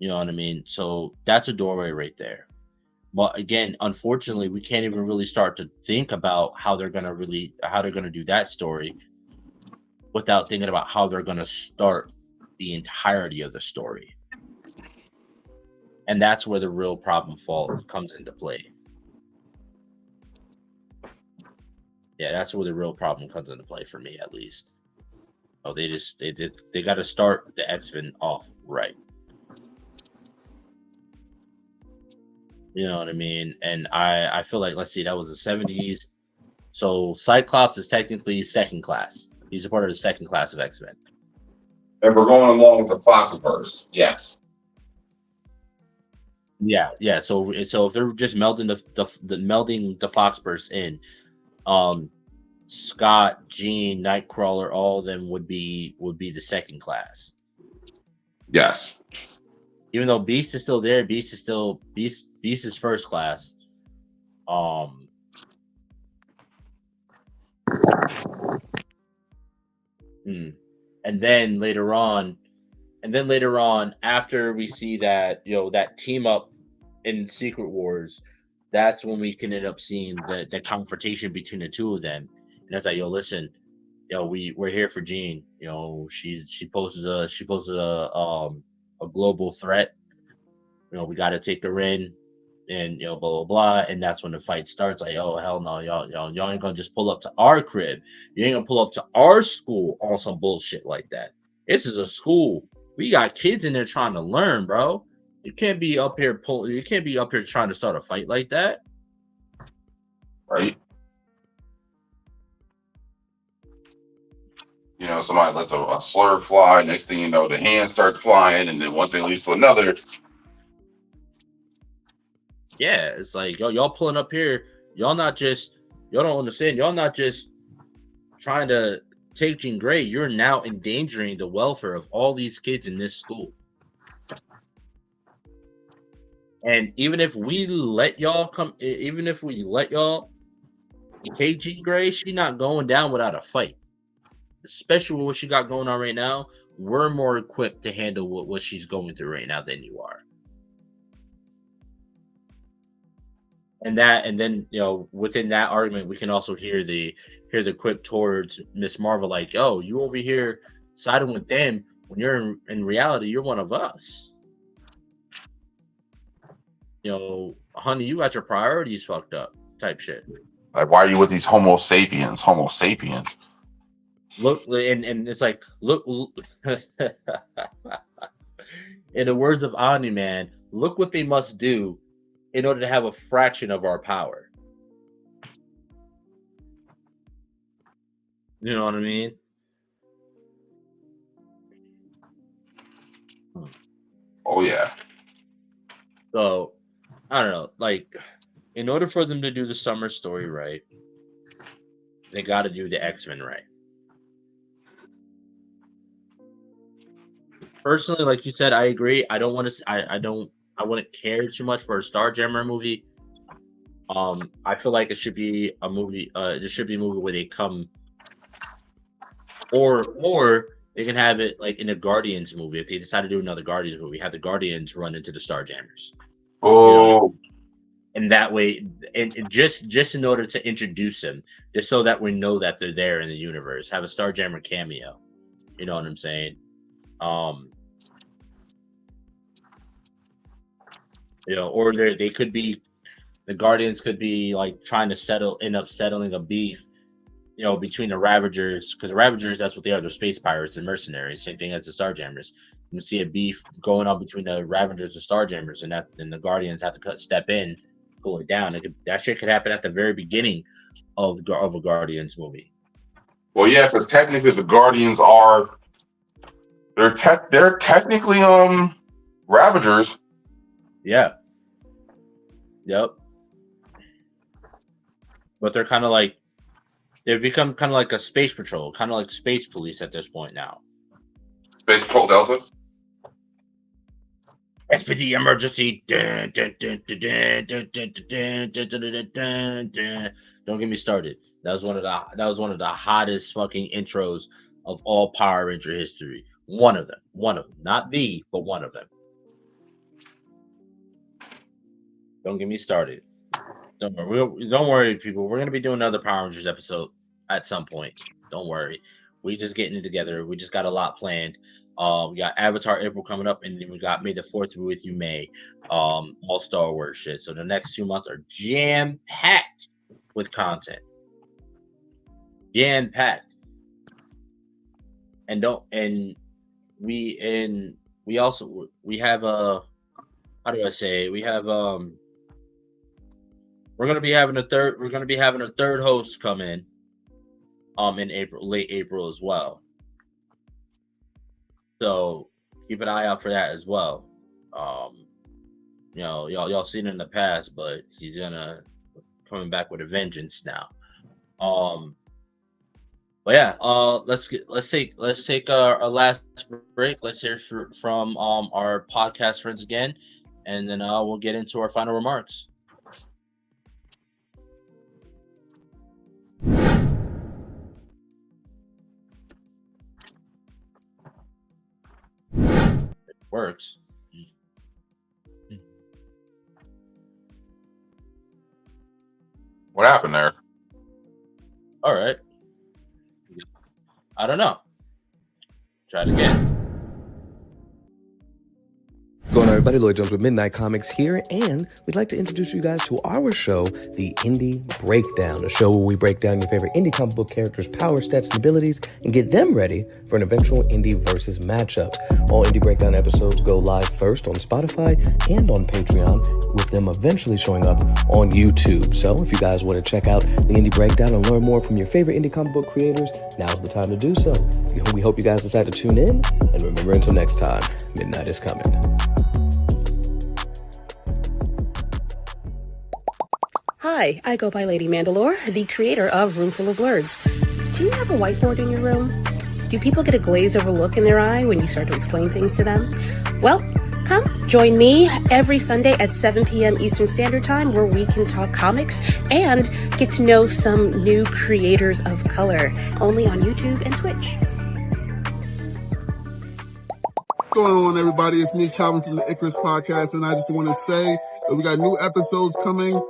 You know what I mean? So that's a doorway right there. But again, unfortunately, we can't even really start to think about how they're gonna do that story without thinking about how they're gonna start the entirety of the story. And that's where the real problem comes into play. Yeah, that's where the real problem comes into play for me, at least. Oh, they got to start the X-Men off right. You know what I mean? And I feel like, let's see, that was the 70s. So Cyclops is technically second class. He's a part of the second class of X-Men. And we're going along with the Foxverse. Yes. Yeah. So if they're just melding the Foxverse in, Scott, Jean, Nightcrawler, all of them would be the second class. Yes. Even though Beast is still there, Beast is first class. And then later on, after we see that, that team up in Secret Wars, that's when we can end up seeing the confrontation between the two of them. And it's like, listen, we're here for Jean. She poses a global threat. We got to take her in, and blah blah blah. And that's when the fight starts. Like, oh hell no, y'all ain't gonna just pull up to our crib. You ain't gonna pull up to our school on some bullshit like that. This is a school. We got kids in there trying to learn, bro. You can't be up here trying to start a fight like that. Right. Somebody lets a slur fly. Next thing you know, the hand starts flying, and then one thing leads to another. Yeah, it's like, y'all pulling up here. Y'all don't understand. Y'all not just trying to take Jean Grey. You're now endangering the welfare of all these kids in this school. And even if we let y'all take Jean Grey, she's not going down without a fight. Especially with what she got going on right now, we're more equipped to handle what she's going through right now than you are. And then within that argument, we can also hear the quip towards Miss Marvel, like, "Oh, you over here siding with them when you're in reality, you're one of us. Honey, you got your priorities fucked up," type shit. Like, why are you with these Homo sapiens? Homo sapiens. Look, and it's like, look. In the words of Omni-Man, look what they must do in order to have a fraction of our power. You know what I mean? Oh yeah. So I don't know. Like, in order for them to do the summer story right, they got to do the X-Men right. Personally, like you said, I agree. I don't want to. I wouldn't care too much for a Starjammer movie. I feel like it should be a movie. It should be a movie where they come, or they can have it like in a Guardians movie. If they decide to do another Guardians movie, have the Guardians run into the Starjammers. Oh. And that way, and just in order to introduce them, just so that we know that they're there in the universe, have a Starjammer cameo. You know what I'm saying? Or they could be, the Guardians could be like trying to end up settling a beef, between the Ravagers, because the Ravagers, that's what they are, they're space pirates and mercenaries, same thing as the Starjammers. You see a beef going on between the Ravagers and Starjammers, and the Guardians have to step in, pull it down. That shit could happen at the very beginning of a Guardians movie. Well, yeah, because technically the Guardians are they're technically Ravagers. Yeah. Yep. But they're kind of like, they've become kind of like a space patrol, kind of like space police at this point now. Space Patrol Delta. SPD emergency. Don't get me started. That was one of the hottest fucking intros of all Power Ranger history. One of them, not the, but one of them. Don't get me started. Don't worry, people. We're gonna be doing another Power Rangers episode at some point. Don't worry. We just getting it together. We just got a lot planned. We got Avatar April coming up, and then we got May the 4th be with you May. All Star Wars shit. So the next 2 months are jam packed with content. Jam packed. And we have a, how do I say? We have we're gonna be having a third host come in April, late April as well. So keep an eye out for that as well. Y'all seen it in the past, but he's coming back with a vengeance now. But yeah, let's take our last break. Let's hear from our podcast friends again, and then we'll get into our final remarks. It works. What happened there? All right. I don't know. Try it again. Going on, everybody, Lloyd Jones with Midnight Comics here, and we'd like to introduce you guys to our show, The Indie Breakdown, a show where we break down your favorite indie comic book characters' power, stats, and abilities, and get them ready for an eventual indie versus matchup. All Indie Breakdown episodes go live first on Spotify and on Patreon, with them eventually showing up on YouTube. So if you guys want to check out The Indie Breakdown and learn more from your favorite indie comic book creators, now's the time to do so. We hope you guys decide to tune in, and remember, until next time, midnight is coming. Hi, I go by Lady Mandalore, the creator of Roomful of Blurs. Do you have a whiteboard in your room? Do people get a glazed over look in their eye when you start to explain things to them? Well, come join me every Sunday at 7 p.m. Eastern Standard Time, where we can talk comics and get to know some new creators of color, only on YouTube and Twitch. What's going on, everybody? It's me, Calvin, from the Icarus Podcast, and I just want to say that we got new episodes coming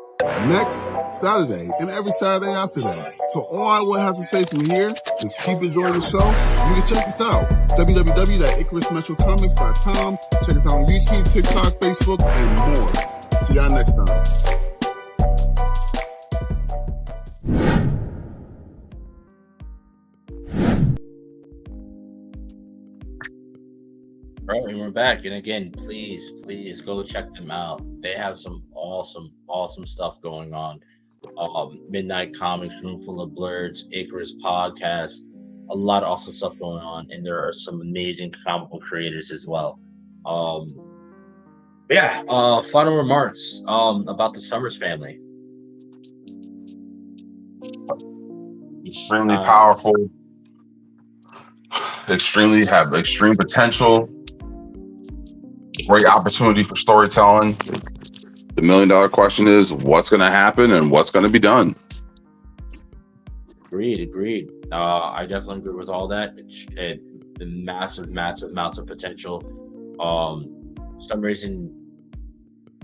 next Saturday and every Saturday after that. So all I will have to say from here is keep enjoying the show. You can check us out, www.icarusmetrocomics.com. Check us out on YouTube, TikTok, Facebook, and more. See y'all next time. All right, and we're back. And again, please go check them out. They have some awesome stuff going on. Midnight Comics, Roomful of Blurs, Icarus Podcast, a lot of awesome stuff going on, and there are some amazing comic book creators as well. Final remarks about the Summers family. Extremely powerful, extreme potential, great opportunity for storytelling. The $1 million question is, what's going to happen and what's going to be done? Agreed. I definitely agree with all that. It massive amounts of potential. For some reason,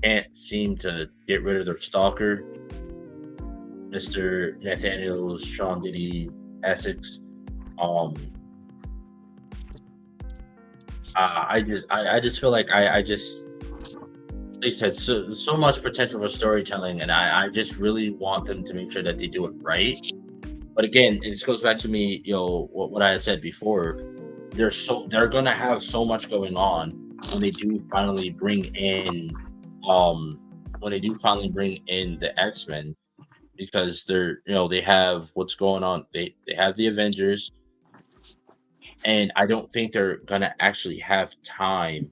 can't seem to get rid of their stalker, Mr. Nathaniel Sean Diddy Essex. I just feel like I they said so much potential for storytelling, and I just really want them to make sure that they do it right. But again, it just goes back to me, what I had said before. They're gonna have so much going on when they do finally bring in the X-Men, because they have what's going on. They have the Avengers, and I don't think they're gonna actually have time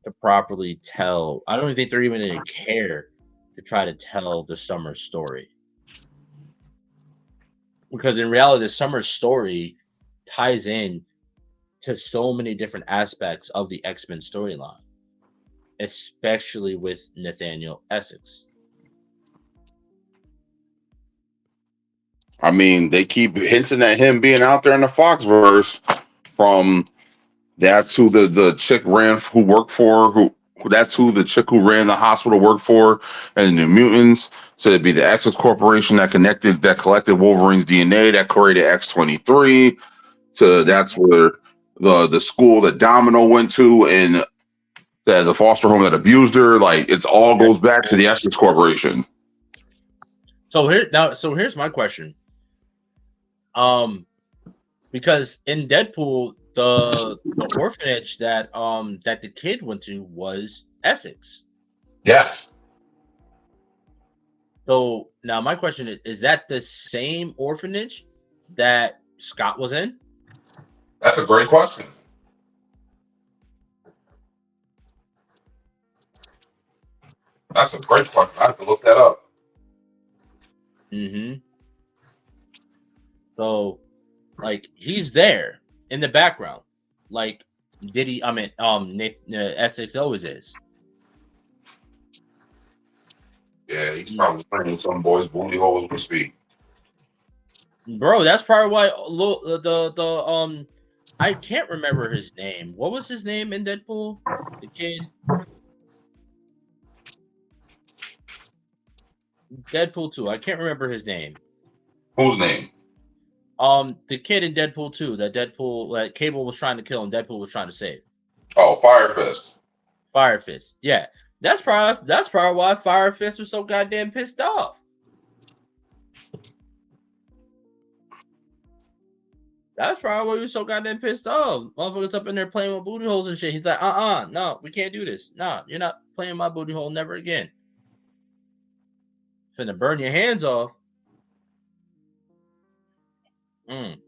to properly tell. I don't even think they're even gonna care to try to tell the Summer story, because in reality, the Summer story ties in to so many different aspects of the X-Men storyline, especially with Nathaniel Essex. I mean, they keep hinting at him being out there in the Foxverse. From that's who the chick who worked for, who That's who the chick who ran the hospital worked for, and the New Mutants. So it'd be the X Corporation that collected Wolverine's DNA, that created X-23. So that's where the school that Domino went to, and the foster home that abused her. Like, it's all goes back to the X Corporation. So here's my question. Because in Deadpool, the orphanage that the kid went to was Essex. Yes. So now my question is that the same orphanage that Scott was in? That's a great question. That's a great question. I have to look that up. Mm-hmm. So, like, he's there in the background. Like, Essex always is. Yeah, he's probably playing some boys' booty holes with speed. Bro, that's probably why I can't remember his name. What was his name in Deadpool? The kid. Deadpool 2. I can't remember his name. Whose name? The kid in Deadpool 2 that Cable was trying to kill and Deadpool was trying to save. Oh, Fire Fist. Fire Fist. Yeah. That's probably why Fire Fist was so goddamn pissed off. That's probably why he was so goddamn pissed off. Motherfuckers up in there playing with booty holes and shit. He's like, no, we can't do this. No, you're not playing my booty hole never again. Finna burn your hands off. And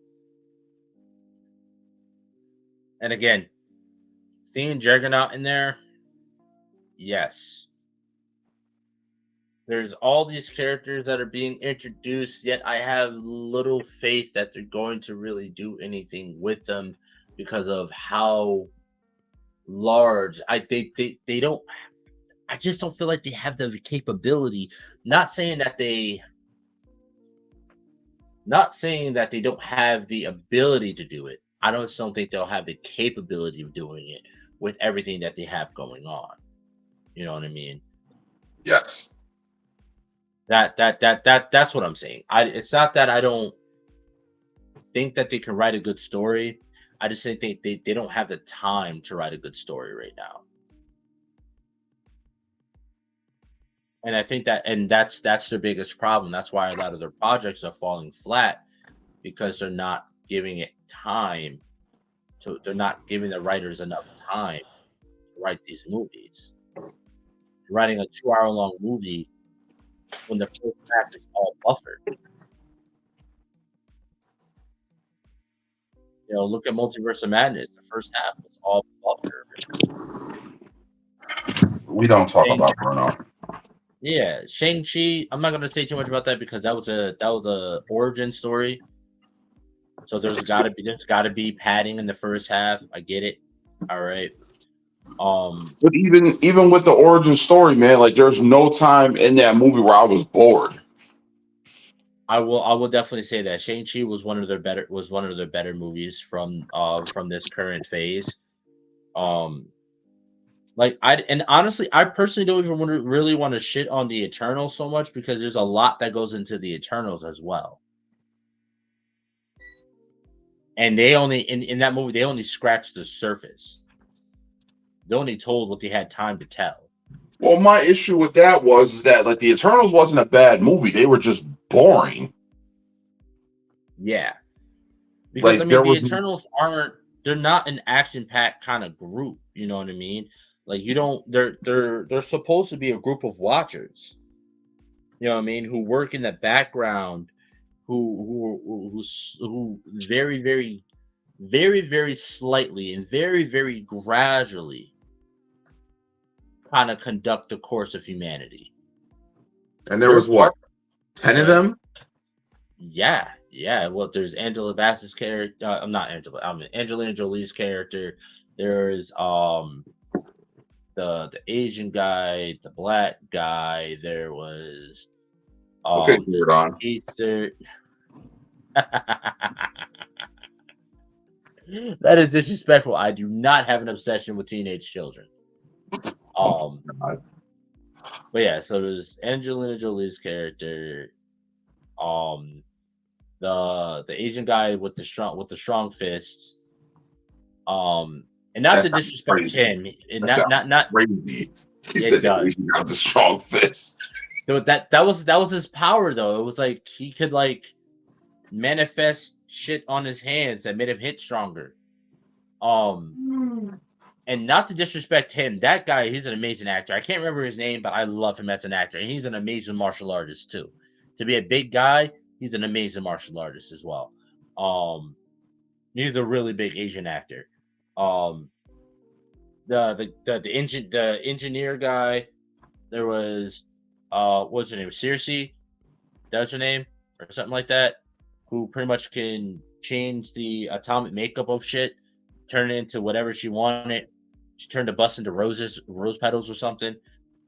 again, seeing Juggernaut in there, yes. There's all these characters that are being introduced, yet I have little faith that they're going to really do anything with them because of how large they don't. I just don't feel like they have the capability. Not saying that they don't have the ability to do it. I don't think they'll have the capability of doing it with everything that they have going on. You know what I mean? Yes. That's what I'm saying. It's not that I don't think that they can write a good story. I just think they don't have the time to write a good story right now. And I think that's their biggest problem. That's why a lot of their projects are falling flat, because they're not giving it time. They're not giving the writers enough time to write these movies. Writing a 2-hour-long movie when the first half is all buffered. You know, look at Multiverse of Madness. The first half was all buffered. We don't talk about Bruno. Yeah, Shang-Chi. I'm not gonna say too much about that because that was a origin story. So there's gotta be padding in the first half. I get it. All right. But even with the origin story, man, like, there's no time in that movie where I was bored. I will definitely say that Shang-Chi was one of their better movies from this current phase. Honestly, I personally don't even really want to shit on the Eternals so much because there's a lot that goes into the Eternals as well. And they only in that movie they only scratched the surface. They only told what they had time to tell. Well, my issue with that is that, like, the Eternals wasn't a bad movie. They were just boring. Yeah. Because, like, the Eternals they're not an action-packed kind of group. You know what I mean? Like, they're supposed to be a group of watchers. You know what I mean? Who work in the background, who very, very, very, very slightly and very, very gradually kind of conduct the course of humanity. And there was what? 10 of them? Yeah. Well, there's Angela Bassett's character. Not Angela. Angelina Jolie's character. There's the Asian guy, the black guy. There was okay, Easter. That is disrespectful. I do not have an obsession with teenage children. But yeah, so there's Angelina Jolie's character, the Asian guy with the strong fists, and not to disrespect him, and not crazy. He It said that does. he got the strong fist. Dude, that was his power though. It was like he could like manifest shit on his hands that made him hit stronger. And not to disrespect him, that guy, he's an amazing actor. I can't remember his name, but I love him as an actor. And he's an amazing martial artist too. To be a big guy, he's an amazing martial artist as well. He's a really big Asian actor. The engineer guy, there was what's her name? Circe, that's her name, or something like that, who pretty much can change the atomic makeup of shit, turn it into whatever she wanted. She turned the bus into rose petals or something.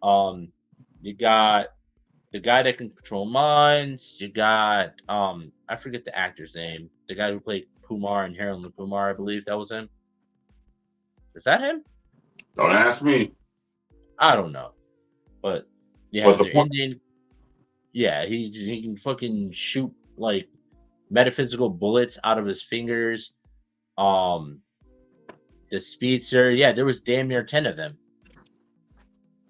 You got the guy that can control minds. You got I forget the actor's name. The guy who played Kumar in Harold and Kumar, I believe that was him. Is that him? Don't ask me. I don't know, but yeah, But the the point- Indian. Yeah, he can fucking shoot like metaphysical bullets out of his fingers. The speedster, yeah, there was damn near 10 of them.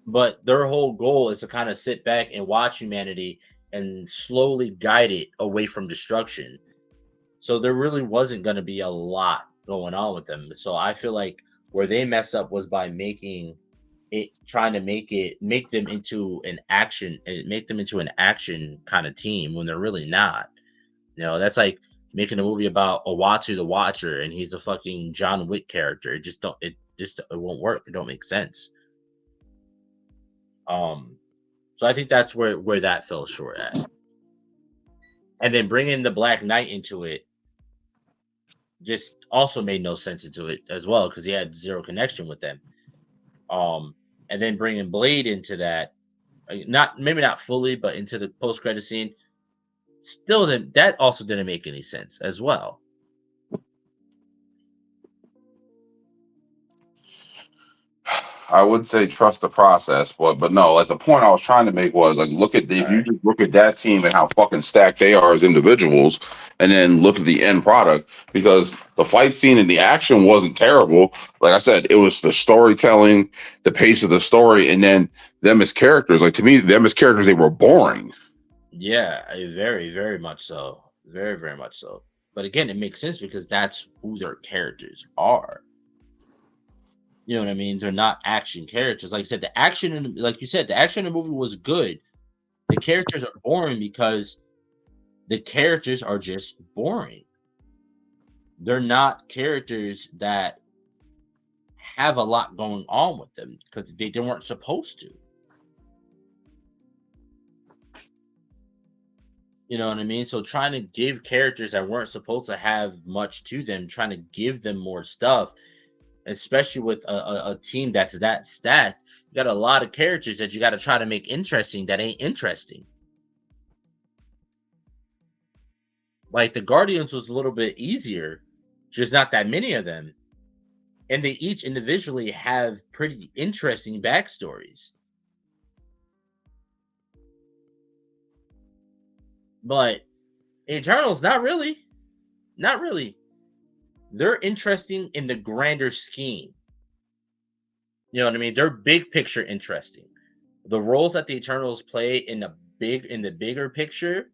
But their whole goal is to kind of sit back and watch humanity and slowly guide it away from destruction. So there really wasn't going to be a lot going on with them. So I feel like where they messed up was by trying to make them into an action kind of team when they're really not. You know, that's like making a movie about Uatu the Watcher and he's a fucking John Wick character. It won't work. It don't make sense. So I think that's where that fell short at. And then bringing the Black Knight into it just also made no sense into it as well because he had zero connection with them. And then bringing Blade into that, maybe not fully, but into the post-credit scene, still that also didn't make any sense as well. I would say trust the process, but no, like the point I was trying to make was like if you just look at that team and how fucking stacked they are as individuals, and then look at the end product, because the fight scene and the action wasn't terrible. Like I said, it was the storytelling, the pace of the story, and then them as characters. Like to me, them as characters, they were boring. Yeah, very, very much so. Very, very much so. But again, it makes sense because that's who their characters are. You know what I mean? They're not action characters. Like I said, the action in the movie was good. The characters are boring because the characters are just boring. They're not characters that have a lot going on with them because they weren't supposed to. You know what I mean? So trying to give characters that weren't supposed to have much to them, trying to give them more stuff, especially with a team that's that stacked, you got a lot of characters that you got to try to make interesting that ain't interesting. Like the Guardians was a little bit easier, just not that many of them. And they each individually have pretty interesting backstories. But Eternals, not really. Not really. They're interesting in the grander scheme. You know what I mean? They're big picture interesting. The roles that the Eternals play in the bigger picture,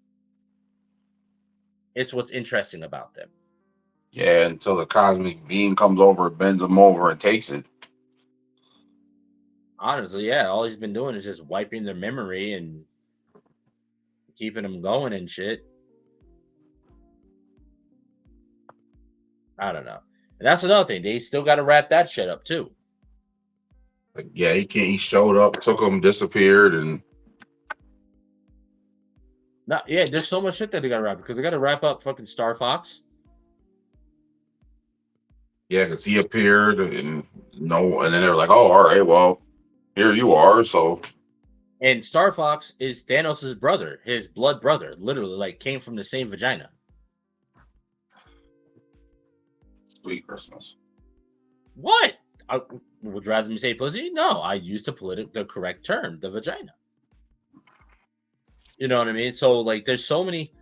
it's what's interesting about them. Yeah, until the cosmic being comes over, bends them over, and takes it. Honestly, yeah, all he's been doing is just wiping their memory and keeping them going and shit. I don't know. And that's another thing. They still got to wrap that shit up too. Like, yeah, he showed up, took them, disappeared, and There's so much shit that they got to wrap because they got to wrap up fucking Star Fox. yeah, because he appeared and then they were like, oh, all right, well, here you are. So, And Star Fox is Thanos' brother, his blood brother, literally, like came from the same vagina. sweet Christmas. What? I would rather me say pussy. No, I use the correct term, the vagina. You know what I mean? So like, there's so many.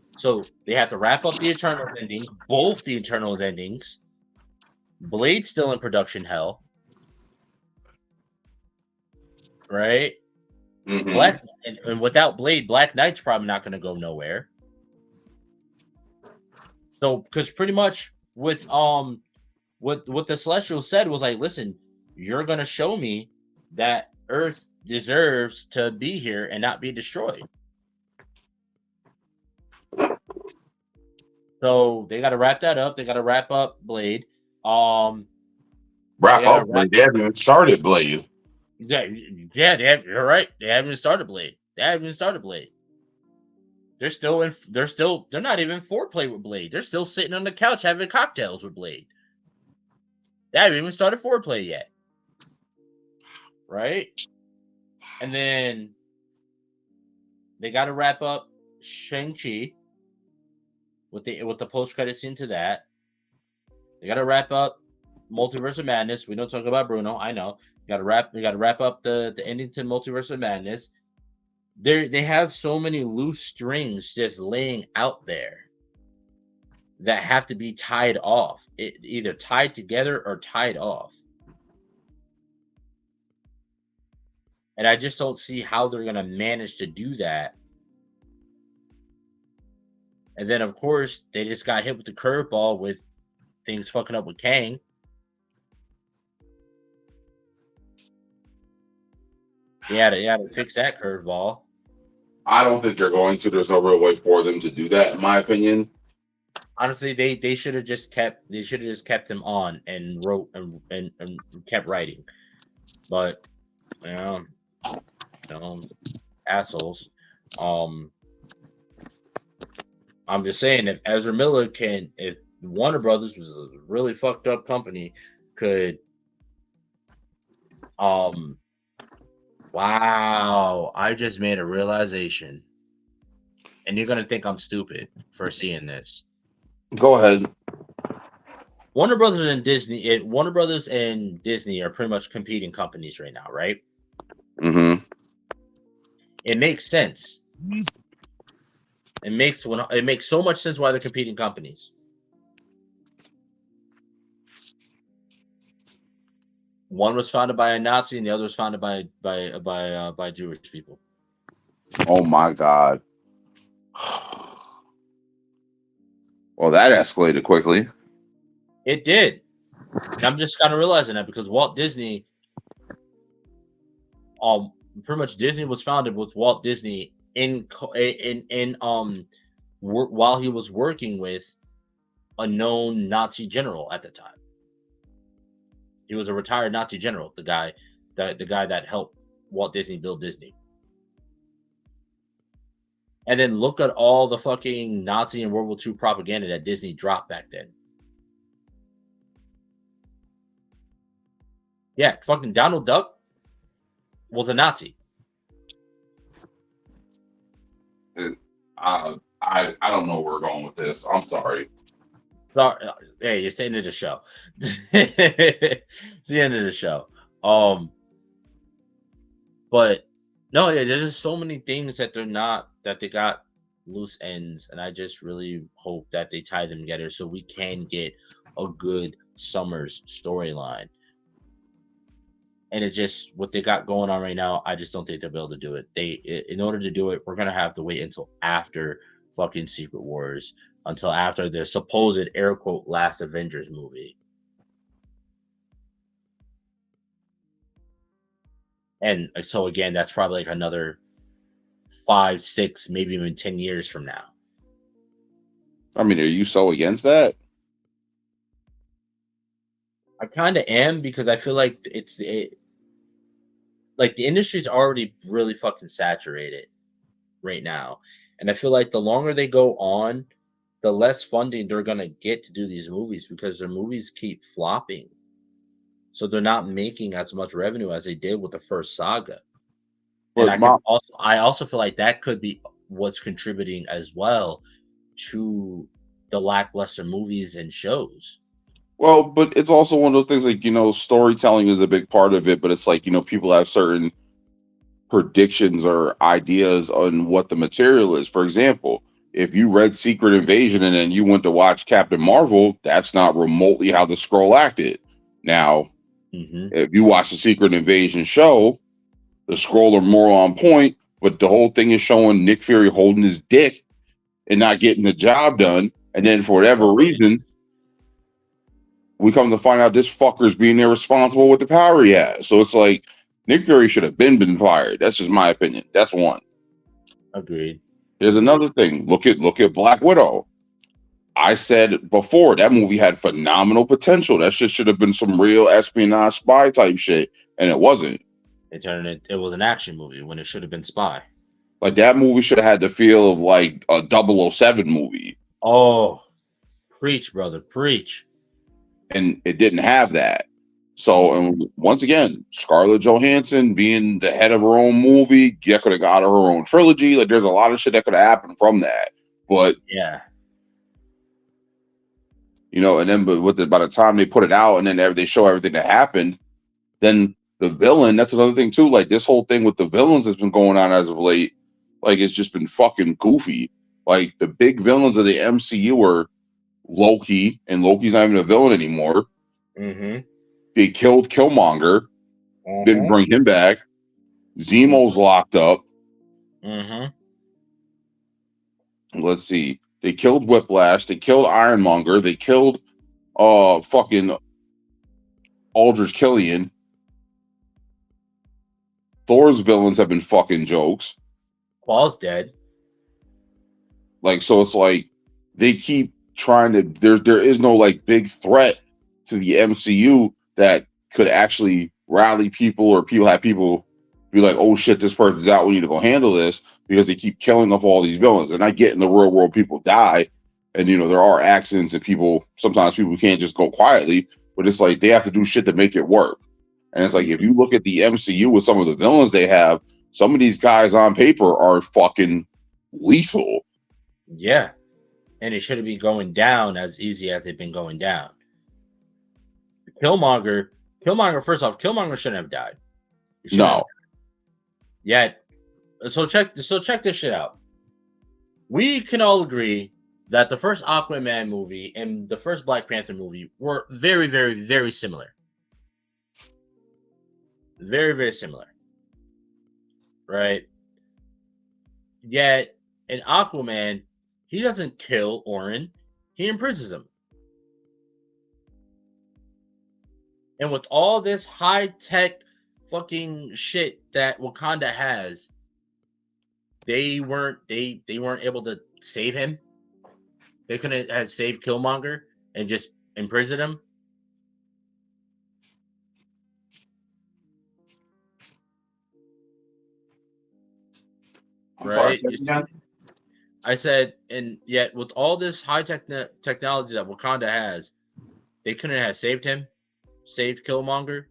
So they have to wrap up the Eternals ending, both the Eternals endings. Blade's still in production hell, right? Mhm. And without Blade, Black Knight's probably not going to go nowhere. So, because pretty much with what the Celestial said was like, listen, you're going to show me that Earth deserves to be here and not be destroyed. So they got to wrap that up. They got to wrap up Blade. Wrap up Blade. They haven't even started Blade. Yeah, you're right. They haven't even started Blade. They're not even foreplay with Blade. They're still sitting on the couch having cocktails with Blade. They haven't even started foreplay yet. Right? And then they got to wrap up Shang-Chi with the post-credit scene to that. They got to wrap up Multiverse of Madness. We don't talk about Bruno. I know. We got to wrap up the ending to Multiverse of Madness. They have so many loose strings just laying out there that have to be tied off. Either tied together or tied off. And I just don't see how they're going to manage to do that. And then, of course, they just got hit with the curveball with things fucking up with Kang. Yeah, to fix that curveball. I don't think they're going to. There's no real way for them to do that, in my opinion. Honestly, they should have just kept him on and wrote and kept writing. But assholes. I'm just saying, if Ezra Miller if Warner Brothers was a really fucked up company, could wow, I just made a realization. And you're gonna think I'm stupid for seeing this. Go ahead. Warner Brothers and Disney are pretty much competing companies right now, right? Mm-hmm. It makes sense. It makes so much sense why they're competing companies. One was founded by a Nazi, and the other was founded by Jewish people. Oh my God! Well, that escalated quickly. It did. And I'm just kind of realizing that because Walt Disney, pretty much Disney was founded with Walt Disney while he was working with a known Nazi general at the time. He was a retired Nazi general, the guy that helped Walt Disney build Disney. And then look at all the fucking Nazi and World War II propaganda that Disney dropped back then. Yeah, fucking Donald Duck was a Nazi. I don't know where we're going with this. I'm sorry. Sorry, hey, it's the end of the show. It's the end of the show. But no, yeah, there's just so many things that they got loose ends, and I just really hope that they tie them together so we can get a good Summers storyline. And it's just what they got going on right now. I just don't think they'll be able to do it. In order to do it, we're gonna have to wait until after fucking Secret Wars, until after the supposed air quote last Avengers movie. And so again, that's probably like another 5, 6, maybe even 10 years from now. I mean, are you so against that? I kind of am, because I feel like like the industry's already really fucking saturated right now. And I feel like the longer they go on, the less funding they're going to get to do these movies, because their movies keep flopping. So they're not making as much revenue as they did with the first saga. And I also feel like that could be what's contributing as well to the lackluster movies and shows. Well, but it's also one of those things like, storytelling is a big part of it, but it's like, people have certain predictions or ideas on what the material is. For example, if you read Secret Invasion and then you went to watch Captain Marvel, that's not remotely how the Skrull acted. Now, if you watch the Secret Invasion show, the Skrull are more on point, but the whole thing is showing Nick Fury holding his dick and not getting the job done. And then for whatever reason, we come to find out this fucker's being irresponsible with the power he has. So it's like Nick Fury should have been fired. That's just my opinion. That's one. Agreed. There's another thing. Look at Black Widow. I said before that movie had phenomenal potential. That shit should have been some real espionage spy type shit, and it wasn't. It was an action movie when it should have been spy. Like that movie should have had the feel of like a 007 movie. Oh, preach, brother, preach. And it didn't have that. So, and once again, Scarlett Johansson being the head of her own movie, that could have got her own trilogy. Like, there's a lot of shit that could have happened from that. But yeah, and then by the time they put it out and then they show everything that happened, then the villain. That's another thing too. Like this whole thing with the villains that's been going on as of late. Like it's just been fucking goofy. Like the big villains of the MCU were Loki, and Loki's not even a villain anymore. They killed Killmonger, didn't bring him back. Zemo's locked up. Let's see. They killed Whiplash. They killed Ironmonger. They killed fucking Aldrich Killian. Thor's villains have been fucking jokes. Paul's dead. Like, so it's like they keep trying to. There is no like big threat to the MCU that could actually rally people or have people be like, oh shit, this person's out, we need to go handle this, because they keep killing off all these villains. And I get in the real world people die, and there are accidents and sometimes people can't just go quietly, but it's like they have to do shit to make it work. And it's like if you look at the MCU with some of the villains they have, some of these guys on paper are fucking lethal. Yeah. And it shouldn't be going down as easy as they've been going down. Killmonger, first off, Killmonger shouldn't have died. No. Yet, so check this shit out. We can all agree that the first Aquaman movie and the first Black Panther movie were very, very, very similar. Very, very similar. Right? Yet, in Aquaman, he doesn't kill Orin. He imprisons him. And with all this high-tech fucking shit that Wakanda has, they weren't able to save him. They couldn't have saved Killmonger and just imprisoned him. Right? I said, and yet with all this high technology that Wakanda has, they couldn't have saved him, saved Killmonger.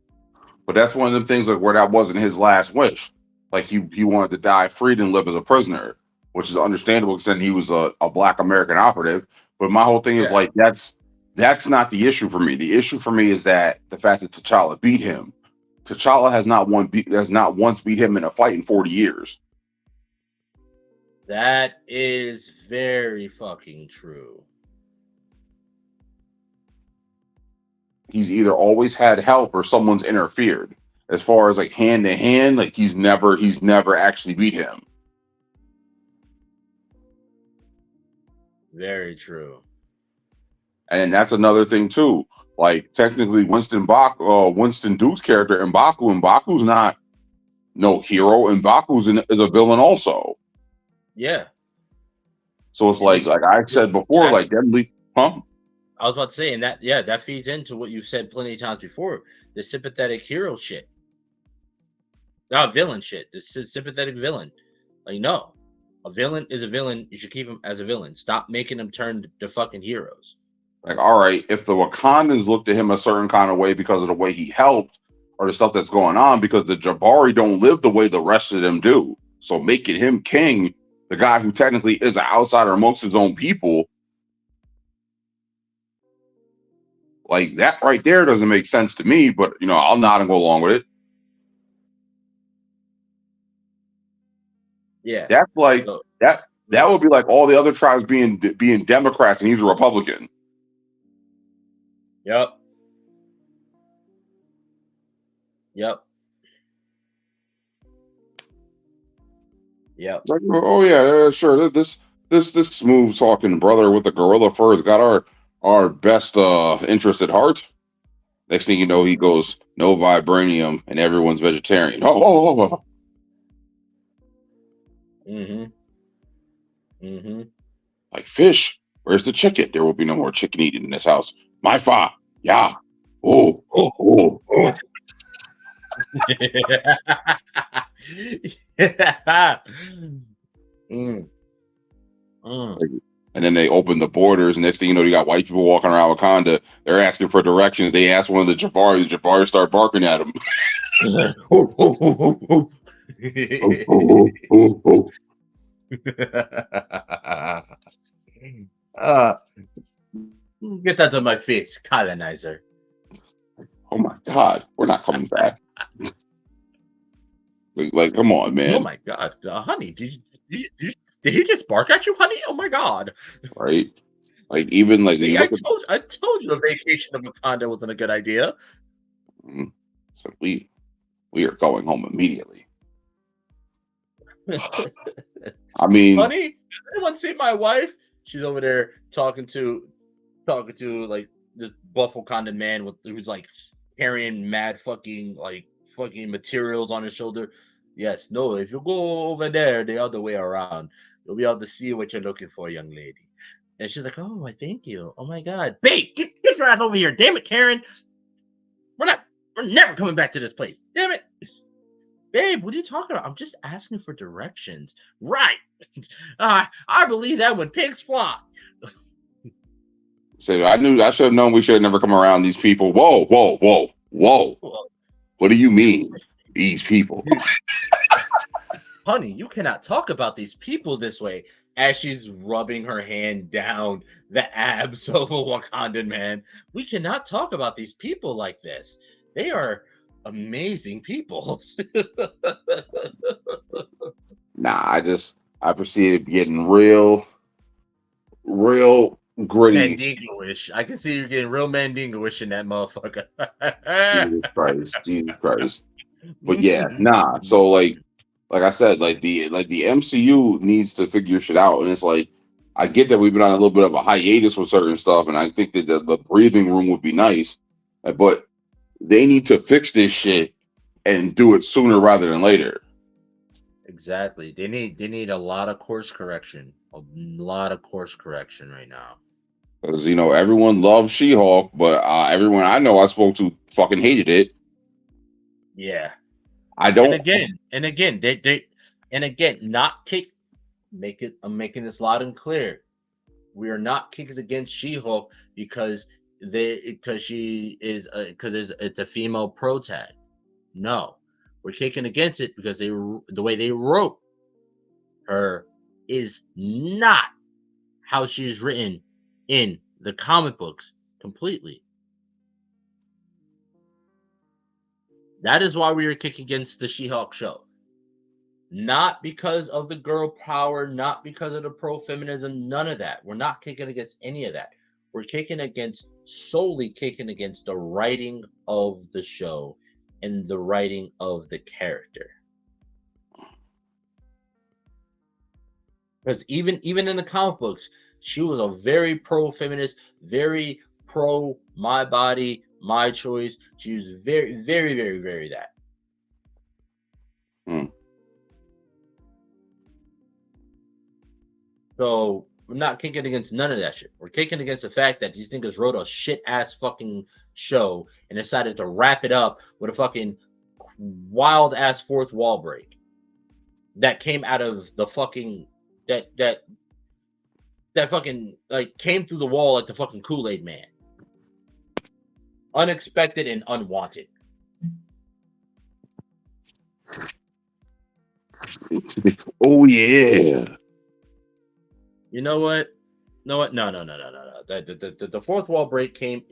But that's one of the things like where that wasn't his last wish. Like he wanted to die free and live as a prisoner, which is understandable because then he was a Black American operative. But my whole thing is like that's not the issue for me. The issue for me is that the fact that T'Challa beat him. T'Challa has not once beat him in a fight in 40 years. That is very fucking true. He's either always had help or someone's interfered. As far as like hand to hand, like he's never actually beat him. Very true. And that's another thing too. Like technically, Winston Duke's character M'Baku's not no hero. M'Baku's is a villain also. Yeah. So it's like I said before, like deadly, huh? I was about to say, and that feeds into what you've said plenty of times before, the sympathetic hero shit. Not villain shit, the sympathetic villain. Like, no. A villain is a villain. You should keep him as a villain. Stop making them turn to fucking heroes. Like, all right, if the Wakandans looked at him a certain kind of way because of the way he helped or the stuff that's going on, because the Jabari don't live the way the rest of them do. So making him king, the guy who technically is an outsider amongst his own people, Like that right there doesn't make sense to me, but I'll nod and go along with it. Yeah. That's like that would be like all the other tribes being Democrats and he's a Republican. Yep. Like, oh yeah, sure. This smooth talking brother with the gorilla fur has got our best interest at heart. Next thing you know, he goes no vibranium and everyone's vegetarian. Oh. Like fish. Where's the chicken? There will be no more chicken eating in this house. My fa. Yeah. Oh. And then they open the borders. And next thing you know, you got white people walking around Wakanda. They're asking for directions. They ask one of the Jabari. The Jabari start barking at them. Get that to my face, colonizer. Oh my God, we're not coming back. Like, come on, man. Oh my God, honey, did he just bark at you, honey? Oh my God. Right? Like even like See, I told you a vacation to Wakanda wasn't a good idea. So we are going home immediately. I mean, honey, does anyone see my wife? She's over there talking to like this buff Wakandan man who's like carrying mad fucking materials on his shoulder. Yes, no, if you go over there the other way around, you'll be able to see what you're looking for, young lady. And she's like, oh, I thank you. Oh my God. Babe, get your ass over here. Damn it, Karen. We're never coming back to this place. Damn it. Babe, what are you talking about? I'm just asking for directions. Right. I believe that when pigs fly. So I should have known we should have never come around these people. Whoa. What do you mean, these people? Honey, you cannot talk about these people this way. As she's rubbing her hand down the abs of a Wakandan man. We cannot talk about these people like this. They are amazing people. Nah, I proceeded getting real gritty. Mandingo-ish. I can see you getting real Mandingo-ish in that motherfucker. Jesus Christ. But yeah, nah. So like I said, like the MCU needs to figure shit out, and it's like I get that we've been on a little bit of a hiatus with certain stuff, and I think that the breathing room would be nice, but they need to fix this shit and do it sooner rather than later. Exactly. They need a lot of course correction. A lot of course correction right now. Because everyone loves She-Hulk, but everyone I know I spoke to fucking hated it. Yeah. I don't. And again, I'm making this loud and clear. We are not kicking against She-Hulk because it's a female protag. No, we're kicking against it because the way they wrote her is not how she's written in the comic books completely. That is why we are kicking against the She-Hulk show. Not because of the girl power, not because of the pro-feminism, none of that. We're not kicking against any of that. We're solely kicking against the writing of the show and the writing of the character. Because even in the comic books, she was a very pro-feminist, very pro my body, my choice. She was very, very, very, very that. So we're not kicking against none of that shit. We're kicking against the fact that these niggas wrote a shit ass fucking show and decided to wrap it up with a fucking wild ass fourth wall break that came out of the fucking that fucking like came through the wall like the fucking Kool-Aid man. Unexpected and unwanted. Oh yeah. You know what? No. The fourth wall break came.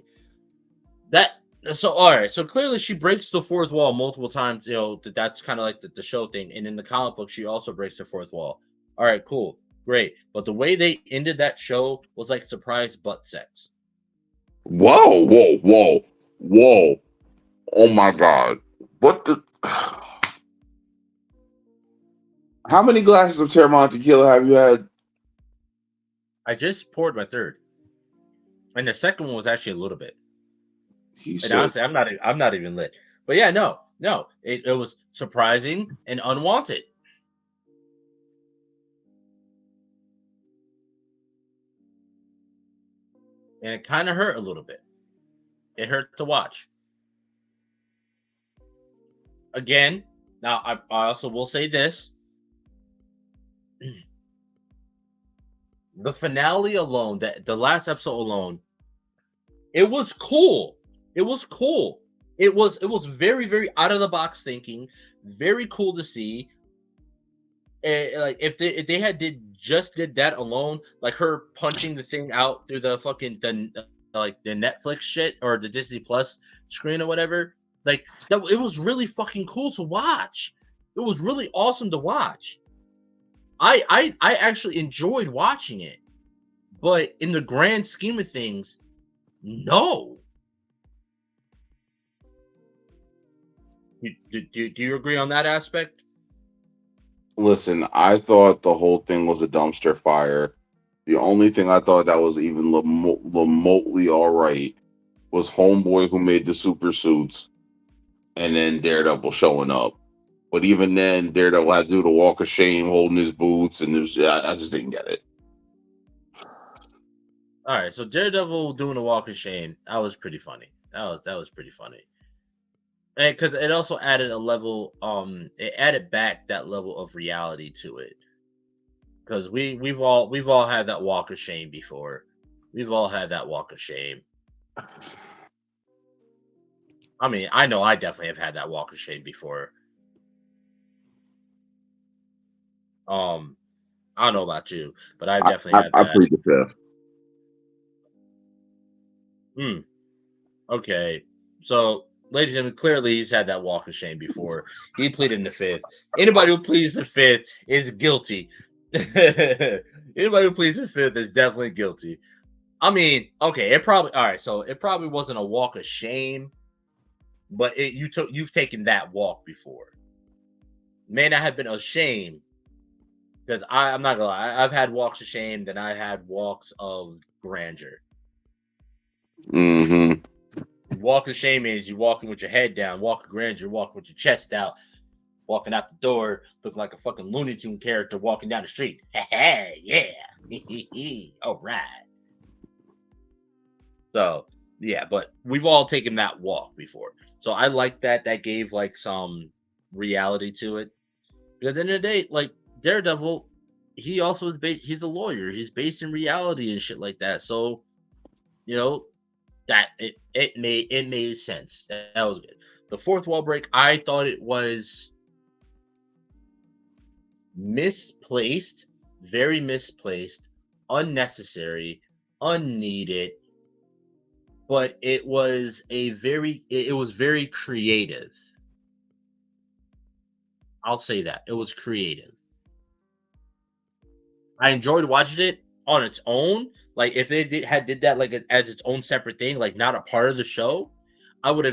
So all right, so clearly she breaks the fourth wall multiple times. That's kind of like the show thing, and in the comic book, she also breaks the fourth wall. All right, cool, great. But the way they ended that show was like surprise butt sex. Whoa, whoa, whoa, whoa! Oh my god! What the? How many glasses of Terramont tequila have you had? I just poured my third, and the second one was actually a little bit. And honestly, I'm not even lit. But yeah, no, it was surprising and unwanted. And it kind of hurt a little bit. It hurt to watch. Again, now I also will say this. The finale alone, the last episode alone, it was cool. It was cool. It was very, very out of the box thinking. Very cool to see. Like if they had did that alone, like her punching the thing out through the fucking the Netflix shit or the Disney Plus screen or whatever, like it was really fucking cool to watch. It was really awesome to watch. I actually enjoyed watching it, but in the grand scheme of things, no. Do you agree on that aspect? Listen, I thought the whole thing was a dumpster fire. The only thing I thought that was even remotely all right was Homeboy, who made the super suits, and then Daredevil showing up. But even then, Daredevil had to do the walk of shame, holding his boots, and I just didn't get it. All right, so Daredevil doing the walk of shame, that was pretty funny. That was pretty funny. Because it also added a level, it added back that level of reality to it. Because we've all had that walk of shame before. We've all had that walk of shame. I mean, I know I definitely have had that walk of shame before. I don't know about you, but I've definitely had that. I plead the fifth. Okay, so ladies and gentlemen, clearly he's had that walk of shame before. He pleaded the fifth. Anybody who pleads the fifth is guilty. Anybody who pleads the fifth is definitely guilty. I mean, okay, it probably wasn't a walk of shame, but you've taken that walk before. May not have been a shame, because I'm not gonna lie, I've had walks of shame, then I had walks of grandeur. Mm-hmm. Walk of shame is you walking with your head down. Walk of grandeur, walking with your chest out, walking out the door, looking like a fucking Looney Tune character walking down the street. Hey, yeah, all right. So yeah, but we've all taken that walk before. So I like that. That gave like some reality to it. Because at the end of the day, like Daredevil, he also is based. He's a lawyer. He's based in reality and shit like that. So, that it made sense. That was good. The fourth wall break, I thought it was misplaced, very misplaced, unnecessary, unneeded. But it was very creative. I'll say that. It was creative. I enjoyed watching it on its own. Like if they did that like as its own separate thing, like not a part of the show, I would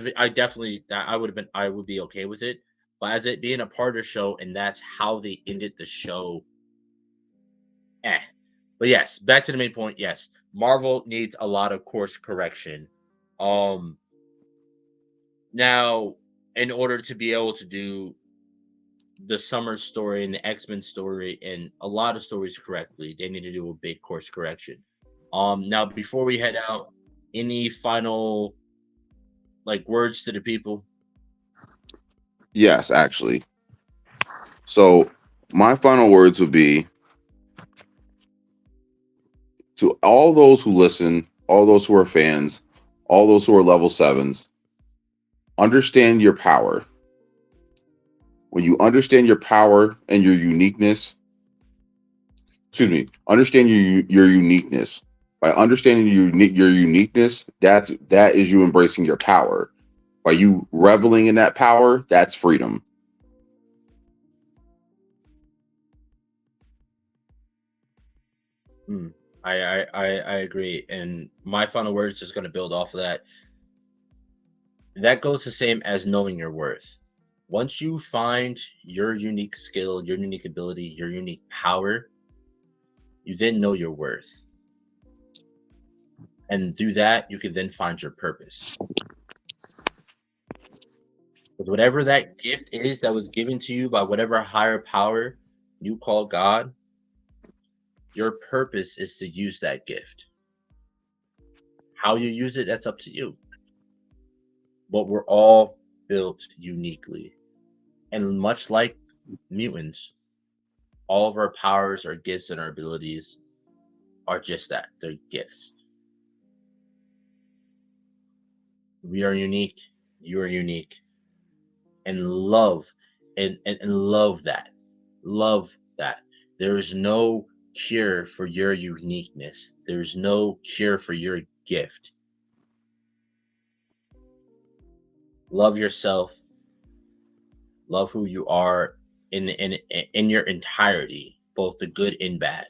be okay with it. But as it being a part of the show, and that's how they ended the show. But yes, back to the main point. Yes, Marvel needs a lot of course correction. Now, in order to be able to do the Summer story and the X-Men story and a lot of stories correctly, they need to do a big course correction. Now before we head out, any final words to the people? Yes, actually. So my final words would be to all those who listen, all those who are fans, all those who are level 7s, understand your power. When you understand your power and your uniqueness, understand your uniqueness. By understanding your uniqueness, that is you embracing your power. By you reveling in that power, that's freedom. I agree. And my final words is going to build off of that. That goes the same as knowing your worth. Once you find your unique skill, your unique ability, your unique power, you then know your worth. And through that, you can then find your purpose. With whatever that gift is that was given to you by whatever higher power you call God, your purpose is to use that gift. How you use it, that's up to you. But we're all built uniquely. And much like mutants, all of our powers, our gifts, and our abilities are just that. They're gifts. We are unique. You are unique. And love and love that. Love that. There is no cure for your uniqueness. There's no cure for your gift. Love yourself. Love who you are in your entirety, both the good and bad.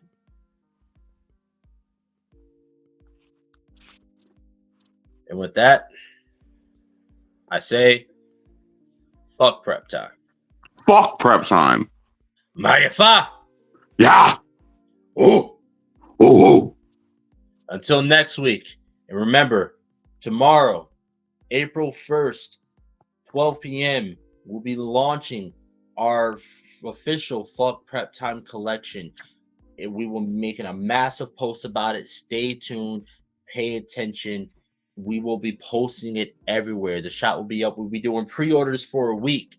And with that, I say, fuck prep time. Fuck prep time. Marifa! Yeah. Oh. Oh. Until next week. And remember, tomorrow, April 1st, 12 p.m., we'll be launching our official Fuck Prep Time collection. And we will be making a massive post about it. Stay tuned. Pay attention. We will be posting it everywhere. The shop will be up. We'll be doing pre-orders for a week.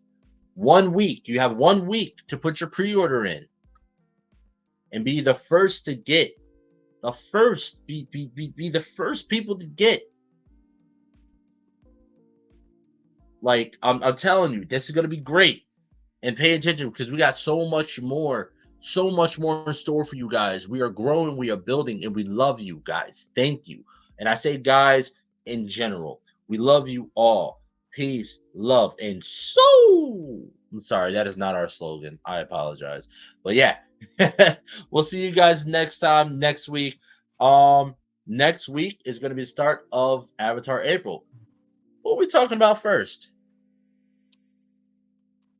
1 week. You have 1 week to put your pre-order in. And be the first to get. The first. Be the first people to get. Like, I'm telling you, this is going to be great. And pay attention because we got so much more in store for you guys. We are growing, we are building, and we love you guys. Thank you. And I say guys in general. We love you all. Peace, love, and soul. I'm sorry, that is not our slogan. I apologize. But yeah, we'll see you guys next time, next week. Next week is going to be the start of Avatar April. What are we talking about first?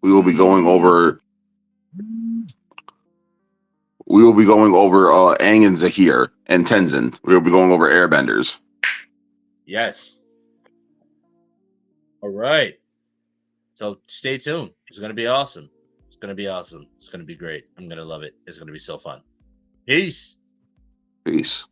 We will be going over Aang and Zahir and Tenzin. We will be going over Airbenders. Yes. All right. So stay tuned. It's going to be awesome. It's going to be awesome. It's going to be great. I'm going to love it. It's going to be so fun. Peace. Peace.